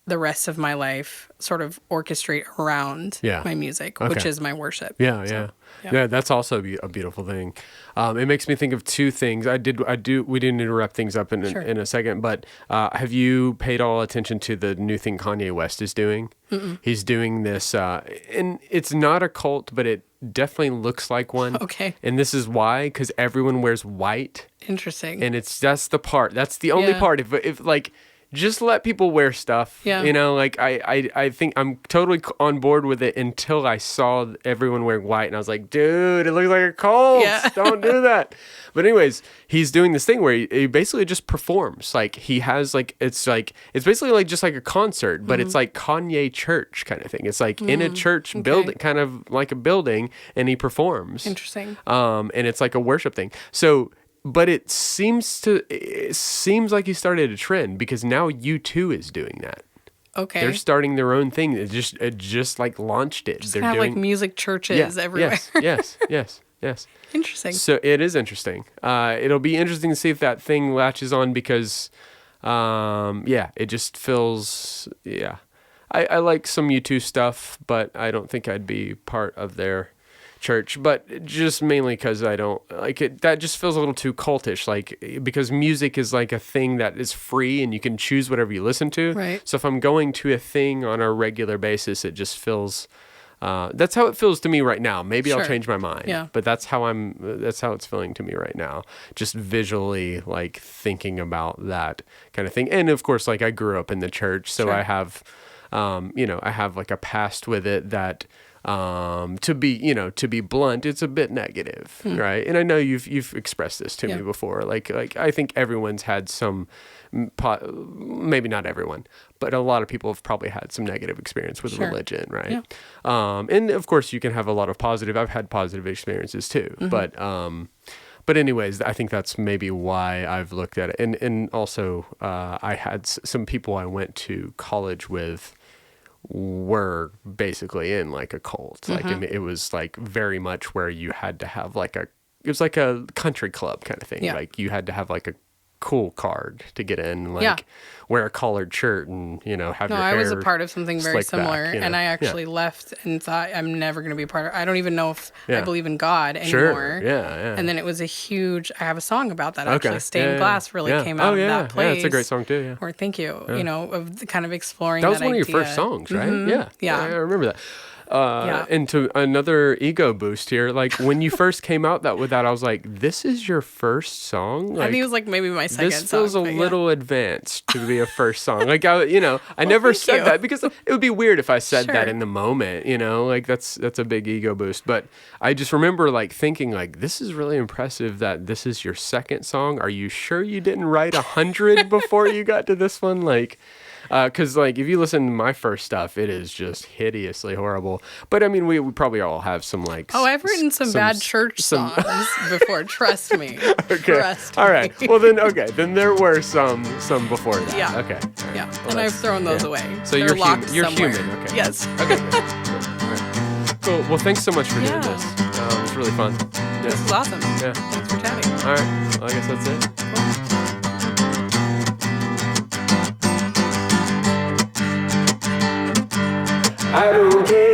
S2: the rest of my life sort of orchestrate around my music, which is my worship.
S1: Yeah, that's also a beautiful thing. It makes me think of two things. We didn't interrupt things up in a second, but have you paid all attention to the new thing Kanye West is doing? Mm-mm. He's doing this, and it's not a cult, but it definitely looks like one.
S2: Okay.
S1: And this is why, because everyone wears white.
S2: Interesting.
S1: And that's the only part. If like, just let people wear stuff. Yeah. You know, like I think I'm totally on board with it until I saw everyone wearing white and I was like, dude, it looks like a cult. Yeah. Don't do that. But anyways, he's doing this thing where he basically just performs. Like he has it's basically like just like a concert, but it's like Kanye church kind of thing. It's like in a church building, kind of like a building, and he performs.
S2: Interesting.
S1: And it's like a worship thing. So but it seems like he started a trend because now U2 is doing that. Okay. They're starting their own thing. It just like launched it.
S2: They're doing like music churches everywhere.
S1: Yes.
S2: Interesting.
S1: So it is interesting. It'll be interesting to see if that thing latches on because, it just feels, I like some U2 stuff, but I don't think I'd be part of their church, but just mainly because I don't like it. That just feels a little too cultish, like because music is like a thing that is free and you can choose whatever you listen to.
S2: Right.
S1: So if I'm going to a thing on a regular basis, it just feels that's how it feels to me right now. Maybe I'll change my mind.
S2: Yeah.
S1: But that's how it's feeling to me right now. Just visually like thinking about that kind of thing. And of course, like I grew up in the church, so I have I have like a past with it that to be blunt, it's a bit negative, right? And I know you've expressed this to me before. Like I think everyone's had some, maybe not everyone, but a lot of people have probably had some negative experience with religion, right? Yeah. And of course, you can have a lot of positive. I've had positive experiences too, but anyways, I think that's maybe why I've looked at it. And also, I had some people I went to college with were basically in like a cult. Like it was like very much where you had to have it was like a country club kind of thing. Yeah. Like you had to have like a cool card to get in, wear a collared shirt and, have your hair.
S2: I was a part of something very similar and I actually left and thought I'm never going to be a part of it. I don't even know if I believe in God anymore.
S1: Sure. Yeah.
S2: And then it was I have a song about that actually. Stained Glass really came out of that place.
S1: Yeah, it's a great song too, yeah.
S2: Or thank you, of kind of exploring
S1: that was one of your first songs, right?
S2: Mm-hmm. Yeah.
S1: I remember that. And to another ego boost here, like when you first came out with that, I was like, this is your first song? Like,
S2: I think it was like maybe my second song.
S1: This feels a little advanced to be a first song. Like, I never said that because it would be weird if I said that in the moment, like that's a big ego boost. But I just remember like thinking like, this is really impressive that this is your second song. Are you sure you didn't write 100 before you got to this one? Like, because like if you listen to my first stuff, it is just hideously horrible. But I mean, we probably all have some like.
S2: Oh, I've written some bad church songs before. Trust me.
S1: Okay. Trust all right. Me. Well then there were some before that.
S2: Yeah.
S1: Okay.
S2: Yeah. Well, and I've thrown those away.
S1: So
S2: They're
S1: you're human. Okay.
S2: Yes.
S1: Okay. Good. All right. Cool. Well, thanks so much for doing this. It was really fun. Yeah.
S2: This is awesome.
S1: Yeah.
S2: Thanks for chatting.
S1: All right. Well, I guess that's it. I don't care.